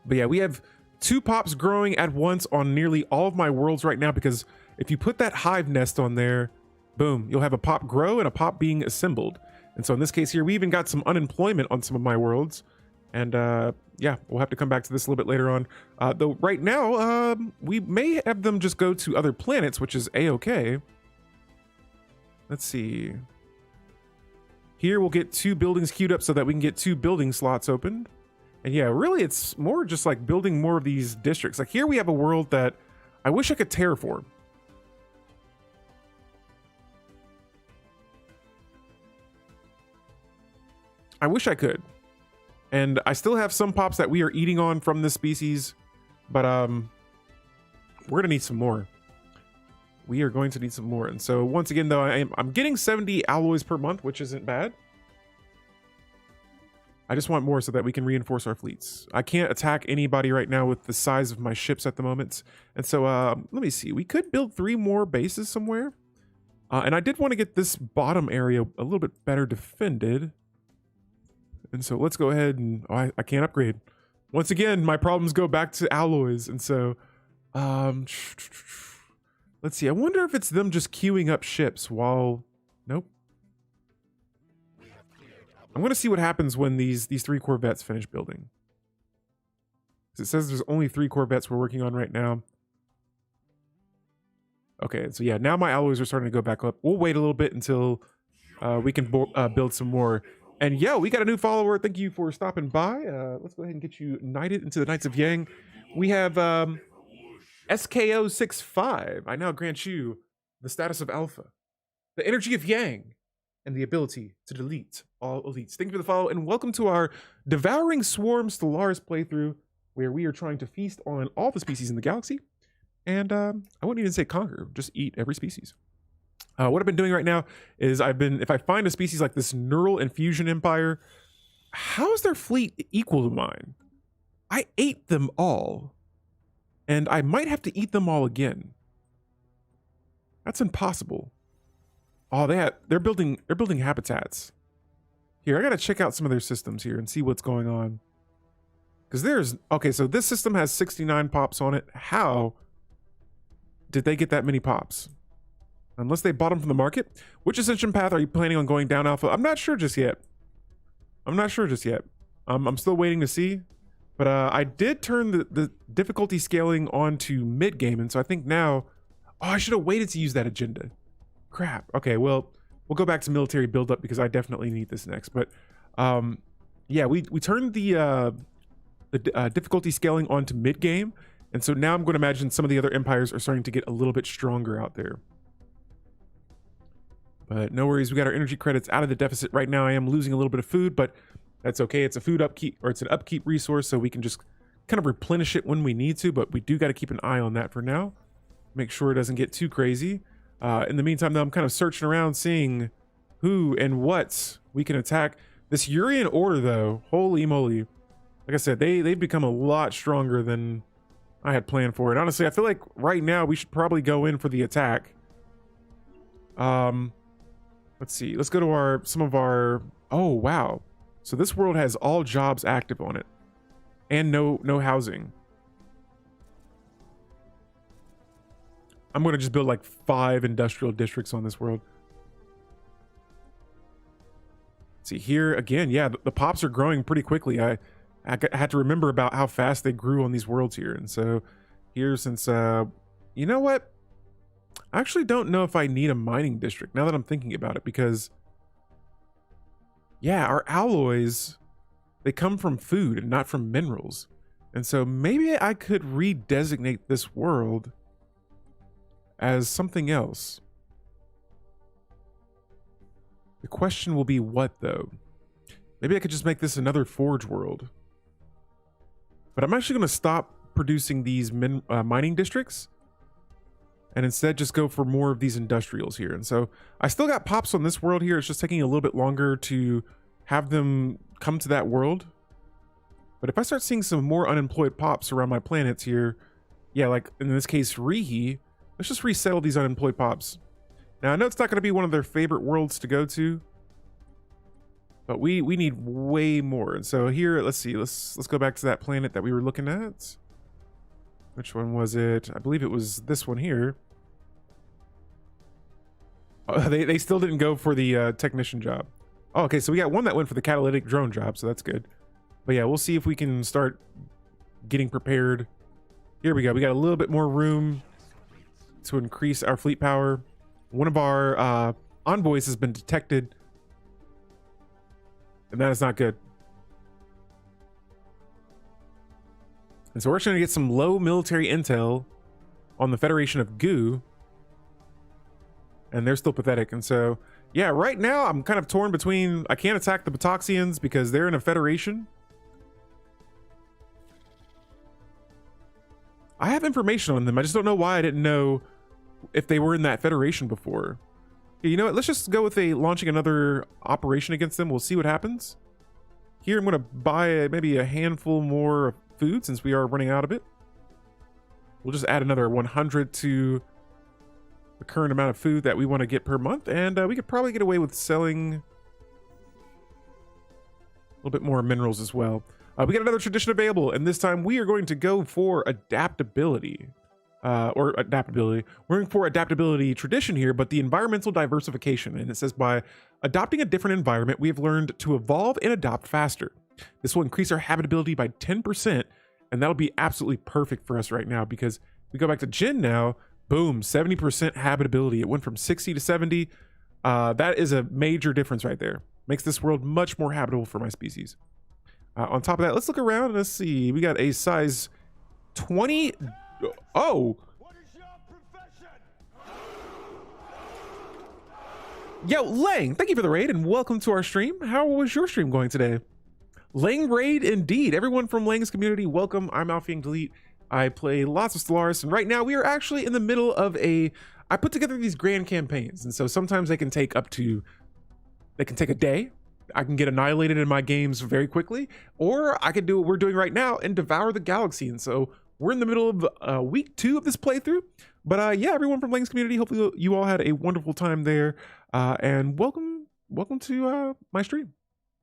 But yeah, we have 2 pops growing at once on nearly all of my worlds right now, because if you put that hive nest on there, boom, you'll have a pop grow and a pop being assembled. And so in this case here, we even got some unemployment on some of my worlds. And yeah, we'll have to come back to this a little bit later on. Though right now, we may have them just go to other planets, which is a-okay. Let's see. Here we'll get 2 buildings queued up so that we can get 2 building slots opened. And yeah, really, it's more just like building more of these districts. Like here we have a world that I wish I could terraform. I wish I could. And I still have some pops that we are eating on from this species, but we're gonna need some more. We are going to need some more. And so once again, though, I'm getting 70 alloys per month, which isn't bad. I just want more so that we can reinforce our fleets. I can't attack anybody right now with the size of my ships at the moment. And so let me see. We could build 3 more bases somewhere. And I did want to get this bottom area a little bit better defended. And so let's go ahead and... I can't upgrade. Once again, my problems go back to alloys. And so... let's see. I wonder if it's them just queuing up ships while... Nope. I'm going to see what happens when these 3 Corvettes finish building. It says there's only 3 Corvettes we're working on right now. Okay, so yeah, now my alloys are starting to go back up. We'll wait a little bit until we can build some more. And yeah, we got a new follower. Thank you for stopping by. Let's go ahead and get you knighted into the Knights of Yang. We have SKO65. I now grant you the status of Alpha, the energy of Yang, and the ability to delete all elites. Thank you for the follow, and welcome to our Devouring Swarm Stellaris playthrough, where we are trying to feast on all the species in the galaxy. And I wouldn't even say conquer, just eat every species. What I've been doing right now is if I find a species like this Neural Infusion Empire, how is their fleet equal to mine? I ate them all, and I might have to eat them all again. That's impossible. Oh, they're building habitats. Here, I gotta check out some of their systems here and see what's going on. Because okay, so this system has 69 pops on it. How did they get that many pops? Unless they bought them from the market. Which ascension path are you planning on going down, Alpha? I'm not sure just yet. I'm still waiting to see. But I did turn the difficulty scaling on to mid-game, and so I think now... Oh, I should have waited to use that agenda. Crap. Okay, well, we'll go back to military buildup because I definitely need this next. But yeah, we turned the difficulty scaling on to mid-game, and so now I'm going to imagine some of the other empires are starting to get a little bit stronger out there. But no worries, we got our energy credits out of the deficit right now. I am losing a little bit of food, but that's okay. It's a food upkeep, or it's an upkeep resource, so we can just kind of replenish it when we need to, but we do got to keep an eye on that for now. Make sure it doesn't get too crazy. In the meantime, though, I'm kind of searching around, seeing who and what we can attack. This Urian Order, though, holy moly. Like I said, they've become a lot stronger than I had planned for it. Honestly, I feel like right now we should probably go in for the attack. Let's see. Let's go to some of our... Oh, wow. So this world has all jobs active on it. And no housing. I'm going to just build like 5 industrial districts on this world. See here again, yeah, the pops are growing pretty quickly. I had to remember about how fast they grew on these worlds here. And so here, since, you know what? I actually don't know if I need a mining district now that I'm thinking about it, because yeah, our alloys, they come from food and not from minerals. And so maybe I could redesignate this world as something else. The question will be what, though? Maybe I could just make this another forge world. But I'm actually going to stop producing these mining districts and instead just go for more of these industrials here. And so I still got pops on this world here. It's just taking a little bit longer to have them come to that world. But if I start seeing some more unemployed pops around my planets here, yeah, like in this case, Rihi, let's just resettle these unemployed pops. Now, I know it's not going to be one of their favorite worlds to go to, but we need way more. And so here, let's see, let's go back to that planet that we were looking at. Which one was it? I believe it was this one here. Oh, they still didn't go for the technician job. Oh, okay, so we got one that went for the catalytic drone job, so that's good. But yeah, we'll see if we can start getting prepared. Here we go. We got a little bit more room to increase our fleet power. One of our envoys has been detected, and that is not good. And so we're actually going to get some low military intel on the Federation of Goo, and they're still pathetic. And so, yeah, right now I'm kind of torn between, I can't attack the Buttoxians because they're in a Federation. I have information on them. I just don't know why I didn't know if they were in that Federation before. You know what? Let's just go with launching another operation against them. We'll see what happens. Here, I'm going to buy maybe a handful more food since we are running out of it. We'll just add another 100 to the current amount of food that we want to get per month. And we could probably get away with selling a little bit more minerals as well. We got another tradition available, and this time we are going to go for adaptability. We're going for adaptability tradition here, but the environmental diversification. And it says, by adopting a different environment, we have learned to evolve and adopt faster. This will increase our habitability by 10%, and that'll be absolutely perfect for us right now, because we go back to Jin now, boom, 70% habitability. It went from 60 to 70. That is a major difference right there. Makes this world much more habitable for my species. On top of that, let's look around and let's see. We got a size 20. Oh. What is your profession? Yo, Lang, thank you for the raid and welcome to our stream. How was your stream going today? Lang raid indeed. Everyone from Lang's community, welcome. I'm Alfie Delete. I play lots of Stellaris, and right now we are actually in the middle of I put together these grand campaigns, and so sometimes they can take a day. I can get annihilated in my games very quickly, or I can do what we're doing right now and devour the galaxy. And so we're in the middle of week 2 of this playthrough. But yeah, everyone from Lang's community, hopefully you all had a wonderful time there. And welcome to my stream.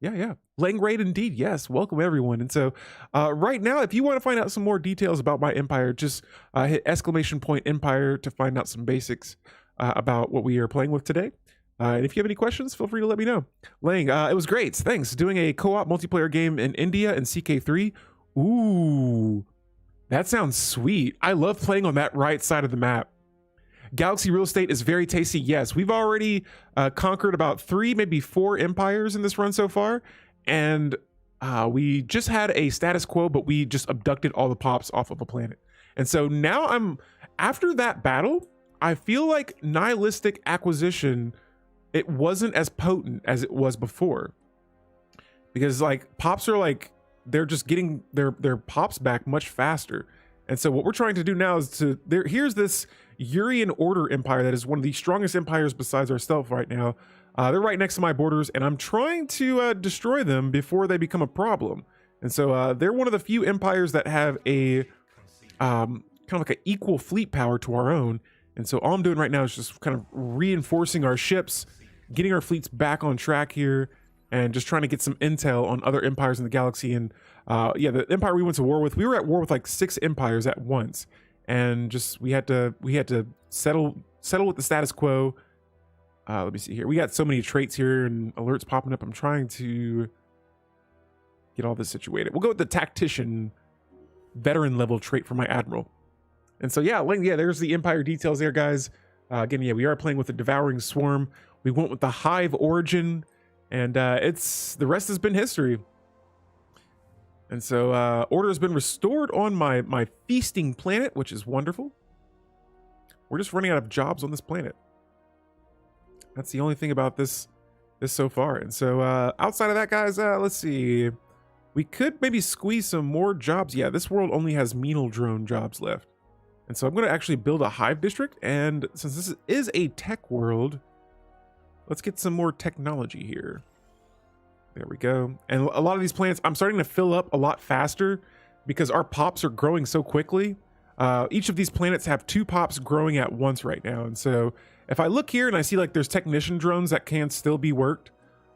Yeah. Lang raid indeed. Yes, welcome everyone. And so right now, if you want to find out some more details about my empire, just hit !empire to find out some basics about what we are playing with today. And if you have any questions, feel free to let me know. Lang, it was great. Thanks. Doing a co-op multiplayer game in India and CK3. Ooh, that sounds sweet. I love playing on that right side of the map. Galaxy real estate is very tasty. Yes, we've already conquered about 3, maybe 4 empires in this run so far. And we just had a status quo, but we just abducted all the pops off of a planet. And so now after that battle, I feel like nihilistic acquisition, it wasn't as potent as it was before. Because like pops are like, they're just getting their pops back much faster. And so what we're trying to do now is here's this Urian Order empire that is one of the strongest empires besides ourselves right now. They're right next to my borders, and I'm trying to destroy them before they become a problem. And so they're one of the few empires that have a kind of like an equal fleet power to our own. And so all I'm doing right now is just kind of reinforcing our ships, getting our fleets back on track here, and just trying to get some intel on other empires in the galaxy. And yeah, the empire we went to war with, we were at war with like 6 empires at once, and just we had to settle with the status quo. Let me see here. We got so many traits here and alerts popping up. I'm trying to get all this situated. We'll go with the tactician veteran level trait for my admiral. And so yeah, there's the empire details there, guys. Again, yeah, we are playing with the devouring swarm. We went with the Hive origin, and the rest has been history. And so order has been restored on my feasting planet, which is wonderful. We're just running out of jobs on this planet. That's the only thing about this so far. And so outside of that, guys, let's see. We could maybe squeeze some more jobs. Yeah, this world only has Menal drone jobs left. And so I'm going to actually build a Hive district. And since this is a tech world, let's get some more technology here. There we go. And a lot of these planets, I'm starting to fill up a lot faster because our pops are growing so quickly. Each of these planets have 2 pops growing at once right now. And so if I look here and I see like there's technician drones that can still be worked,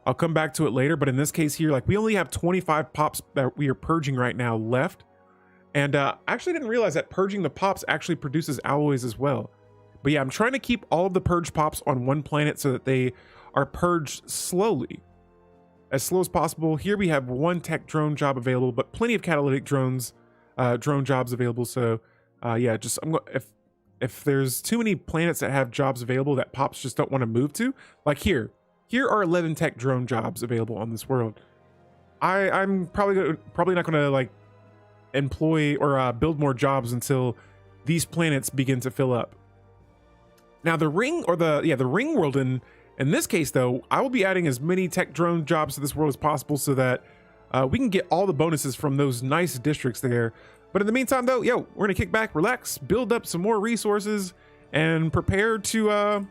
I'll come back to it later. But in this case here, like we only have 25 pops that we are purging right now left. And I actually didn't realize that purging the pops actually produces alloys as well. But yeah, I'm trying to keep all of the purge pops on one planet so that they are purged slowly, as slow as possible. Here we have 1 tech drone job available, but plenty of catalytic drone jobs available. So yeah, just if there's too many planets that have jobs available that pops just don't want to move to, like here are 11 tech drone jobs available on this world. I'm probably not gonna like employ or build more jobs until these planets begin to fill up. Now the ring world in this case though, I will be adding as many tech drone jobs to this world as possible so that we can get all the bonuses from those nice districts there. But in the meantime though, we're gonna kick back, relax, build up some more resources, and prepare to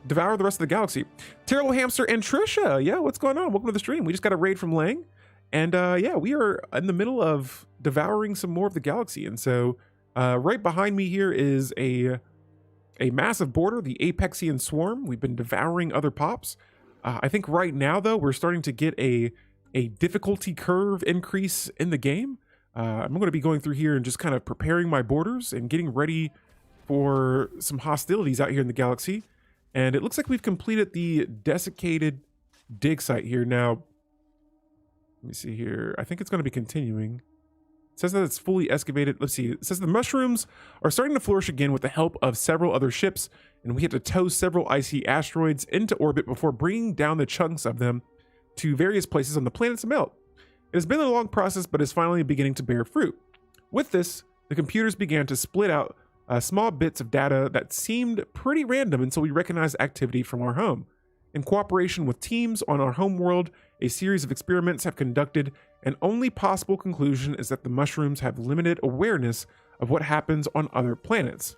devour the rest of the galaxy. Terrible Hamster and Trisha, yeah, what's going on? Welcome to the stream. We just got a raid from Lang, and yeah, we are in the middle of devouring some more of the galaxy. And so right behind me here is a massive border, the Apexian Swarm. We've been devouring other pops. I think right now though, we're starting to get a difficulty curve increase in the game. I'm going to be going through here and just kind of preparing my borders and getting ready for some hostilities out here in the galaxy. And it looks like we've completed the desiccated dig site here. Now, let me see here. I think it's going to be continuing. It says that it's fully excavated. Let's see. It says the mushrooms are starting to flourish again with the help of several other ships, and we had to tow several icy asteroids into orbit before bringing down the chunks of them to various places on the planet to melt. It has been a long process, but is finally beginning to bear fruit. With this, the computers began to split out small bits of data that seemed pretty random until we recognized activity from our home. In cooperation with teams on our home world, a series of experiments have conducted, and only possible conclusion is that the mushrooms have limited awareness of what happens on other planets.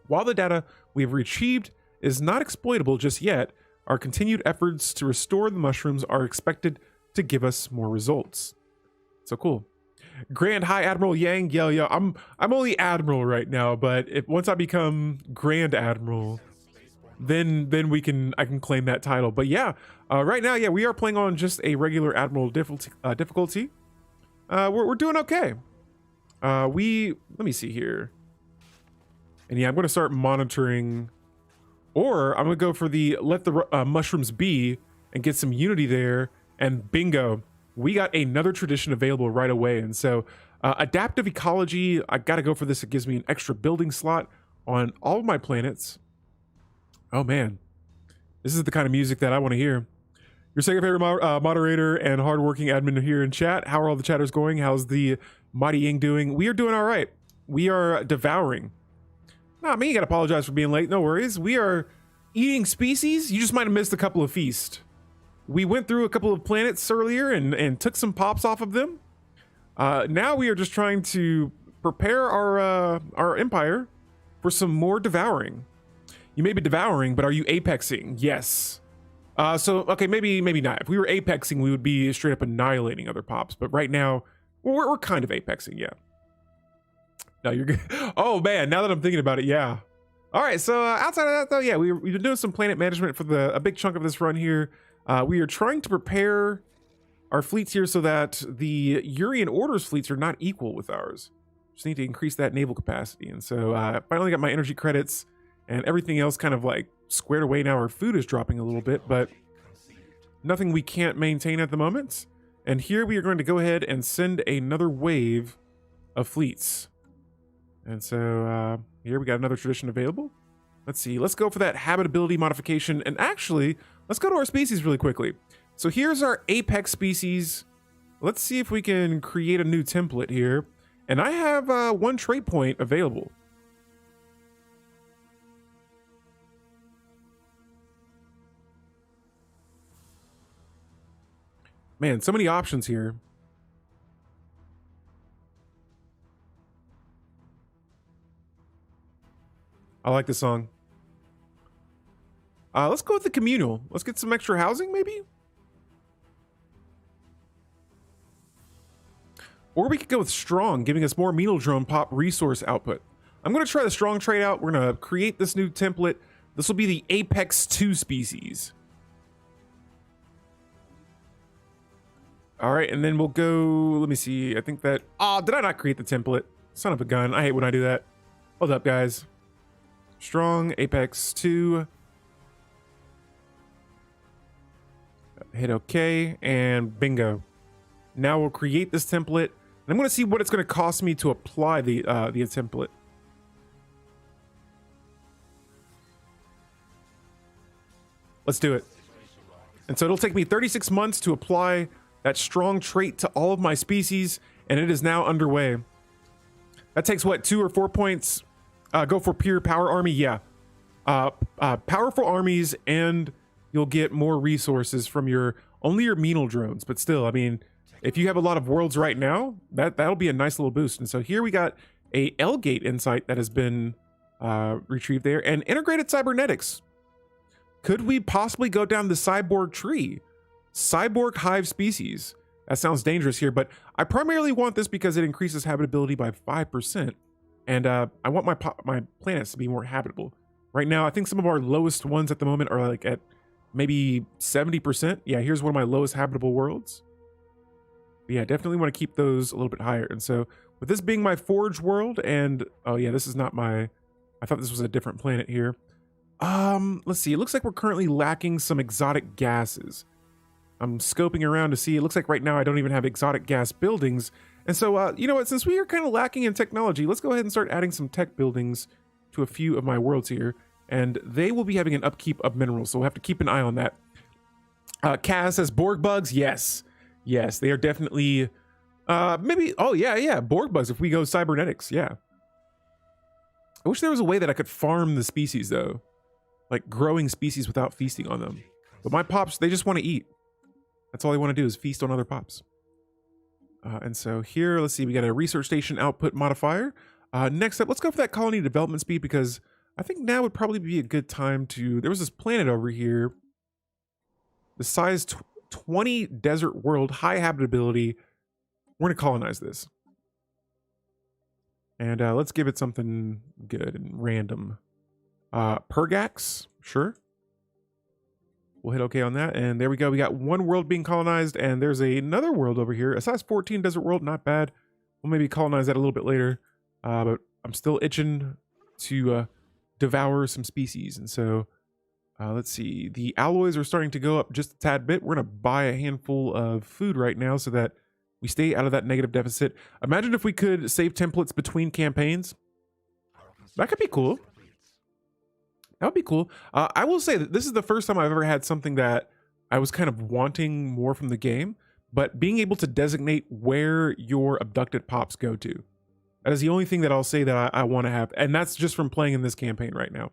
While the data we have retrieved is not exploitable just yet, our continued efforts to restore the mushrooms are expected to give us more results. So cool. Grand High Admiral Yang, yo, I'm only Admiral right now, but once I become Grand Admiral, then I can claim that title. But yeah, right now, yeah, we are playing on just a regular Admiral difficulty. We're doing okay. Let me see here. And yeah, I'm going to start monitoring Or I'm gonna go for the let the mushrooms be and get some unity there, and bingo, we got another tradition available right away. And so adaptive ecology, I gotta go for this. It gives me an extra building slot on all of my planets. Oh man, this is the kind of music that I want to hear. Your second favorite moderator and hardworking admin here in chat. How are all the chatters going? How's the Mighty Ying doing? We are doing all right. We are devouring. Nah, me, you gotta apologize for being late. No worries. We are eating species. You just might have missed a couple of feasts. We went through a couple of planets earlier and took some pops off of them. Now we are just trying to prepare our empire for some more devouring. You may be devouring, but are you apexing? Yes. So okay, maybe not. If we were apexing, we would be straight up annihilating other pops. But right now, we're kind of apexing, yeah. No, you're good. Oh man, now that I'm thinking about it, yeah. All right, so outside of that though, yeah, we've been doing some planet management for a big chunk of this run here. We are trying to prepare our fleets here so that the Urian Order's fleets are not equal with ours. Just need to increase that naval capacity. And so I finally got my energy credits and everything else kind of like squared away. Now our food is dropping a little bit, but nothing we can't maintain at the moment. And here we are going to go ahead and send another wave of fleets. And so here we got another tradition available. Let's see, let's go for that habitability modification. And actually, let's go to our species really quickly. So here's our apex species. Let's see if we can create a new template here. And I have one trait point available. Man, so many options here. I like this song. Let's go with the communal. Let's get some extra housing, maybe? Or we could go with strong, giving us more metal drone pop resource output. I'm going to try the strong trade out. We're going to create this new template. This will be the Apex 2 species. All right, and then we'll go, let me see. I think that, did I not create the template? Son of a gun. I hate when I do that. Hold up, guys. Strong, Apex 2. Hit OK, and bingo. Now we'll create this template. And I'm going to see what it's going to cost me to apply the template. Let's do it. And so it'll take me 36 months to apply that strong trait to all of my species, and it is now underway. That takes what, 2 or 4 points? Go for pure power army, yeah. Powerful armies, and you'll get more resources from only your menal drones. But still, I mean, if you have a lot of worlds right now, that'll be a nice little boost. And so here we got a L-Gate insight that has been retrieved there, and integrated cybernetics. Could we possibly go down the cyborg tree? Cyborg hive species. That sounds dangerous here, but I primarily want this because it increases habitability by 5%. And I want my planets to be more habitable. Right now, I think some of our lowest ones at the moment are like at maybe 70%. Yeah, here's one of my lowest habitable worlds. But yeah, definitely want to keep those a little bit higher. And so with this being my forge world, and oh yeah, this is not I thought this was a different planet here. Let's see. It looks like we're currently lacking some exotic gases. I'm scoping around to see. It looks like right now I don't even have exotic gas buildings. And so, you know what? Since we are kind of lacking in technology, let's go ahead and start adding some tech buildings to a few of my worlds here. And they will be having an upkeep of minerals, so we'll have to keep an eye on that. Kaz says Borg bugs. Yes. Yes, they are definitely... maybe... Oh, yeah. Borg bugs if we go cybernetics. Yeah. I wish there was a way that I could farm the species, though. Like growing species without feasting on them. But my pops, they just want to eat. That's all they want to do is feast on other pops. And so here, let's see, we got a research station output modifier. Next up, let's go for that colony development speed, because I think now would probably be a good time to... There was this planet over here. The size 20 desert world, high habitability. We're going to colonize this. And let's give it something good and random. Pergax, sure. We'll hit OK on that, and there we go. We got one world being colonized, and there's another world over here. A size 14 desert world, not bad. We'll maybe colonize that a little bit later, but I'm still itching to devour some species. And so Let's see. The alloys are starting to go up just a tad bit. We're going to buy a handful of food right now so that we stay out of that negative deficit. Imagine if we could save templates between campaigns. That could be cool. That would be cool. I will say that this is the first time I've ever had something that I was kind of wanting more from the game, but being able to designate where your abducted pops go to. That is the only thing that I'll say that I want to have. And that's just from playing in this campaign right now.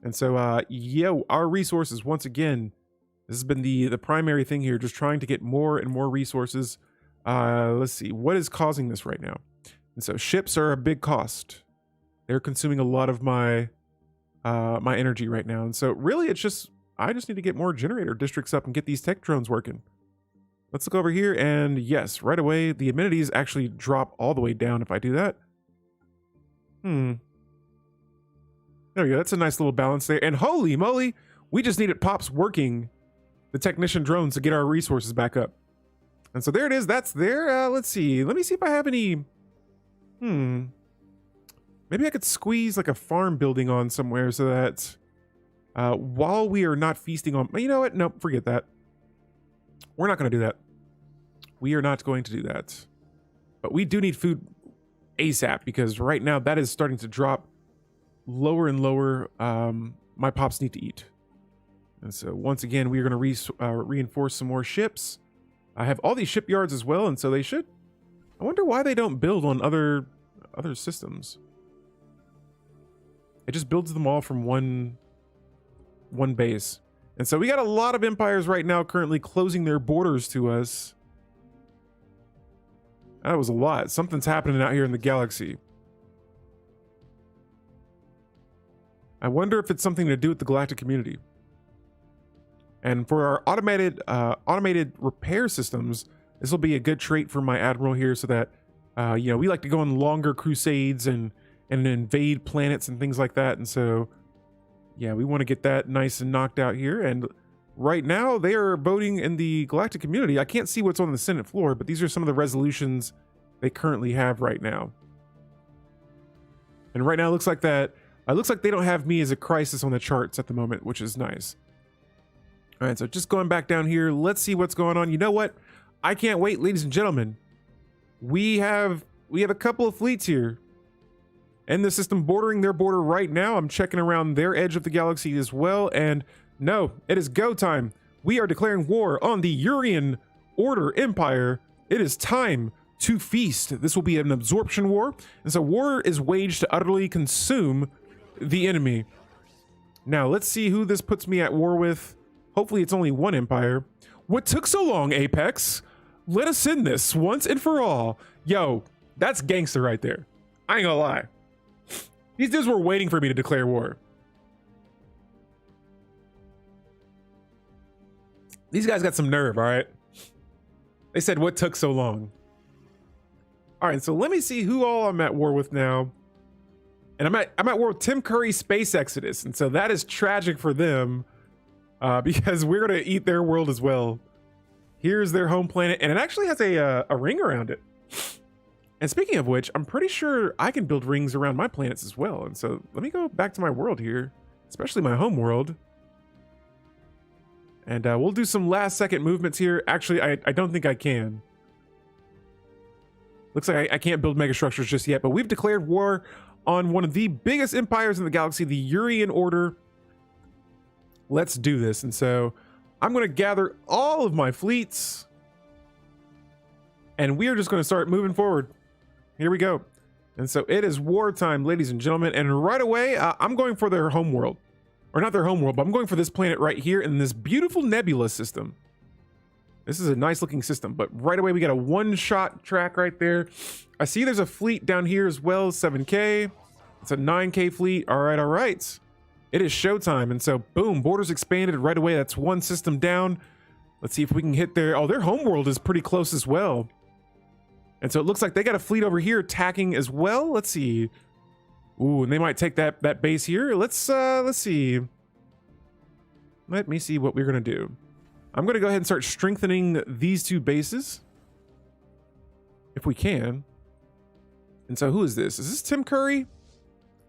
And so, our resources, once again, this has been the primary thing here, just trying to get more and more resources. Let's see, what is causing this right now? And so ships are a big cost. They're consuming a lot of my my energy right now. And so really it's just, I just need to get more generator districts up and get these tech drones working. Let's look over here, and yes, right away, the amenities actually drop all the way down if I do that. There we go, that's a nice little balance there. And holy moly, we just needed pops working the technician drones to get our resources back up. And so there it is, that's there. Let's see, let me see if I have any, maybe I could squeeze like a farm building on somewhere so that while we are not feasting on, you know what? Nope, forget that. We're not going to do that. We are not going to do that. But we do need food ASAP because right now that is starting to drop lower and lower. My pops need to eat. And so once again, we are going to reinforce some more ships. I have all these shipyards as well, and so they should. I wonder why they don't build on other systems. It just builds them all from one base. And so we got a lot of empires right now currently closing their borders to us. That was a lot. Something's happening out here in the galaxy. I wonder if it's something to do with the galactic community. And for our automated repair systems, this will be a good trait for my admiral here, so that we like to go on longer crusades and invade planets and things like that. And so yeah, we want to get that nice and knocked out here. And right now they are voting in the galactic community. I can't see what's on the Senate floor, but these are some of the resolutions they currently have right now. And right now it looks like they don't have me as a crisis on the charts at the moment, which is nice. All right, so just going back down here, let's see what's going on. You know what? I can't wait, ladies and gentlemen. We have a couple of fleets here in the system bordering their border right now. I'm checking around their edge of the galaxy as well, and no, it is go time. We are declaring war on the Urian Order Empire. It is time to feast. This will be an absorption war, and so war is waged to utterly consume the enemy. Now let's see who this puts me at war with. Hopefully it's only one empire. What took so long, Apex? Let us end this once and for all. Yo, that's gangster right there. I ain't gonna lie. These dudes were waiting for me to declare war. These guys got some nerve, all right? They said, what took so long? All right, so let me see who all I'm at war with now. And I'm at war with Tim Curry's Space Exodus. And so that is tragic for them because we're going to eat their world as well. Here's their home planet, and it actually has a ring around it. And speaking of which, I'm pretty sure I can build rings around my planets as well. And so let me go back to my world here, especially my home world. And we'll do some last second movements here. Actually, I don't think I can. Looks like I can't build megastructures just yet, but we've declared war on one of the biggest empires in the galaxy, the Urian Order. Let's do this. And so I'm going to gather all of my fleets, and we are just going to start moving forward. Here we go. And so it is wartime, ladies and gentlemen. And right away, I'm going for their home world. Or not their home world, but I'm going for this planet right here in this beautiful nebula system. This is a nice looking system, but right away we got a one-shot track right there. I see there's a fleet down here as well, 7K. It's a 9K fleet. All right, all right. It is showtime. And so boom, borders expanded right away. That's one system down. Let's see if we can hit their, oh, their home world is pretty close as well. And so it looks like they got a fleet over here attacking as well. Let's see. Ooh, and they might take that base here. Let's see. Let me see what we're gonna do. I'm gonna go ahead and start strengthening these two bases if we can. And so who is this? Is this Tim Curry?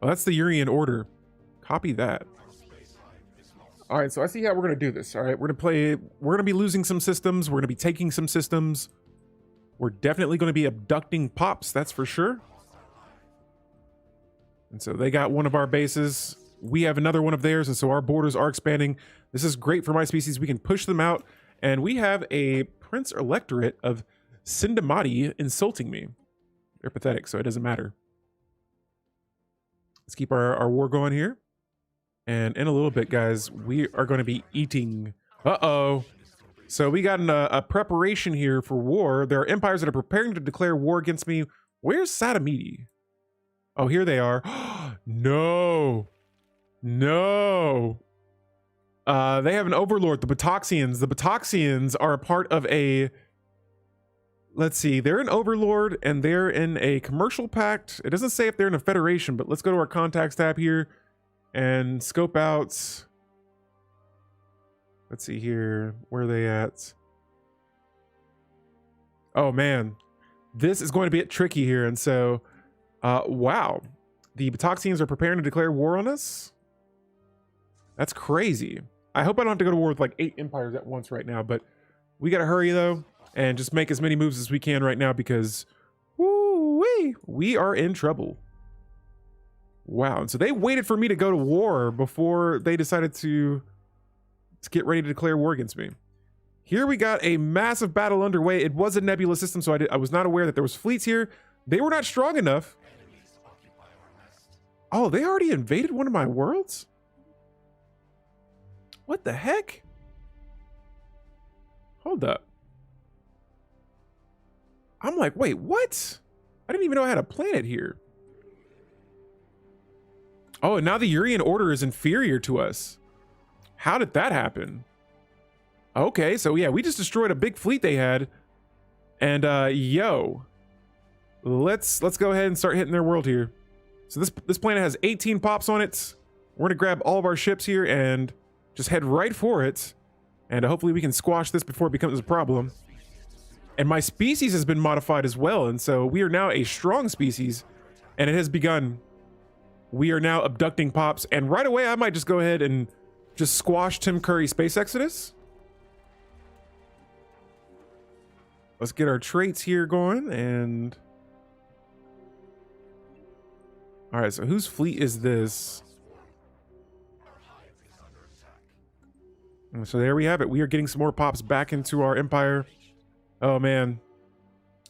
Oh, that's the Urian Order. Copy that. All right, so I see how we're gonna do this. All right, we're gonna be losing some systems. We're gonna be taking some systems. We're definitely gonna be abducting pops, that's for sure. And so they got one of our bases. We have another one of theirs, and so our borders are expanding. This is great for my species. We can push them out, and we have a Prince Electorate of Sindamati insulting me. They're pathetic, so it doesn't matter. Let's keep our war going here. And in a little bit, guys, we are going to be eating. Uh-oh. So we got a preparation here for war. There are empires that are preparing to declare war against me. Where's Satamidi? Oh, here they are. No. No. They have an overlord, the Buttoxians. The Buttoxians are a part of a... Let's see. They're an overlord, and they're in a commercial pact. It doesn't say if they're in a federation, but let's go to our contacts tab here and scope out. Let's see here. Where are they at? Oh, man. This is going to be tricky here. And so, wow. The Buttoxians are preparing to declare war on us. That's crazy. I hope I don't have to go to war with like 8 empires at once right now, but we got to hurry though and just make as many moves as we can right now because woo-wee, we are in trouble. Wow. And so they waited for me to go to war before they decided to get ready to declare war against me. Here we got a massive battle underway. It was a nebula system, so I was not aware that there was fleets here. They were not strong enough. Oh, they already invaded one of my worlds? What the heck? Hold up. I'm like, wait, what? I didn't even know I had a planet here. Oh, and now the Urian Order is inferior to us. How did that happen? Okay, so yeah, we just destroyed a big fleet they had. And yo, let's go ahead and start hitting their world here. So this planet has 18 pops on it. We're gonna grab all of our ships here and just head right for it. And hopefully we can squash this before it becomes a problem. And my species has been modified as well. And so we are now a strong species and it has begun. We are now abducting pops. And right away, I might just go ahead and just squash Tim Curry Space Exodus. Let's get our traits here going and... All right, so whose fleet is this? And so there we have it. We are getting some more pops back into our empire. Oh, man.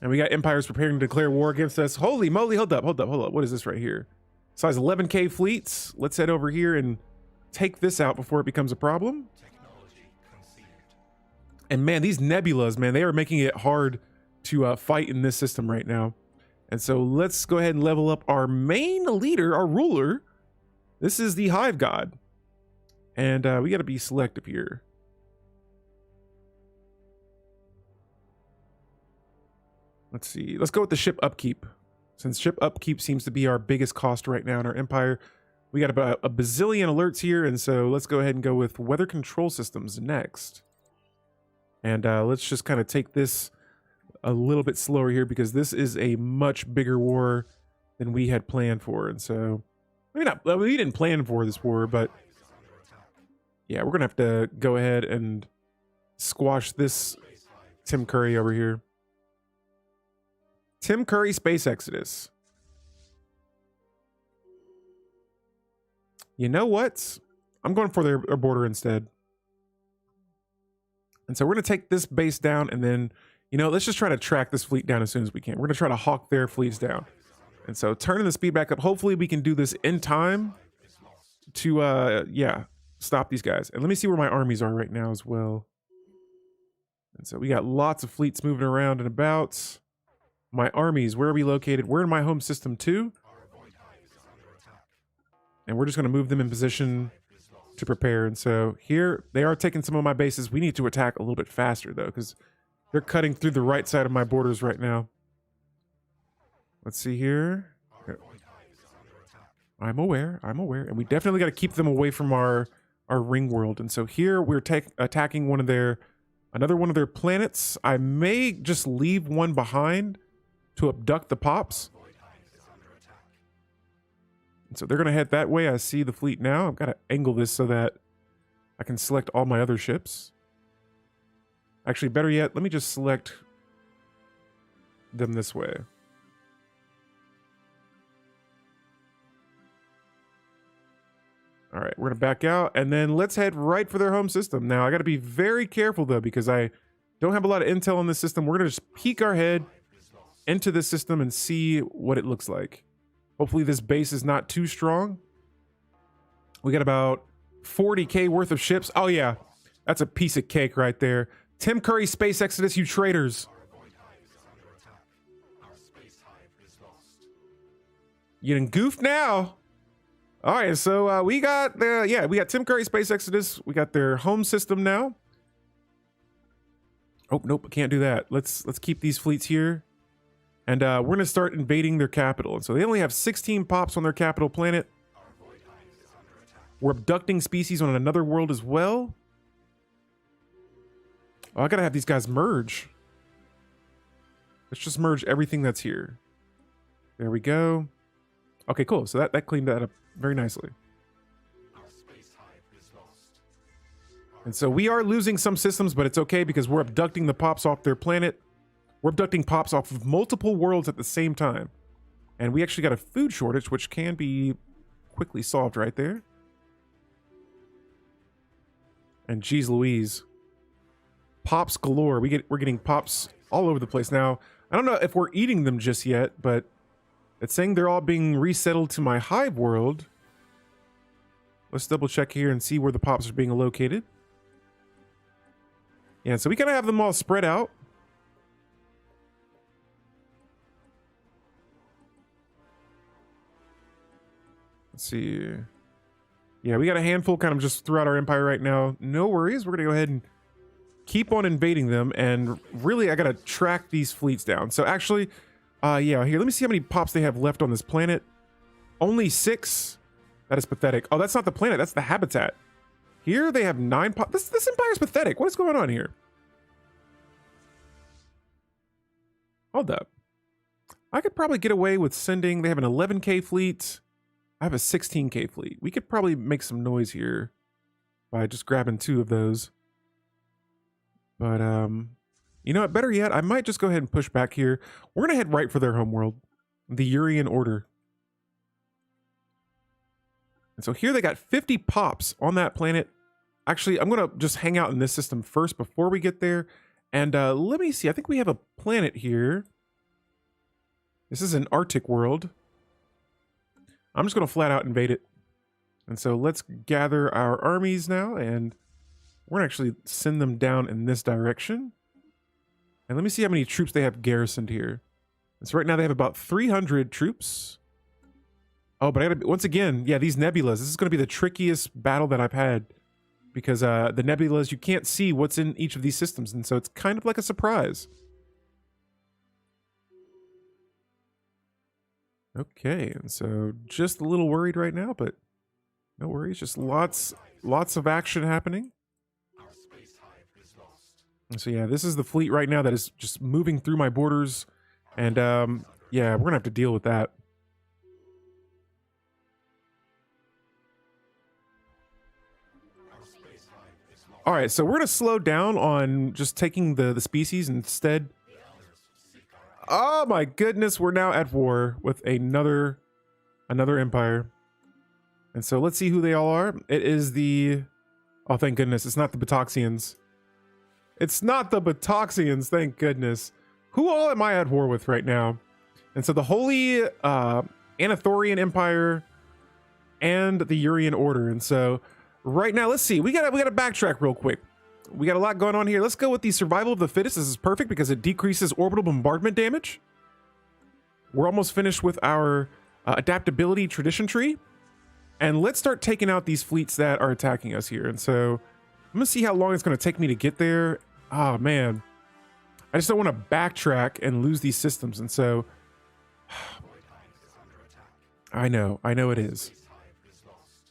And we got empires preparing to declare war against us. Holy moly, hold up. What is this right here? Size 11K fleets. Let's head over here and take this out before it becomes a problem. And man, these nebulas, man, they are making it hard to fight in this system right now. And so let's go ahead and level up our main leader, our ruler. This is the Hive God. And we got to be selective here. Let's see. Let's go with the ship upkeep. Since ship upkeep seems to be our biggest cost right now in our empire. We got about a bazillion alerts here. And so let's go ahead and go with weather control systems next. And let's just kind of take this a little bit slower here because this is a much bigger war than we had planned for. And so, we didn't plan for this war, but yeah, we're gonna have to go ahead and squash this Tim Curry over here. Tim Curry Space Exodus. You know what? I'm going for their border instead. And so we're going to take this base down and then, you know, let's just try to track this fleet down as soon as we can. We're going to try to hawk their fleets down. And so turning the speed back up, hopefully we can do this in time to, yeah, stop these guys. And let me see where my armies are right now as well. And so we got lots of fleets moving around and about. My armies, where are we located? We're in my home system too. And we're just going to move them in position to prepare. And so here they are taking some of my bases. We need to attack a little bit faster though, because they're cutting through the right side of my borders right now. Let's see here. I'm aware. And we definitely got to keep them away from our ring world. And so here we're attacking another one of their planets. I may just leave one behind to abduct the pops. And so they're going to head that way. I see the fleet now. I've got to angle this so that I I can select all my other ships. Actually, better yet, let me just select them this way. All right, we're gonna back out, and then let's head right for their home system. Now, I gotta be very careful though, because I don't have a lot of intel on this system. We're gonna just peek our head into this system and see what it looks like. Hopefully this base is not too strong. We got about 40K worth of ships. Oh yeah, that's a piece of cake right there. Tim Curry, Space Exodus, you traitors. You done goofed now. All right, so we got Tim Curry, Space Exodus. We got their home system now. Oh nope, can't do that. Let's keep these fleets here, and we're gonna start invading their capital. And so they only have 16 pops on their capital planet. We're abducting species on another world as well. Oh, I gotta have these guys merge. Let's just merge everything that's here. There we go. Okay, cool. So that cleaned that up very nicely. And so we are losing some systems, but it's okay because we're abducting the pops off their planet. We're abducting pops off of multiple worlds at the same time. And we actually got a food shortage, which can be quickly solved right there. And geez Louise. Pops galore. We're getting pops all over the place. Now, I don't know if we're eating them just yet, but it's saying they're all being resettled to my Hive world. Let's double check here and see where the pops are being located. Yeah, so we kind of have them all spread out. Let's see. Yeah, we got a handful kind of just throughout our empire right now. No worries. We're going to go ahead and keep on invading them. And really, I got to track these fleets down. So actually, yeah, here, let me see how many pops they have left on this planet. Only 6. That is pathetic. Oh, that's not the planet. That's the habitat. Here they have 9 pops. This empire is pathetic. What is going on here? Hold up. I could probably get away with sending... They have an 11K fleet. I have a 16K fleet. We could probably make some noise here by just grabbing 2 of those. But, you know what? Better yet, I might just go ahead and push back here. We're going to head right for their homeworld, the Urian Order. And so here they got 50 pops on that planet. Actually, I'm going to just hang out in this system first before we get there. And let me see. I think we have a planet here. This is an Arctic world. I'm just going to flat out invade it. And so let's gather our armies now. And we're going to actually send them down in this direction. And let me see how many troops they have garrisoned here. And so right now they have about 300 troops. Oh, but I gotta, once again, yeah, these nebulas. This is going to be the trickiest battle that I've had. Because the nebulas, you can't see what's in each of these systems. And so it's kind of like a surprise. Okay, and so just a little worried right now, but no worries. Just lots of action happening. And so yeah, this is the fleet right now that is just moving through my borders. And yeah, we're going to have to deal with that. All right, so we're going to slow down on just taking the species instead. Oh my goodness, we're now at war with another empire. And so let's see who they all are. It is the... Oh, thank goodness, it's not the Buttoxians. It's not the Buttoxians, thank goodness. Who all am I at war with right now? And so the Holy Anathorian Empire and the Urian Order. And so right now, let's see. We gotta backtrack real quick. We got a lot going on here. Let's go with the survival of the fittest. This is perfect because it decreases orbital bombardment damage. We're almost finished with our adaptability tradition tree. And let's start taking out these fleets that are attacking us here. And so I'm gonna see how long it's gonna take me to get there. Oh man, I just don't want to backtrack and lose these systems. And so I know it is.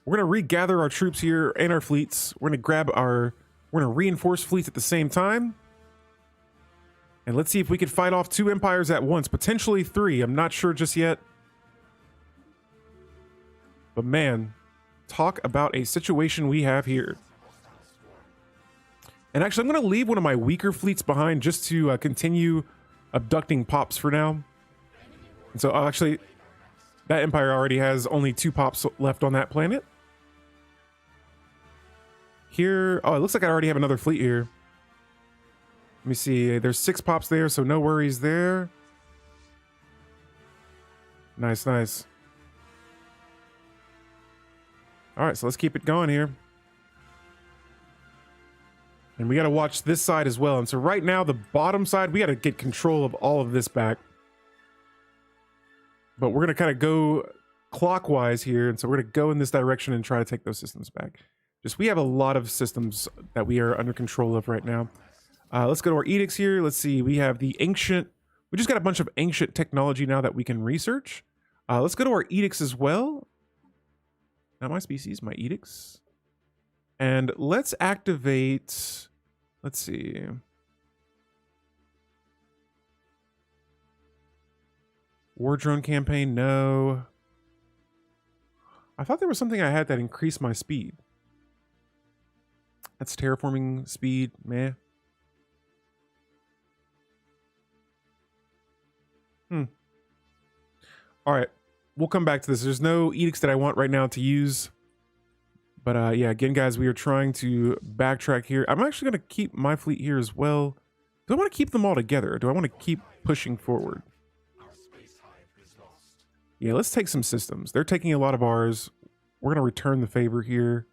We're gonna regather our troops here and our fleets. We're gonna reinforce fleets at the same time. And let's see if we can fight off 2 empires at once, potentially 3. I'm not sure just yet. But man, talk about a situation we have here. And actually, I'm going to leave one of my weaker fleets behind just to continue abducting pops for now. And so actually, that empire already has only 2 pops left on that planet. Here, oh, it looks like I already have another fleet here. Let me see, there's 6 pops there, so no worries there. Nice, nice. All right, so let's keep it going here. And we got to watch this side as well. And so right now, the bottom side, we got to get control of all of this back. But we're going to kind of go clockwise here. And so we're going to go in this direction and try to take those systems back. Just, we have a lot of systems that we are under control of right now. Let's go to our edicts here. Let's see. We have the ancient. We just got a bunch of ancient technology now that we can research. Let's go to our edicts as well. Not my species, my edicts. And let's activate, let's see. War drone campaign, no. I thought there was something I had that increased my speed. That's terraforming speed, meh. All right, we'll come back to this. There's no edicts that I want right now to use. But yeah, again, guys, we are trying to backtrack here. I'm actually going to keep my fleet here as well. Do I want to keep them all together? Or do I want to keep pushing forward? Yeah, let's take some systems. They're taking a lot of ours. We're going to return the favor here.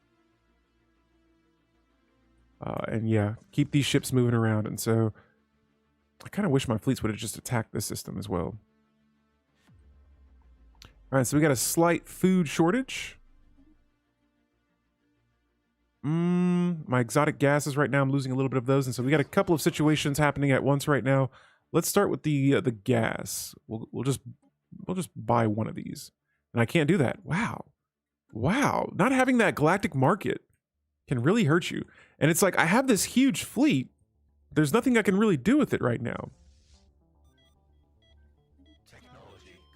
And yeah, keep these ships moving around. And so I kind of wish my fleets would have just attacked this system as well. All right, so we got a slight food shortage. My exotic gases right now, I'm losing a little bit of those, and so we got a couple of situations happening at once right now. Let's start with the gas. We'll just buy one of these, and I can't do that. Wow, not having that galactic market can really hurt you. And it's like I have this huge fleet. There's nothing I can really do with it right now.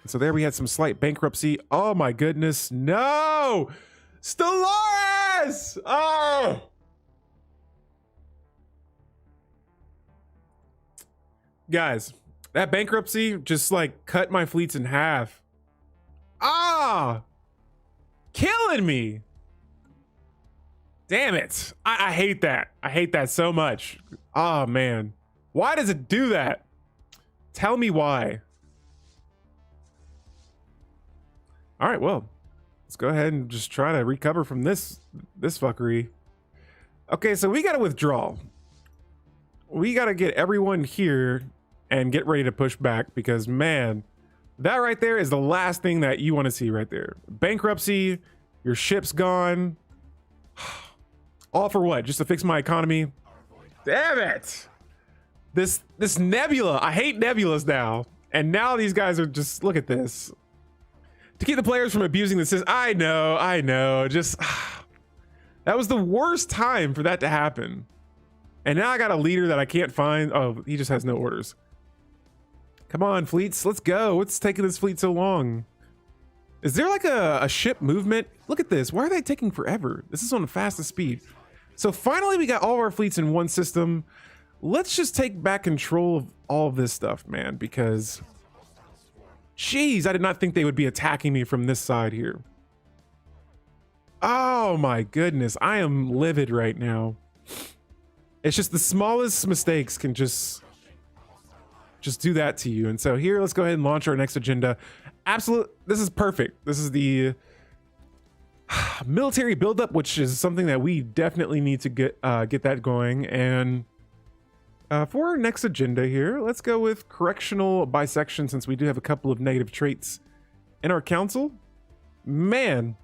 And so there we had some slight bankruptcy. Oh my goodness, no! Stellaris! Oh! Guys, that bankruptcy just like cut my fleets in half. Ah! Killing me! Damn it. I hate that. I hate that so much. Oh man. Why does it do that? Tell me why. All right, well. Let's go ahead and just try to recover from this fuckery. Okay, so we got to withdraw. We got to get everyone here and get ready to push back because, man, that right there is the last thing that you want to see right there. Bankruptcy, your ship's gone. All for what? Just to fix my economy? Damn it! This nebula. I hate nebulas now. And now these guys are just, look at this. To keep the players from abusing the system. I know. Just, that was the worst time for that to happen. And now I got a leader that I can't find. Oh, he just has no orders. Come on, fleets, let's go. What's taking this fleet so long? Is there like a ship movement? Look at this. Why are they taking forever? This is on the fastest speed. So finally, we got all of our fleets in one system. Let's just take back control of all of this stuff, man, because... Jeez, I did not think they would be attacking me from this side here. Oh my goodness, I am livid right now. It's just the smallest mistakes can just do that to you. And so here, let's go ahead and launch our next agenda. This is perfect. This is the military buildup, which is something that we definitely need to get that going. And for our next agenda here, let's go with correctional bisection, since we do have a couple of negative traits in our council. Man,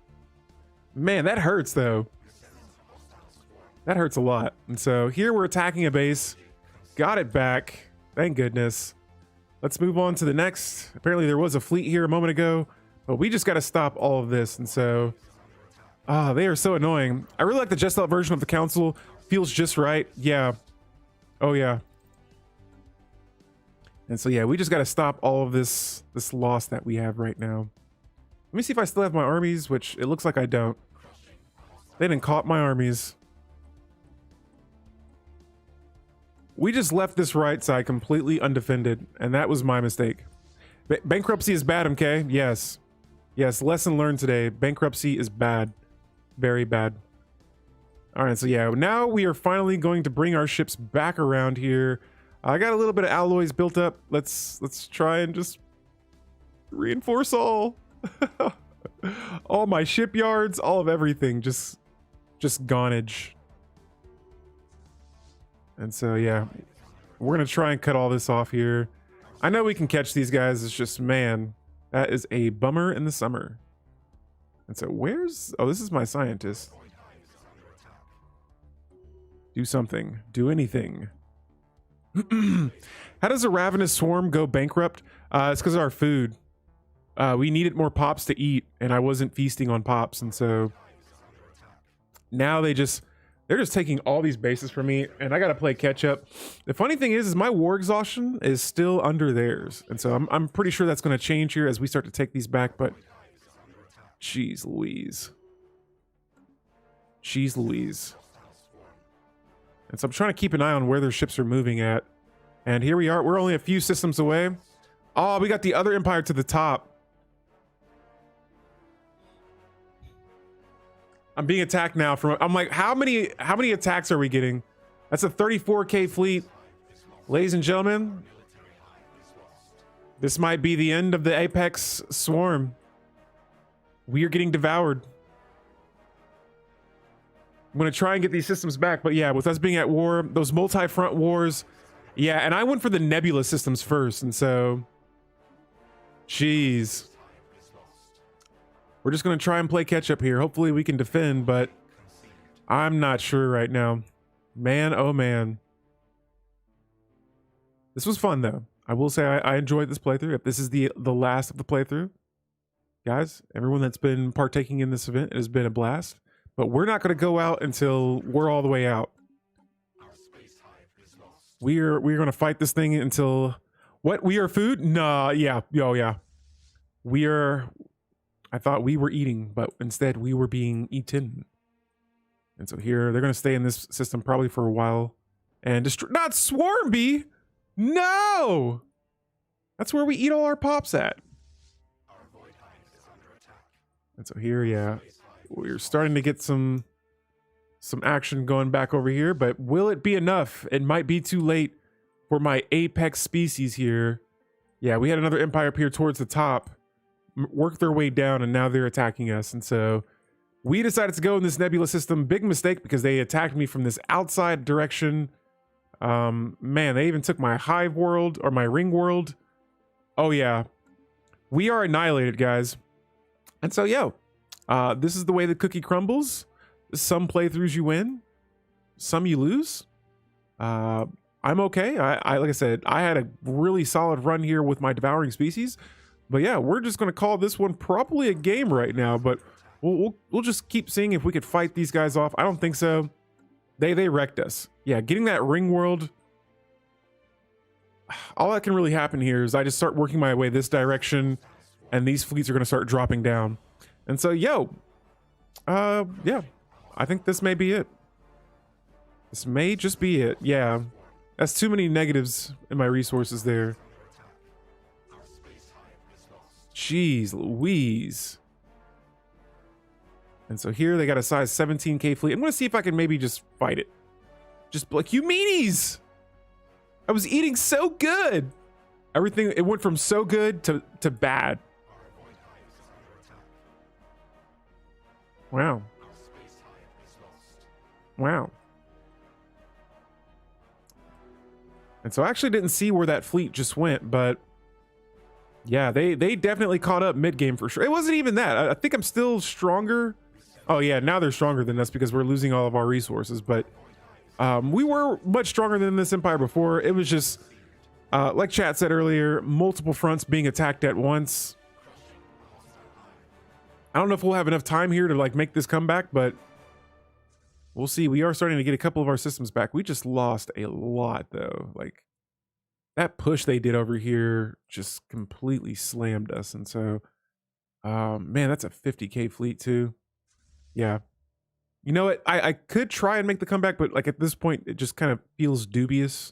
that hurts though. That hurts a lot. And so here we're attacking a base. Got it back. Thank goodness. Let's move on to the next. Apparently there was a fleet here a moment ago, but we just got to stop all of this. And so, they are so annoying. I really like the Jesselt version of the council. Feels just right. Yeah. Oh yeah. And so yeah, we just got to stop all of this loss that we have right now. Let me see if I still have my armies, which it looks like I don't. They didn't caught my armies. We just left this right side completely undefended, and that was my mistake. Bankruptcy is bad, MK. Yes. Yes, lesson learned today. Bankruptcy is bad. Very bad. All right, so yeah, now we are finally going to bring our ships back around here. I got a little bit of alloys built up. Let's try and just reinforce all. All my shipyards, all of everything, just gonage. And so yeah, we're gonna try and cut all this off here. I know we can catch these guys. It's just, man, that is a bummer in the summer. And so where's, oh, this is my scientist. Do something, do anything. How does a ravenous swarm go bankrupt? It's because of our food. We needed more pops to eat, and I wasn't feasting on pops, and so now they're just taking all these bases from me, and I gotta play catch up. The funny thing is my war exhaustion is still under theirs, and so I'm pretty sure that's going to change here as we start to take these back. But jeez Louise, jeez Louise. And so I'm trying to keep an eye on where their ships are moving at, and here we are. We're only a few systems away. Oh, we got the other empire to the top. I'm being attacked now from, I'm like, how many attacks are we getting? That's a 34k fleet. Ladies and gentlemen, this might be the end of the Apex swarm. We are getting devoured. I'm going to try and get these systems back, but yeah, with us being at war, those multi-front wars, yeah, and I went for the nebula systems first, and so, jeez. We're just going to try and play catch up here. Hopefully we can defend, but I'm not sure right now. Man, oh man. This was fun though. I will say I enjoyed this playthrough. If this is the last of the playthrough, guys, everyone that's been partaking in this event, it has been a blast. But we're not going to go out until we're all the way out. We're going to fight this thing until, what? We are food? Nah, yeah. Oh yeah. We are, I thought we were eating, but instead we were being eaten. And so here, they're going to stay in this system probably for a while. And destroy, not Swarmby! No! That's where we eat all our pops at. And so here, yeah, we're starting to get some action going back over here, but will it be enough? It might be too late for my apex species here. Yeah, we had another empire up here towards the top, work their way down, and now they're attacking us. And so we decided to go in this nebula system. Big mistake, because they attacked me from this outside direction. Man, they even took my hive world, or my ring world. Oh yeah, we are annihilated, guys. And so, yo, this is the way the cookie crumbles. Some playthroughs you win, some you lose. I'm okay. I like I said, I had a really solid run here with my devouring species. But yeah, we're just gonna call this one probably a game right now. But we'll just keep seeing if we could fight these guys off. I don't think so. They wrecked us. Yeah, getting that ring world. All that can really happen here is I just start working my way this direction, and these fleets are gonna start dropping down. And so, yo, yeah, I think this may be it. This may just be it. Yeah, that's too many negatives in my resources there. Jeez Louise. And so here they got a size 17k fleet. I'm gonna see if I can maybe just fight it. Just like, you meanies! I was eating so good. Everything, it went from so good to bad. Wow. Wow. And so I actually didn't see where that fleet just went, but yeah, they definitely caught up mid-game for sure. It wasn't even that. I think I'm still stronger. Oh yeah, now they're stronger than us because we're losing all of our resources, but we were much stronger than this empire before. It was just, like chat said earlier, multiple fronts being attacked at once. I don't know if we'll have enough time here to like make this comeback, but we'll see. We are starting to get a couple of our systems back. We just lost a lot though. Like that push they did over here just completely slammed us. And so, man, that's a 50k fleet too. Yeah. You know what? I could try and make the comeback, but like at this point, it just kind of feels dubious.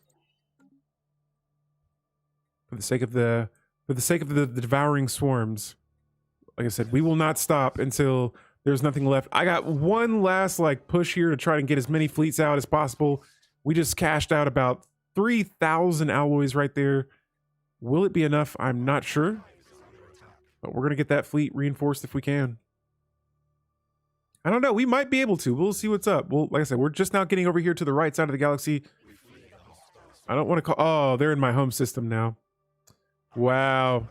for the sake of the devouring swarms. Like I said, we will not stop until there's nothing left. I got one last like push here to try and get as many fleets out as possible. We just cashed out about 3,000 alloys right there. Will it be enough? I'm not sure, but we're gonna get that fleet reinforced if we can. I don't know. We might be able to. We'll see what's up. Well, like I said, we're just now getting over here to the right side of the galaxy. I don't want to call. Oh, they're in my home system now. Wow.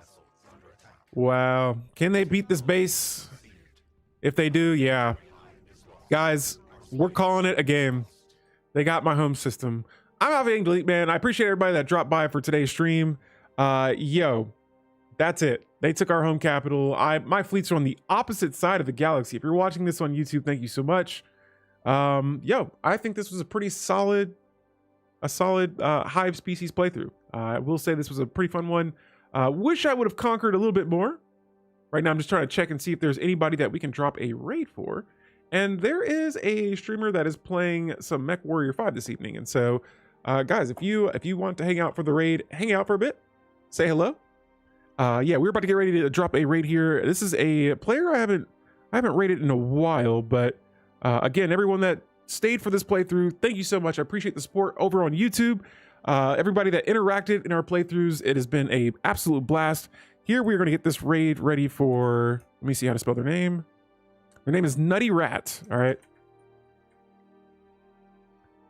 Wow. Can they beat this base? If they do, yeah. Guys, we're calling it a game. They got my home system. I'm out of delete, man. I appreciate everybody that dropped by for today's stream. Yo, that's it. They took our home capital. My fleets are on the opposite side of the galaxy. If you're watching this on YouTube, thank you so much. Yo, I think this was a pretty solid, Hive species playthrough. I will say this was a pretty fun one. Wish I would have conquered a little bit more. Right now, I'm just trying to check and see if there's anybody that we can drop a raid for. And there is a streamer that is playing some Mech Warrior 5 this evening. And so, guys, if you want to hang out for the raid, hang out for a bit, say hello. Yeah, we're about to get ready to drop a raid here. This is a player I haven't raided in a while, but again, everyone that stayed for this playthrough, thank you so much. I appreciate the support over on YouTube. Everybody that interacted in our playthroughs, it has been a absolute blast. Here we are going to get this raid ready for, let me see how to spell their name. Their name is Nutty Rat. All right.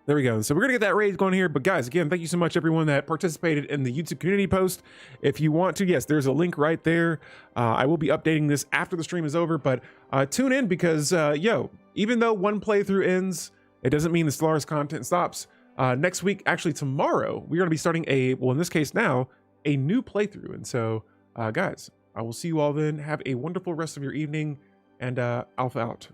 There we go. So we're going to get that raid going here. But guys, again, thank you so much, everyone that participated in the YouTube community post. If you want to, yes, there's a link right there. I will be updating this after the stream is over, but tune in because, yo, even though one playthrough ends, it doesn't mean the Stellaris content stops. Next week, actually tomorrow, we're going to be starting well, in this case now, a new playthrough. And so, guys, I will see you all then. Have a wonderful rest of your evening, and Alpha out.